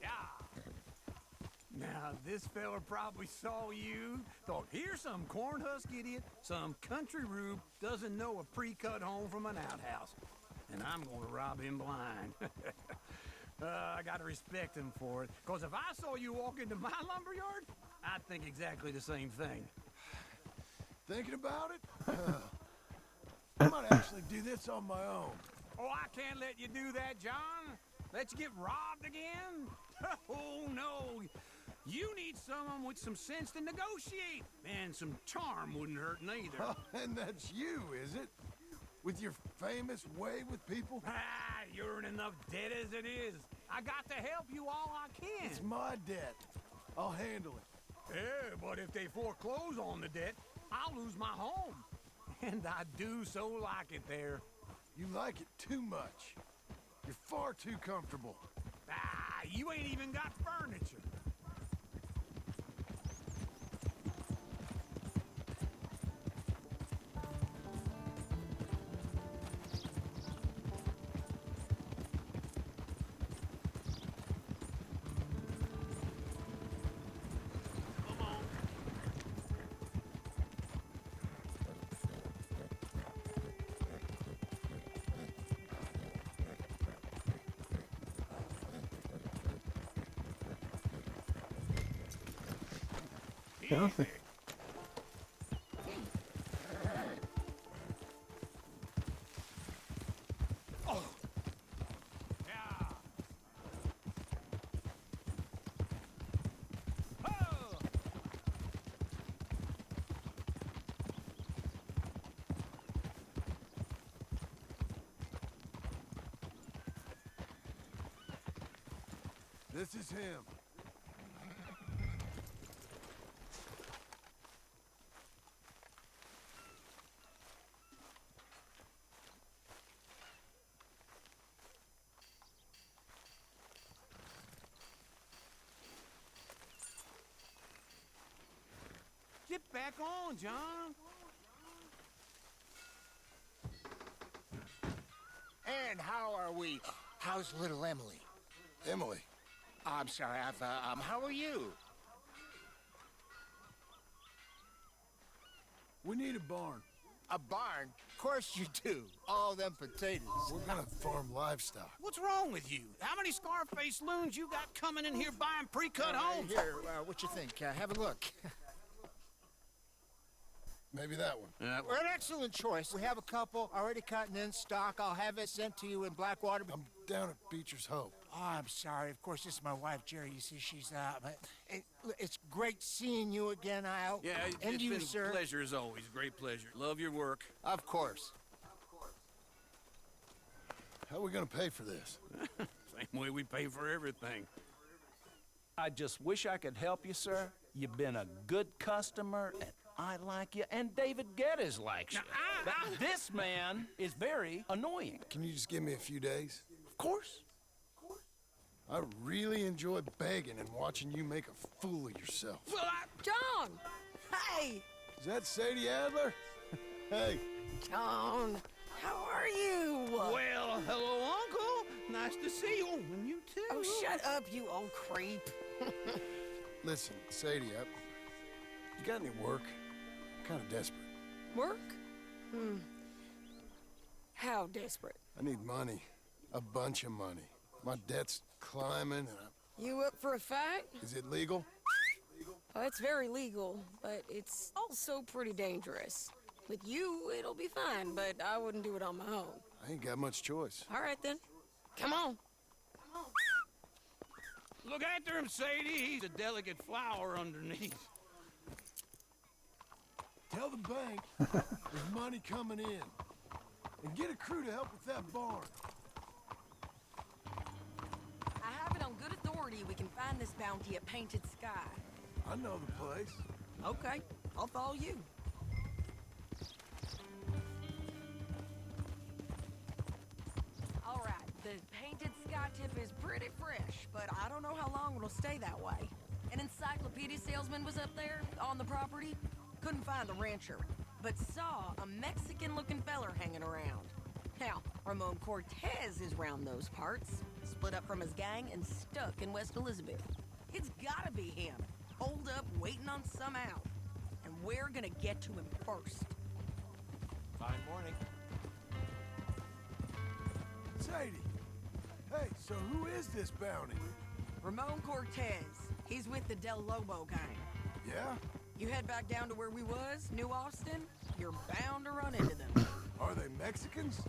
Yeah. Now, this fella probably saw you, thought, here's some corn husk idiot, some country rube, doesn't know a pre-cut home from an outhouse. And I'm gonna rob him blind. I gotta respect him for it, because if I saw you walk into my lumberyard, I'd think exactly the same thing. Thinking about it? I might actually do this on my own. Oh, I can't let you do that, John. Let you get robbed again? Oh, no. You need someone with some sense to negotiate. And some charm wouldn't hurt neither. Oh, and that's you, is it? With your famous way with people? Ah, you're in enough debt as it is. I got to help you all I can. It's my debt. I'll handle it. Yeah, but if they foreclose on the debt, I'll lose my home. And I do so like it there. You like it too much. You're far too comfortable. Ah, you ain't even got furniture. ¿Qué hace? This is him. Get back on, John. And how are we? How's little Emily? Emily. I'm sorry, how are you? We need a barn. A barn? Of course you do. All them potatoes. We're gonna farm livestock. What's wrong with you? How many Scarface loons you got coming in here buying pre-cut homes? Here, what you think? Have a look. Maybe that one. We're an excellent choice. We have a couple already cut and in stock. I'll have it sent to you in Blackwater. I'm down at Beecher's Hope. Oh, I'm sorry. Of course, this is my wife, Jerry. You see, she's but it's great seeing you again, Al. Yeah, and it's you, been sir. a pleasure as always. Great pleasure. Love your work. Of course. How are we gonna pay for this? Same way we pay for everything. I just wish I could help you, sir. You've been a good customer, and I like you, and David Geddes likes you. But this man is very annoying. Can you just give me a few days? Of course. I really enjoy begging and watching you make a fool of yourself. John! Hey! Is that Sadie Adler? Hey. John, how are you? Well, hello, Uncle. Nice to see you. And you too. Oh, shut up, you old creep. Listen, Sadie, you got any work? I'm kind of desperate. Work? How desperate? I need money. A bunch of money. My debt's climbing and You up for a fight? Is it legal? Oh, it's very legal, but it's also pretty dangerous. With you, it'll be fine, but I wouldn't do it on my own. I ain't got much choice. All right, then. Come on. Look after him, Sadie. He's a delicate flower underneath. Tell the bank there's money coming in. And get a crew to help with that barn. I have it on good authority we can find this bounty at Painted Sky. I know the place. Okay, I'll follow you. All right, the Painted Sky tip is pretty fresh, but I don't know how long it'll stay that way. An encyclopedia salesman was up there on the property. Couldn't find the rancher, but saw a Mexican-looking feller hanging around. Now, Ramon Cortez is round those parts, split up from his gang and stuck in West Elizabeth. It's gotta be him, holed up waiting on some out. And we're gonna get to him first. Fine morning. Sadie. Hey, so who is this bounty? Ramon Cortez. He's with the Del Lobo gang. Yeah? You head back down to where we was, New Austin, you're bound to run into them. Are they Mexicans?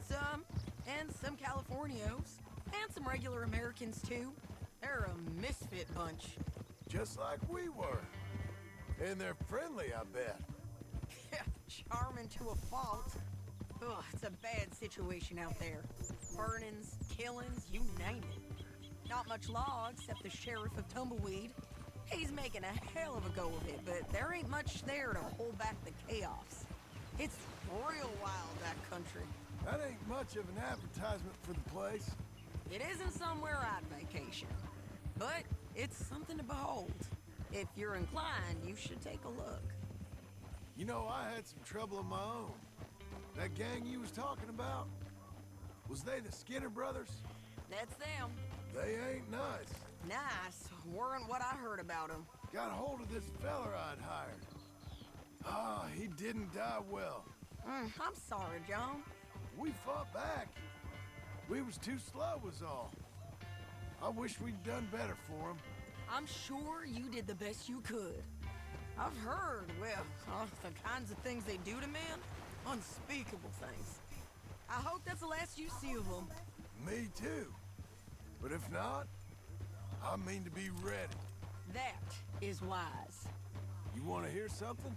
Some, and some Californios, and some regular Americans too. They're a misfit bunch. Just like we were. And they're friendly, I bet. Charming to a fault. Ugh, it's a bad situation out there. Burnings, killings, you name it. Not much law except the sheriff of Tumbleweed. He's making a hell of a go of it, but there ain't much there to hold back the chaos. It's real wild, that country. That ain't much of an advertisement for the place. It isn't somewhere I'd vacation, but it's something to behold. If you're inclined, you should take a look. You know, I had some trouble of my own. That gang you was talking about, was they the Skinner brothers? That's them. They ain't nice. Nice weren't what I heard about them. Got a hold of this feller I'd hired. Ah, he didn't die well. I'm sorry, John. We fought back. We was too slow was all. I wish we'd done better for him. I'm sure you did the best you could. I've heard, well, the kinds of things they do to men. Unspeakable things. I hope that's the last you see of them. Me too. But if not, I mean to be ready. That is wise. You want to hear something?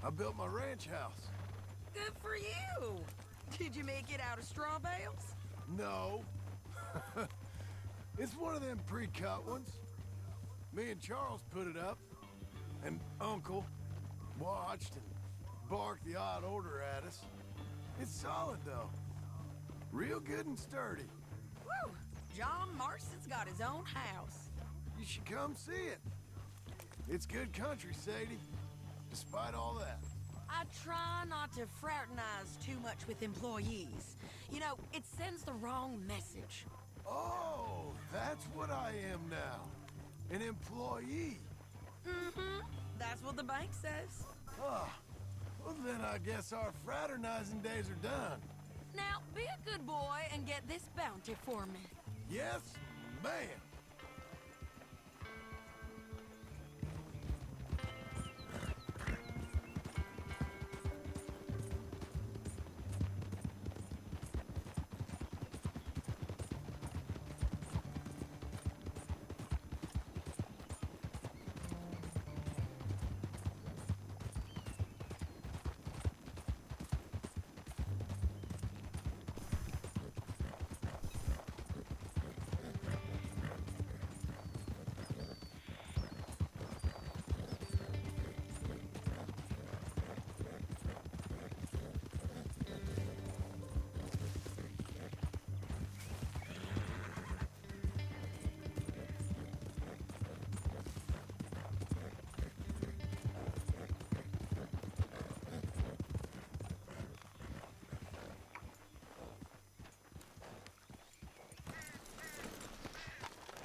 I built my ranch house. Good for you. Did you make it out of straw bales? No. It's one of them pre-cut ones. Me and Charles put it up, and Uncle watched and barked the odd order at us. It's solid, though. Real good and sturdy. Woo! John Marston's got his own house. You should come see it. It's good country, Sadie, despite all that. I try not to fraternize too much with employees. You know, it sends the wrong message. Oh, that's what I am now. An employee. Mm-hmm. That's what the bank says. Ah, well then I guess our fraternizing days are done. Now, be a good boy and get this bounty for me. Yes, ma'am.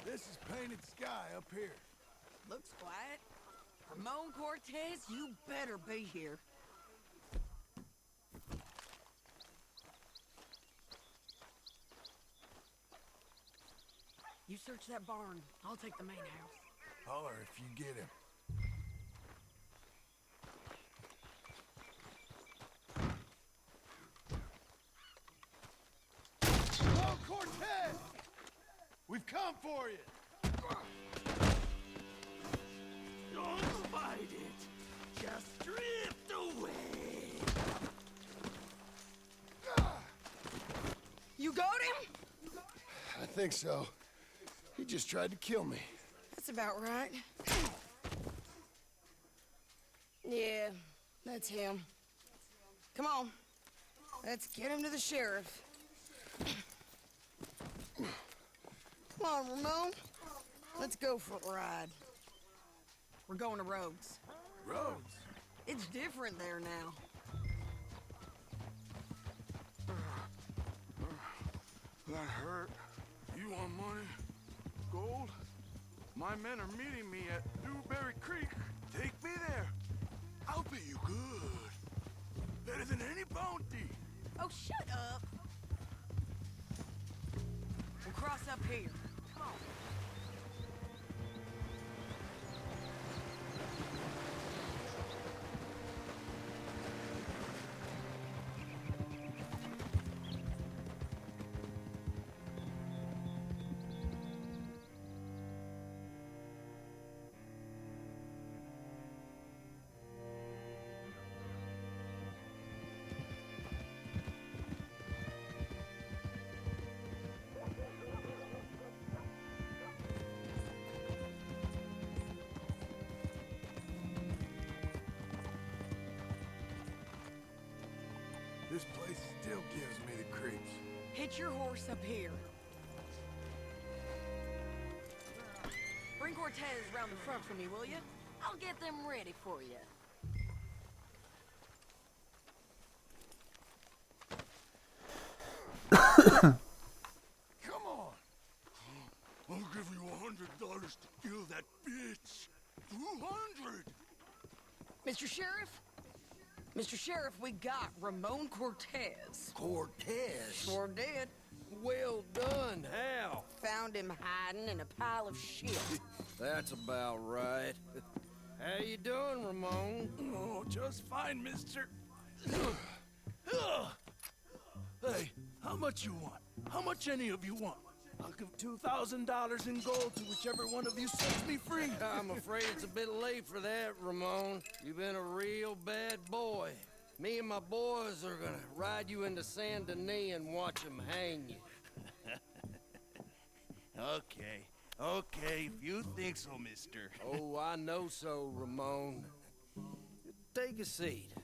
This is painted sky up here. Looks quiet. Ramon Cortez, you better be here. You search that barn. I'll take the main house. Holler if you get him. Hello, Cortez! We've come for you! Don't fight it. Just drift away. You got him? I think so. He just tried to kill me. That's about right. Yeah, that's him. Come on. Let's get him to the sheriff. Come on, Ramon. Let's go for a ride. We're going to Rhodes. Rhodes? It's different there now. That hurt. You want money? Gold? My men are meeting me at Newberry Creek. Take me there. I'll pay you good. Better than any bounty. Oh, shut up. We'll cross up here. Come on. This place still gives me the creeps. Hitch your horse up here. Bring Cortez round the front for me, will you? I'll get them ready for you. Come on. I'll give you $100 to kill that bitch. 200. Mr. Sheriff? Mr. Sheriff, we got Ramon Cortez. Cortez? Sure did. Well done. How? Found him hiding in a pile of shit. That's about right. How you doing, Ramon? Oh, just fine, mister. Hey, how much you want? How much any of you want? I'll give $2,000 in gold to whichever one of you sets me free. I'm afraid it's a bit late for that, Ramon. You've been a real bad boy. Me and my boys are gonna ride you into Saint Denis and watch them hang you. Okay, if you think so, mister. Oh, I know so, Ramon. Take a seat.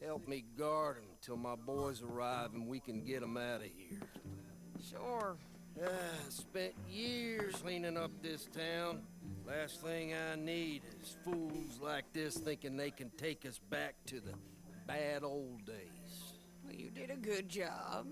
Help me guard them till my boys arrive and we can get them out of here. Sure. Spent years cleaning up this town. Last thing I need is fools like this thinking they can take us back to the bad old days. Well, you did a good job.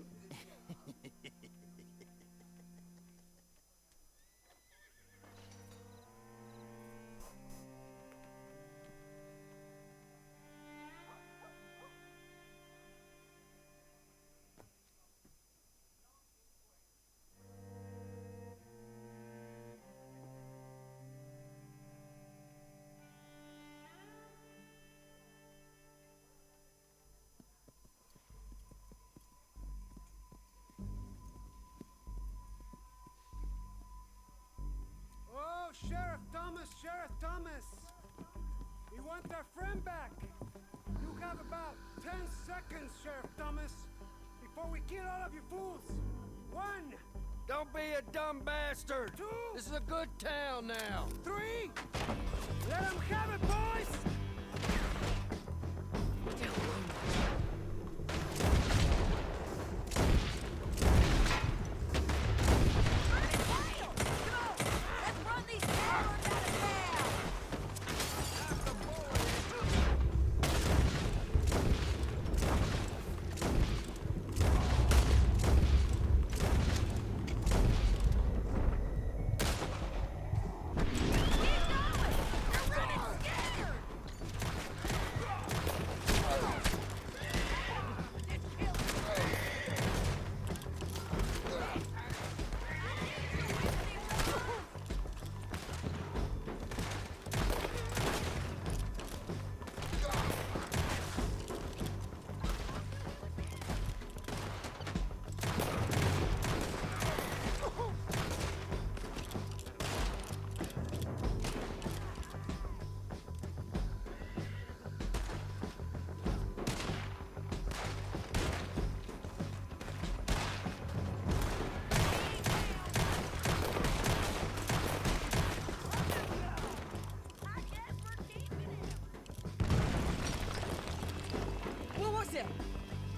Oh, Sheriff Thomas, Sheriff Thomas! We want our friend back. You have about 10 seconds, Sheriff Thomas, before we kill all of you fools. 1. Don't be a dumb bastard. 2. This is a good town now. 3. Let them have it, boys!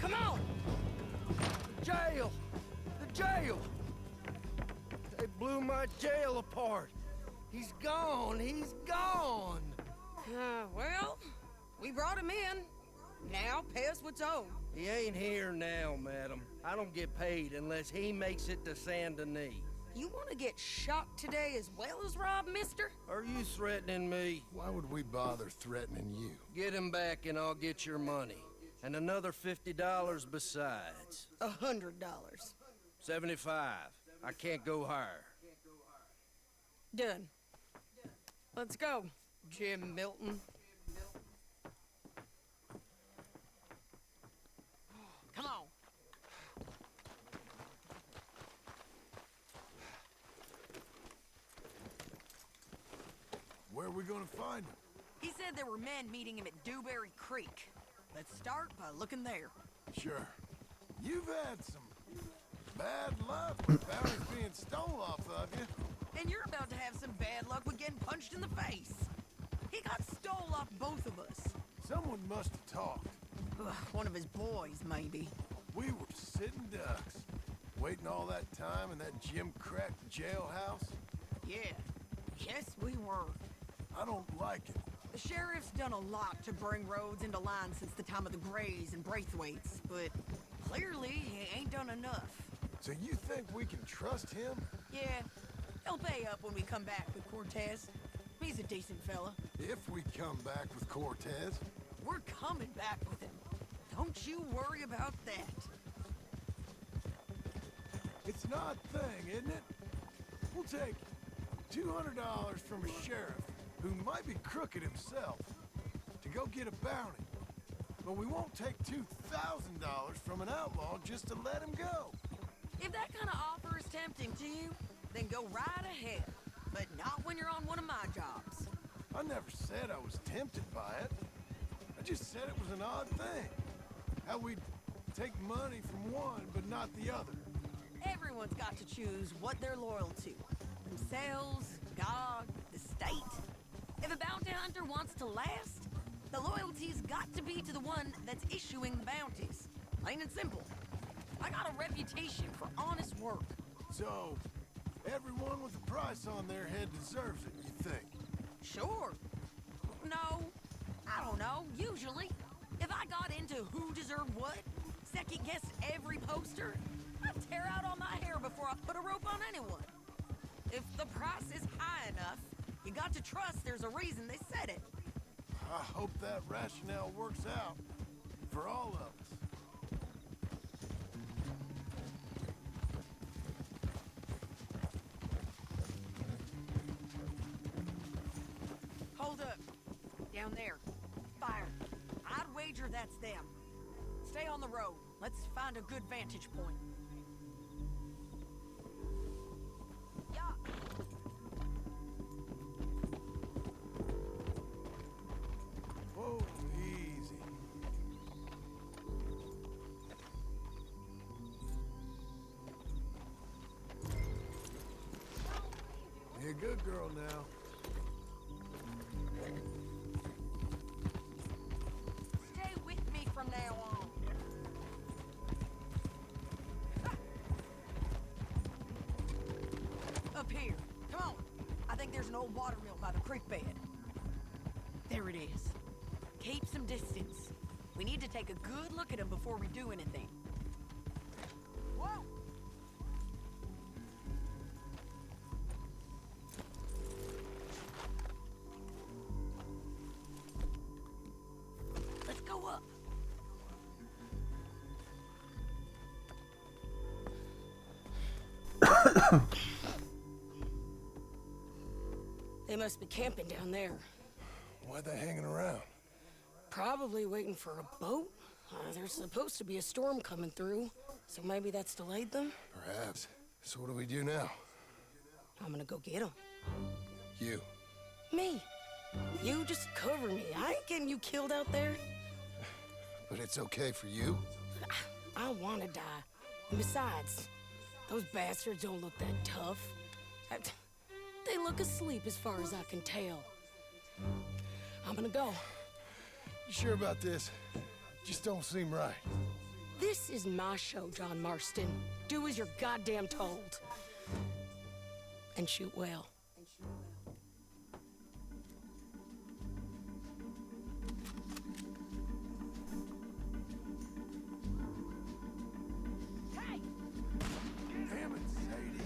Come on! Jail! The jail! They blew my jail apart. He's gone. He's gone. Well, we brought him in. Now pay us what's owed. He ain't here now, madam. I don't get paid unless he makes it to Saint Denis. You want to get shot today as well as robbed, mister? Are you threatening me? Why would we bother threatening you? Get him back and I'll get your money. And another $50 besides. $100. 75. I can't go higher. Done. Let's go, Jim Milton. Come on. Where are we gonna find him? He said there were men meeting him at Dewberry Creek. Let's start by looking there. Sure. You've had some bad luck with bounties being stole off of you. And you're about to have some bad luck with getting punched in the face. He got stole off both of us. Someone must have talked. Ugh, one of his boys, maybe. We were sitting ducks, waiting all that time in that gim-cracked jailhouse. Yeah. Yes, we were. I don't like it. The sheriff's done a lot to bring roads into line since the time of the Grays and Braithwaites, but clearly he ain't done enough. So you think we can trust him? Yeah, he'll pay up when we come back with Cortez. He's a decent fella. If we come back with Cortez? We're coming back with him. Don't you worry about that. It's an odd thing, isn't it? We'll take $200 from a sheriff who might be crooked himself, to go get a bounty. But we won't take $2,000 from an outlaw just to let him go. If that kind of offer is tempting to you, then go right ahead. But not when you're on one of my jobs. I never said I was tempted by it. I just said it was an odd thing. How we'd take money from one, but not the other. Everyone's got to choose what they're loyal to. Themselves, God, the state. If a bounty hunter wants to last, the loyalty's got to be to the one that's issuing the bounties. Plain and simple. I got a reputation for honest work. So, everyone with a price on their head deserves it, you think? Sure. No, I don't know, usually. If I got into who deserved what, second-guessed every poster, I'd tear out all my hair before I put a rope on anyone. If the price is high enough, you got to trust there's a reason they said it. I hope that rationale works out for all of us. Hold up. Down there. Fire. I'd wager that's them. Stay on the road. Let's find a good vantage point. Yeah. Whoa, easy. You're a good girl now. Stay with me from now on. Up here. Come on. I think there's an old water mill by the creek bed. There it is. Keep some distance. We need to take a good look at him before we do anything. Whoa! Let's go up. They must be camping down there. Why are they hanging around? Probably waiting for a boat. There's supposed to be a storm coming through, so maybe that's delayed them. Perhaps. So what do we do now? I'm gonna go get them. You. Me. You just cover me. I ain't getting you killed out there. But it's okay for you? I wanna die. And besides, those bastards don't look that tough. They look asleep as far as I can tell. I'm gonna go. You sure about this? Just don't seem right. This is my show, John Marston. Do as you're goddamn told. And shoot well. Damn it, Sadie.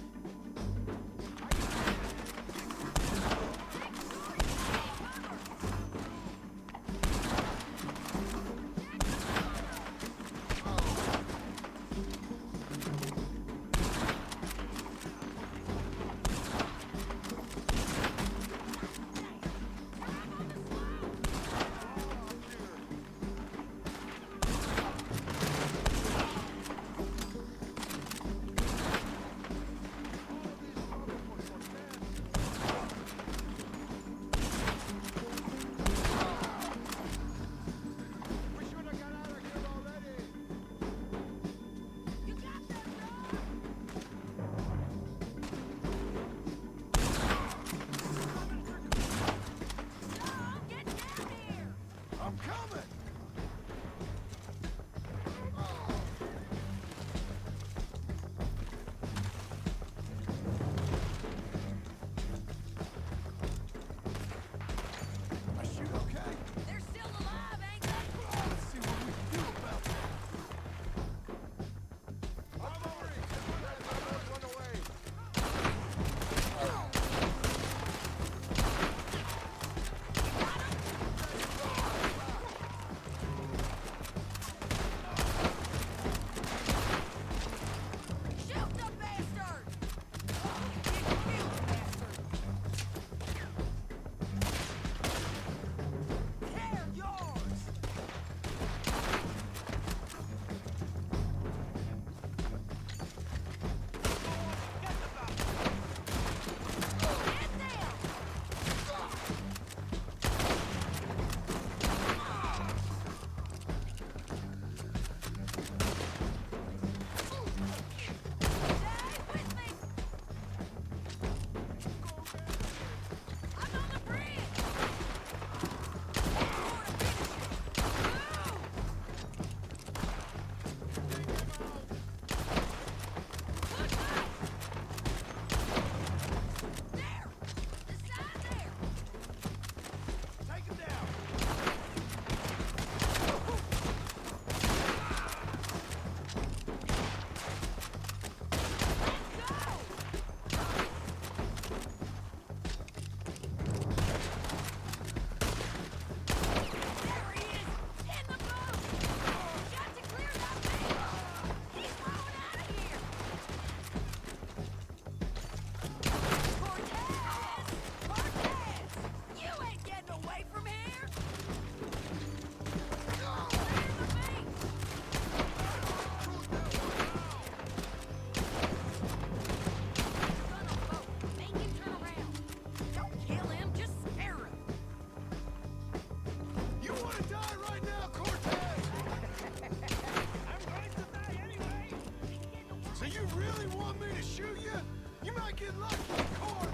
You really want me to shoot you? You might get lucky in court.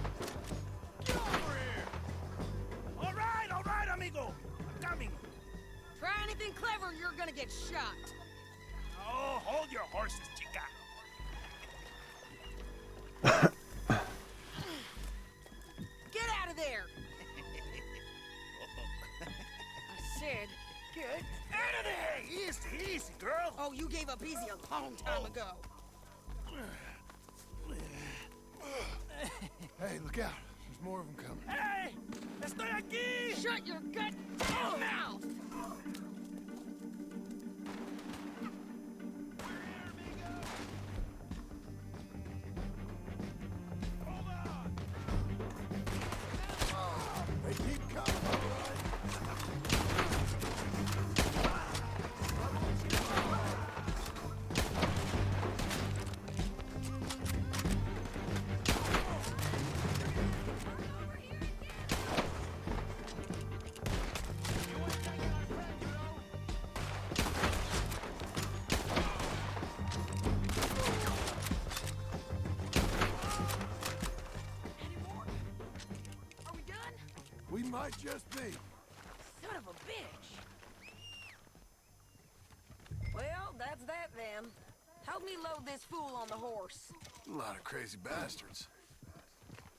Get over here! All right, amigo. I'm coming. Try anything clever and you're gonna get shot. Oh, hold your horses, chica. Get out of there! I said, get Out of there! Easy, easy, girl. Oh, you gave up easy a long time ago. Hey, look out. There's more of them coming. Hey! Estoy aquí! Shut your goddamn mouth! They keep coming, all right. Are we done? We might just be. Son of a bitch! Well, that's that then. Help me load this fool on the horse. A lot of crazy bastards.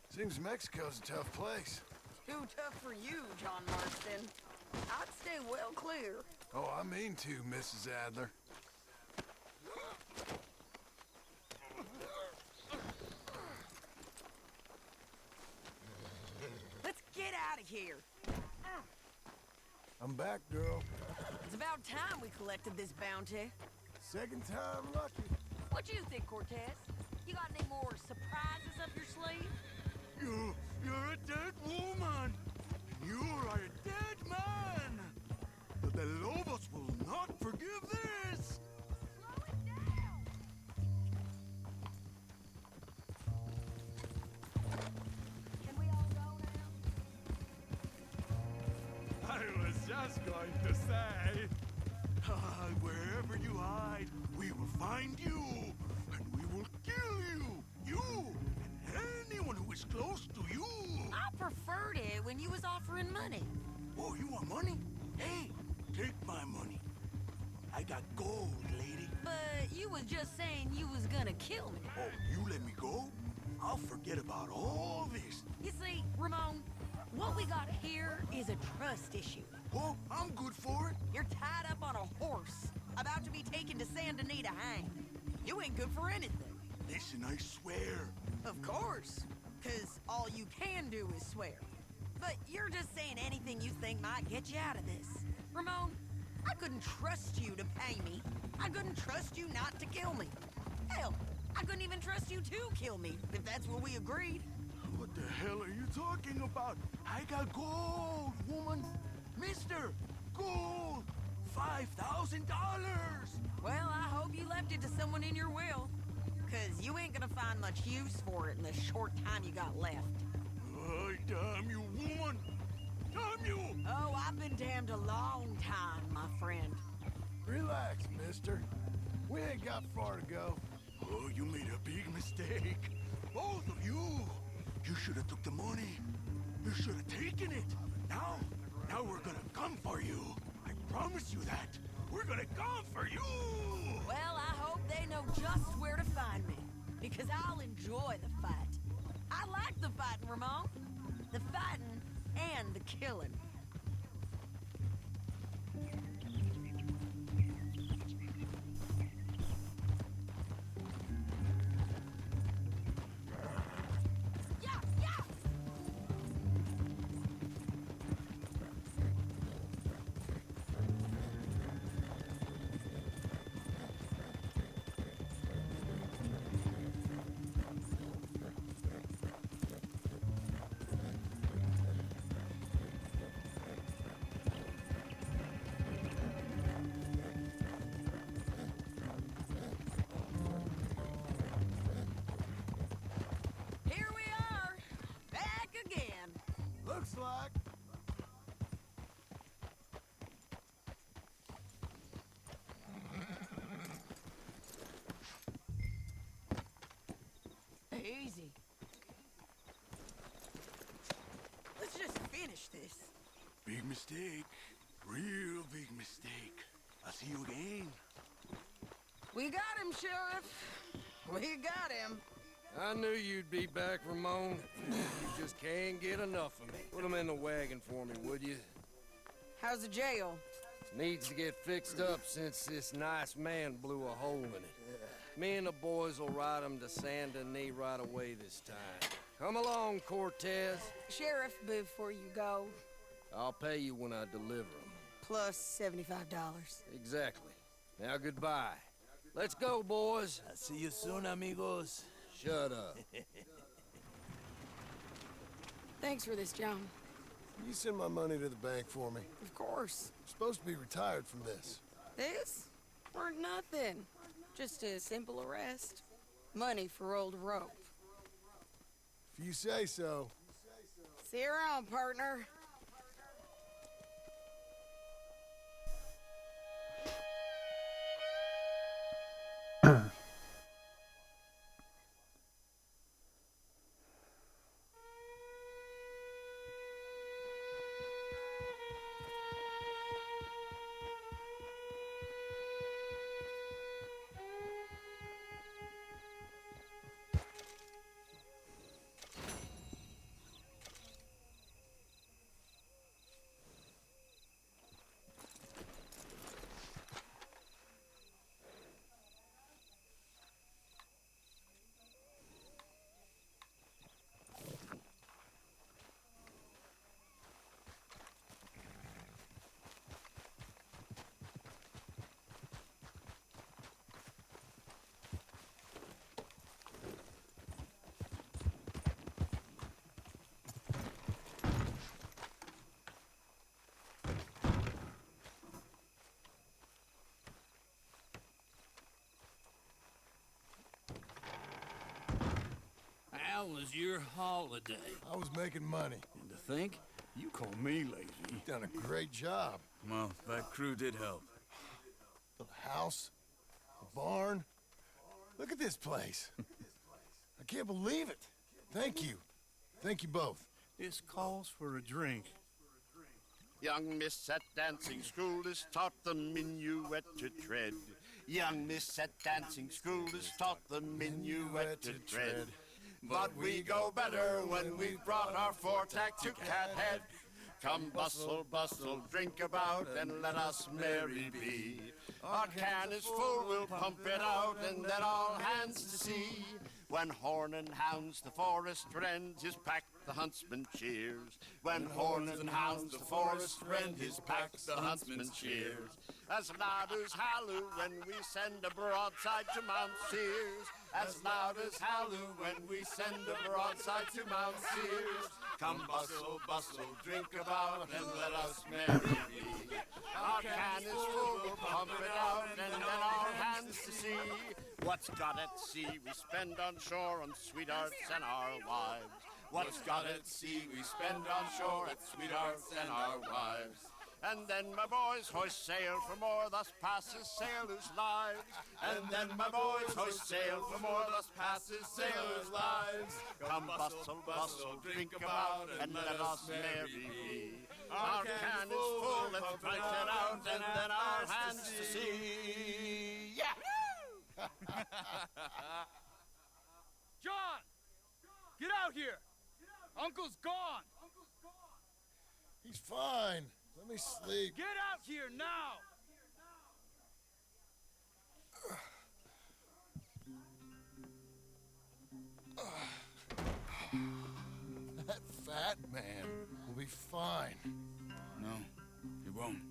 Seems Mexico's a tough place. Too tough for you, John Marston. I'd stay well clear. Oh, I mean to, Mrs. Adler. Let's get out of here. I'm back, girl. It's about time we collected this bounty. Second time lucky. What do you think, Cortez? You got any more surprises up your sleeve? You're a dead woman. And you are a dead man. But the Lobos will not forgive this. Slow it down! Can we all go now? I was just going to say, wherever you hide, we will find you, and we will kill you. You and anyone who is close to you. I preferred it when you was offering money. Oh, you want money? Hey, take my money. I got gold, lady. But you was just saying you was gonna kill me. Oh, you let me go? I'll forget about all this. You see, Ramon, what we got here is a trust issue. Oh, I'm good for it. You're tied up on a horse, about to be taken to San Denis to hang. You ain't good for anything. Listen, I swear. Of course, because all you can do is swear. But you're just saying anything you think might get you out of this. Ramon, I couldn't trust you to pay me. I couldn't trust you not to kill me. Hell, I couldn't even trust you to kill me, if that's what we agreed. What the hell are you talking about? I got gold, woman. Mister, gold. $5,000. Well, I hope you left it to someone in your will. Because you ain't gonna find much use for it in the short time you got left. Oh, damn you, woman. Damn you. Oh, I've been damned a long time, my friend. Relax, mister. We ain't got far to go. Oh, you made a big mistake. Both of you. You should have took the money. You should have taken it. Now we're gonna come for you. I promise you that. We're gonna come for you. Well, I hope they know just where to find me. Because I'll enjoy the fight. I like the fighting, Ramon. The fighting and the killing. Easy. Let's just finish this. Big mistake. Real big mistake. I'll see you again. We got him, Sheriff. We got him. I knew you'd be back, Ramon. You just can't get enough of me. Put him in the wagon for me, would you? How's the jail? Needs to get fixed up since this nice man blew a hole in it. Me and the boys will ride him to San Denis right away this time. Come along, Cortez. Sheriff, before you go, I'll pay you when I deliver him. plus $75. Exactly. Now goodbye. Let's go, boys. I'll see you soon, amigos. Shut up. Thanks for this, John. Can you send my money to the bank for me? Of course. I'm supposed to be retired from this. This? Weren't nothing. Just a simple arrest. Money for old rope. If you say so. See you around, partner. How was your holiday? I was making money. And to think, you call me lazy. You've done a great job. Well, that crew did help. The house, the barn. Look at this place. I can't believe it. Thank you. Thank you both. This calls for a drink. Young miss at dancing school is taught the minuet to tread. Young miss at dancing school is taught the minuet to tread. But we go better when we've brought our four-tack to Cathead. Come bustle, bustle, drink about, and let us merry be. Our can is full, we'll pump it out, and let all hands to sea. When horn and hounds the forest rend, his pack the huntsman cheers. When horn and hounds the forest rend, his pack the huntsman cheers. As loud as halloo when we send a broadside to Mount Sears. As loud as halloo when we send a broadside to Mount Sears. Come bustle, bustle, drink about, and let us merry be. Our can is full, we'll pump it out, and let all hands to sea. What's got at sea we spend on shore on sweethearts and our wives. What's got at sea we spend on shore at sweethearts and our wives. And then my boys hoist sail for more, thus passes sailors' lives. And then my boys hoist sail for more, thus passes sailors' lives. Come bustle, bustle, drink about, and let us merry be. Our can is full, let's drink it out, and then our hands to sea. Yeah! John! Get out here! Uncle's gone! He's fine. Let me sleep. Get out here now! That fat man will be fine. No, he won't.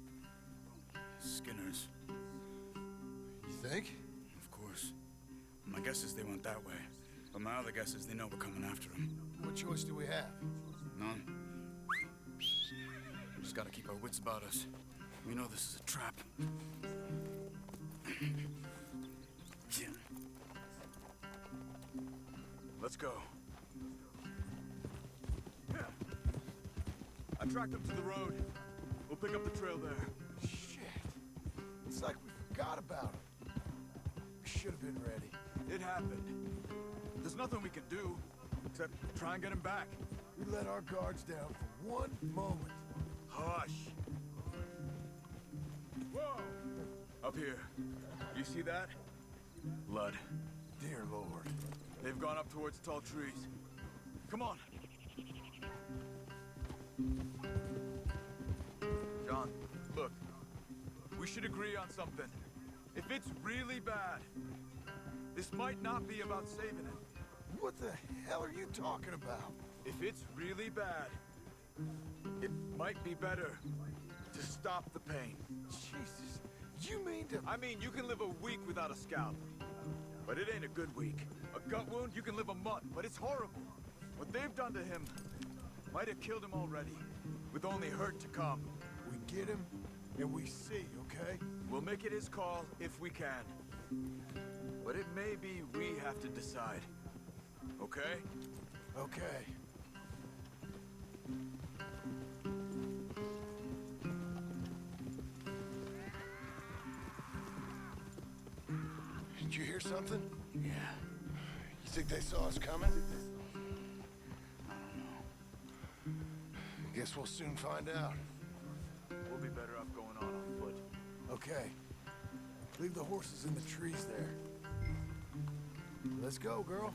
Skinner's. You think? Of course. My guess is they went that way. But my other guess is they know we're coming after them. What choice do we have? None. We just gotta keep our wits about us. We know this is a trap. Yeah. Let's go. I tracked them to the road. We'll pick up the trail there. Shit. It's like we forgot about him. We should have been ready. It happened. There's nothing we can do, except try and get him back. We let our guards down for one moment. Hush. Whoa! Up here. You see that? Blood. Dear Lord. They've gone up towards tall trees. Come on. John, look. We should agree on something. If it's really bad, this might not be about saving it. What the hell are you talking about? If it's really bad, it might be better to stop the pain. Jesus, you mean to... I mean, you can live a week without a scalp, but it ain't a good week. A gut wound, you can live a month, but it's horrible. What they've done to him might have killed him already, with only hurt to come. We get him, and we see, okay? We'll make it his call if we can. But it may be we have to decide. Okay? Okay. Did you hear something? Yeah. You think they saw us coming? Guess we'll soon find out. We'll be better off going on foot. Okay. Leave the horses in the trees there. Let's go, girl.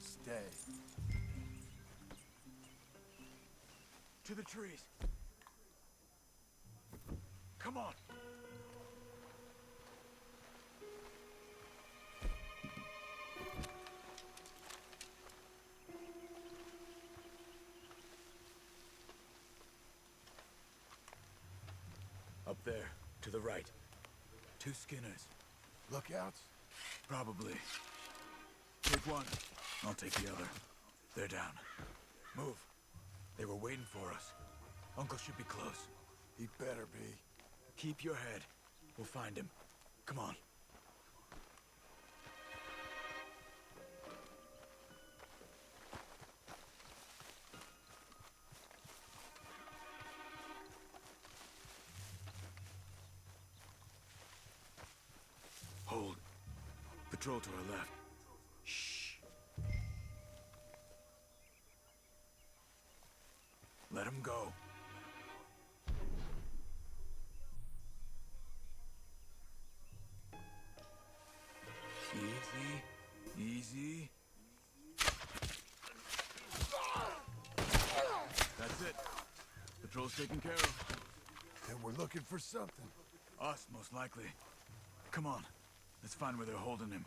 Stay. To the trees. Come on. Up there, to the right. 2 Skinners. Lookouts? Probably. Take one. I'll take the other. They're down. Move. They were waiting for us. Uncle should be close. He better be. Keep your head. We'll find him. Come on. Hold. Patrol to our left. Shh. Let him go. Easy. Easy. That's it. Patrol's taken care of. Then we're looking for something. Us, most likely. Come on. Let's find where they're holding him.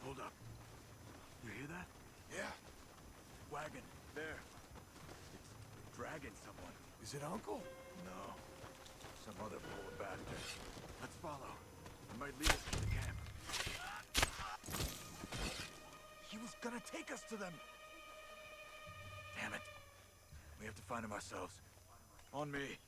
Hold up. You hear that? Yeah. Wagon. There. It's dragging someone. Is it Uncle? No. Some other poor bastard. Let's follow. It might lead us to the camp. He was gonna take us to them. Damn it. We have to find him ourselves. On me.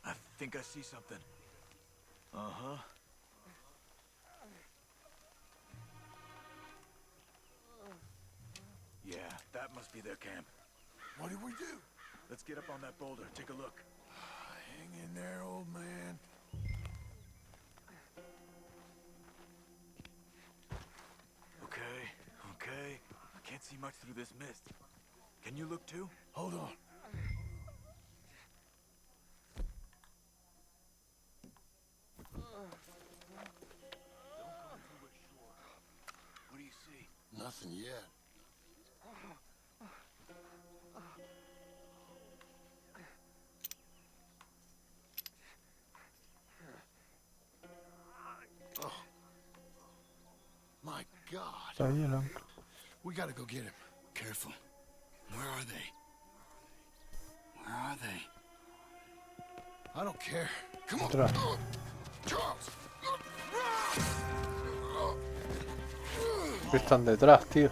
I think I see something. Uh-huh. Yeah, that must be their camp. What do we do? Let's get up on that boulder. Take a look. Hang in there, old man. Okay, okay. I can't see much through this mist. Can you look too? Hold on. Nothing yet. Oh. My God. Está bien, ¿no? We gotta go get him. Careful. Where are they? Where are they? I don't care. Come on. Atrás. Charles. Están detrás, tío.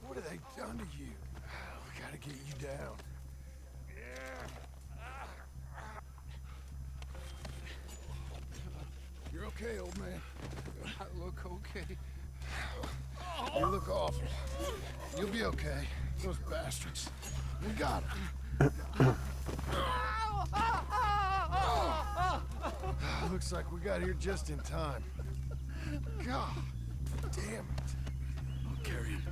What have they done to you? We gotta get you down. You're okay, old man. I look okay. You look awful. You'll be okay. Those bastards. We got them. Looks like we got here just in time. God damn it. I'll carry him.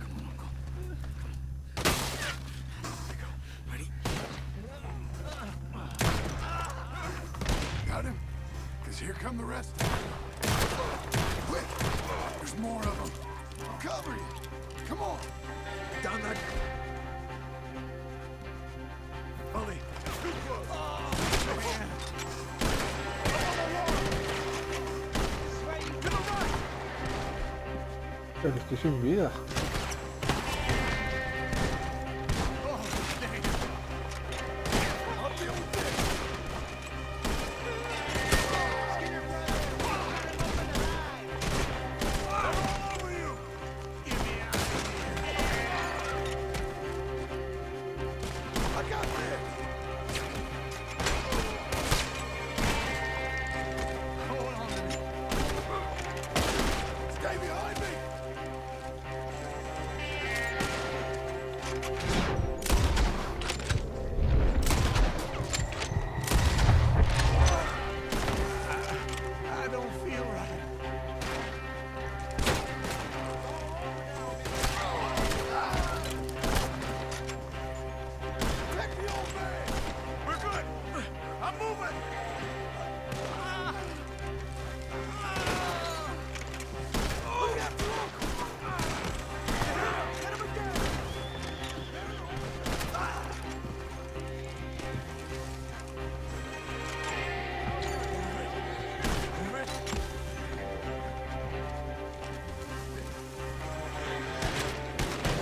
Come on, Uncle. There we go. Ready? Got him? Because here come the rest of them. Quick! There's more of them. I'll cover you. Come on. Down that... Ollie. Too close. Pero estoy sin vida.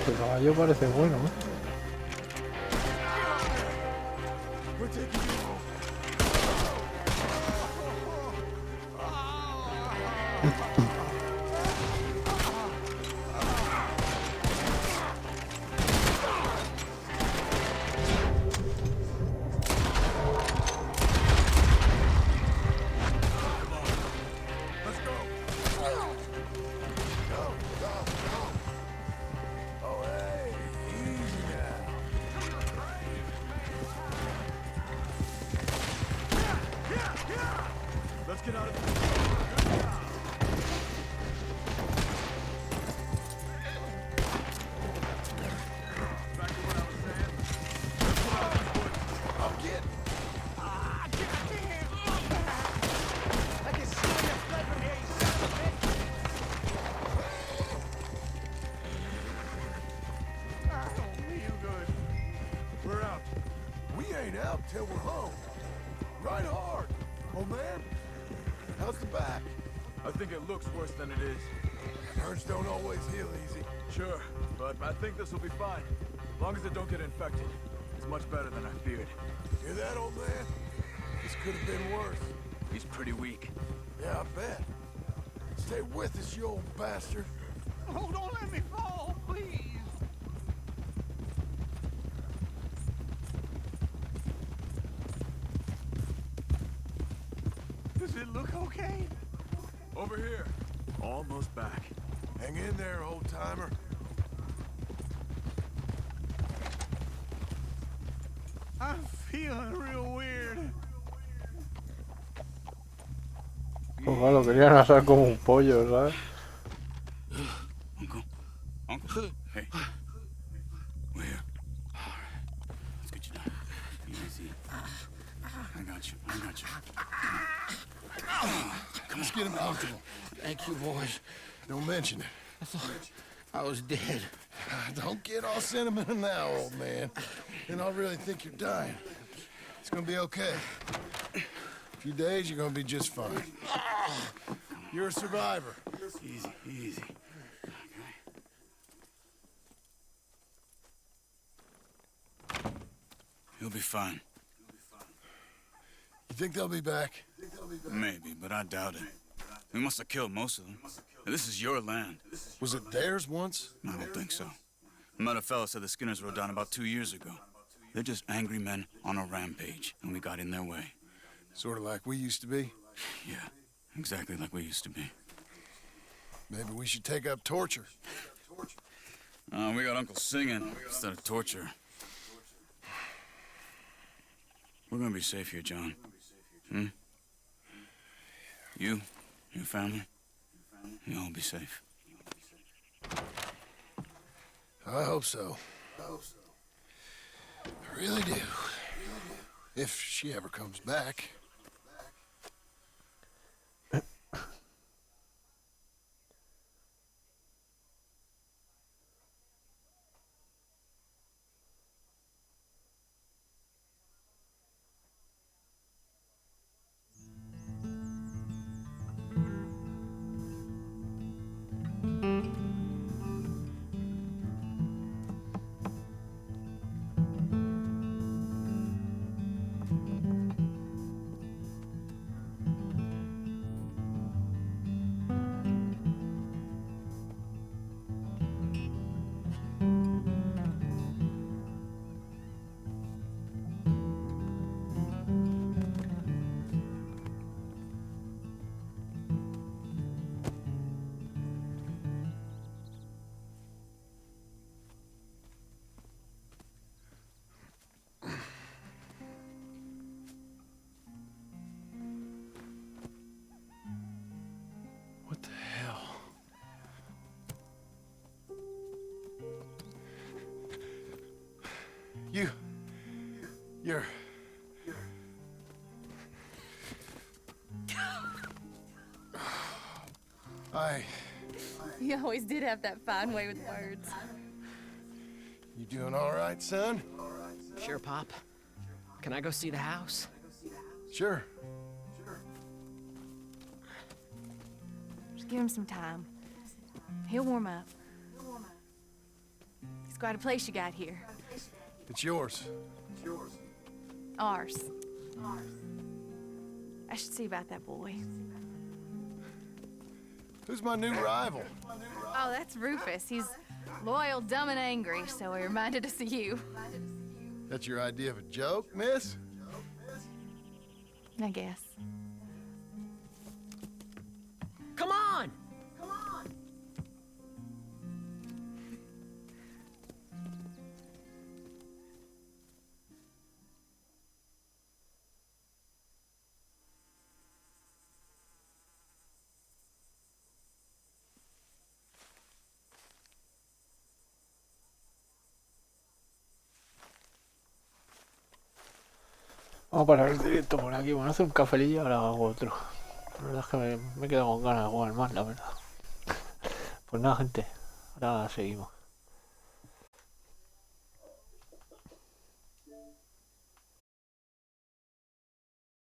El caballo parece bueno, ¿eh? Till we're home. Right hard. Old man, how's the back? I think it looks worse than it is. Burns don't always heal easy. Sure, but I think this will be fine. As long as it don't get infected. It's much better than I feared. Hear that, old man? This could have been worse. He's pretty weak. Yeah, I bet. Stay with us, you old bastard. Oh, don't let me fall, please. Does it look okay? Over here. Almost back. Hang in there, old-timer. I'm feeling real weird. Pues lo querían asar como un pollo, ¿sabes? Uncle, hey. We're here. All right. Let's get you down. Easy. I got you. Let's get him comfortable. Thank you, boys. Don't mention it. I thought I was dead. Don't get all sentimental now, old man. And I really think you're dying. It's gonna be okay. A few days, you're gonna be just fine. You're a survivor. Easy. He'll be fine. You think they'll be back? Maybe, but I doubt it. We must have killed most of them. This is your land. Was it theirs once? I don't think so. I met a fella said the Skinners rode down about 2 years ago. They're just angry men on a rampage, and we got in their way. Sort of like we used to be? Yeah, exactly like we used to be. Maybe we should take up torture. We got Uncle singing instead of torture. We're gonna be safe here, John. You, your family, you'll all be safe. I hope so. I really do. If she ever comes back. What the hell? You're... You always did have that fine way with words. You doing all right, son? Sure, Pop. Can I go see the house? Sure. Just give him some time. He'll warm up. It's quite a place you got here. It's yours. Ours. I should see about that boy. Who's my new rival? Oh, that's Rufus. He's loyal, dumb, and angry, so he reminded us of you. That's your idea of a joke, miss? I guess. Come on! Vamos a parar el directo por aquí. Bueno, hace un cafelillo y ahora hago otro. La verdad es que me he quedado con ganas de jugar más, la verdad. Pues nada, gente. Ahora seguimos.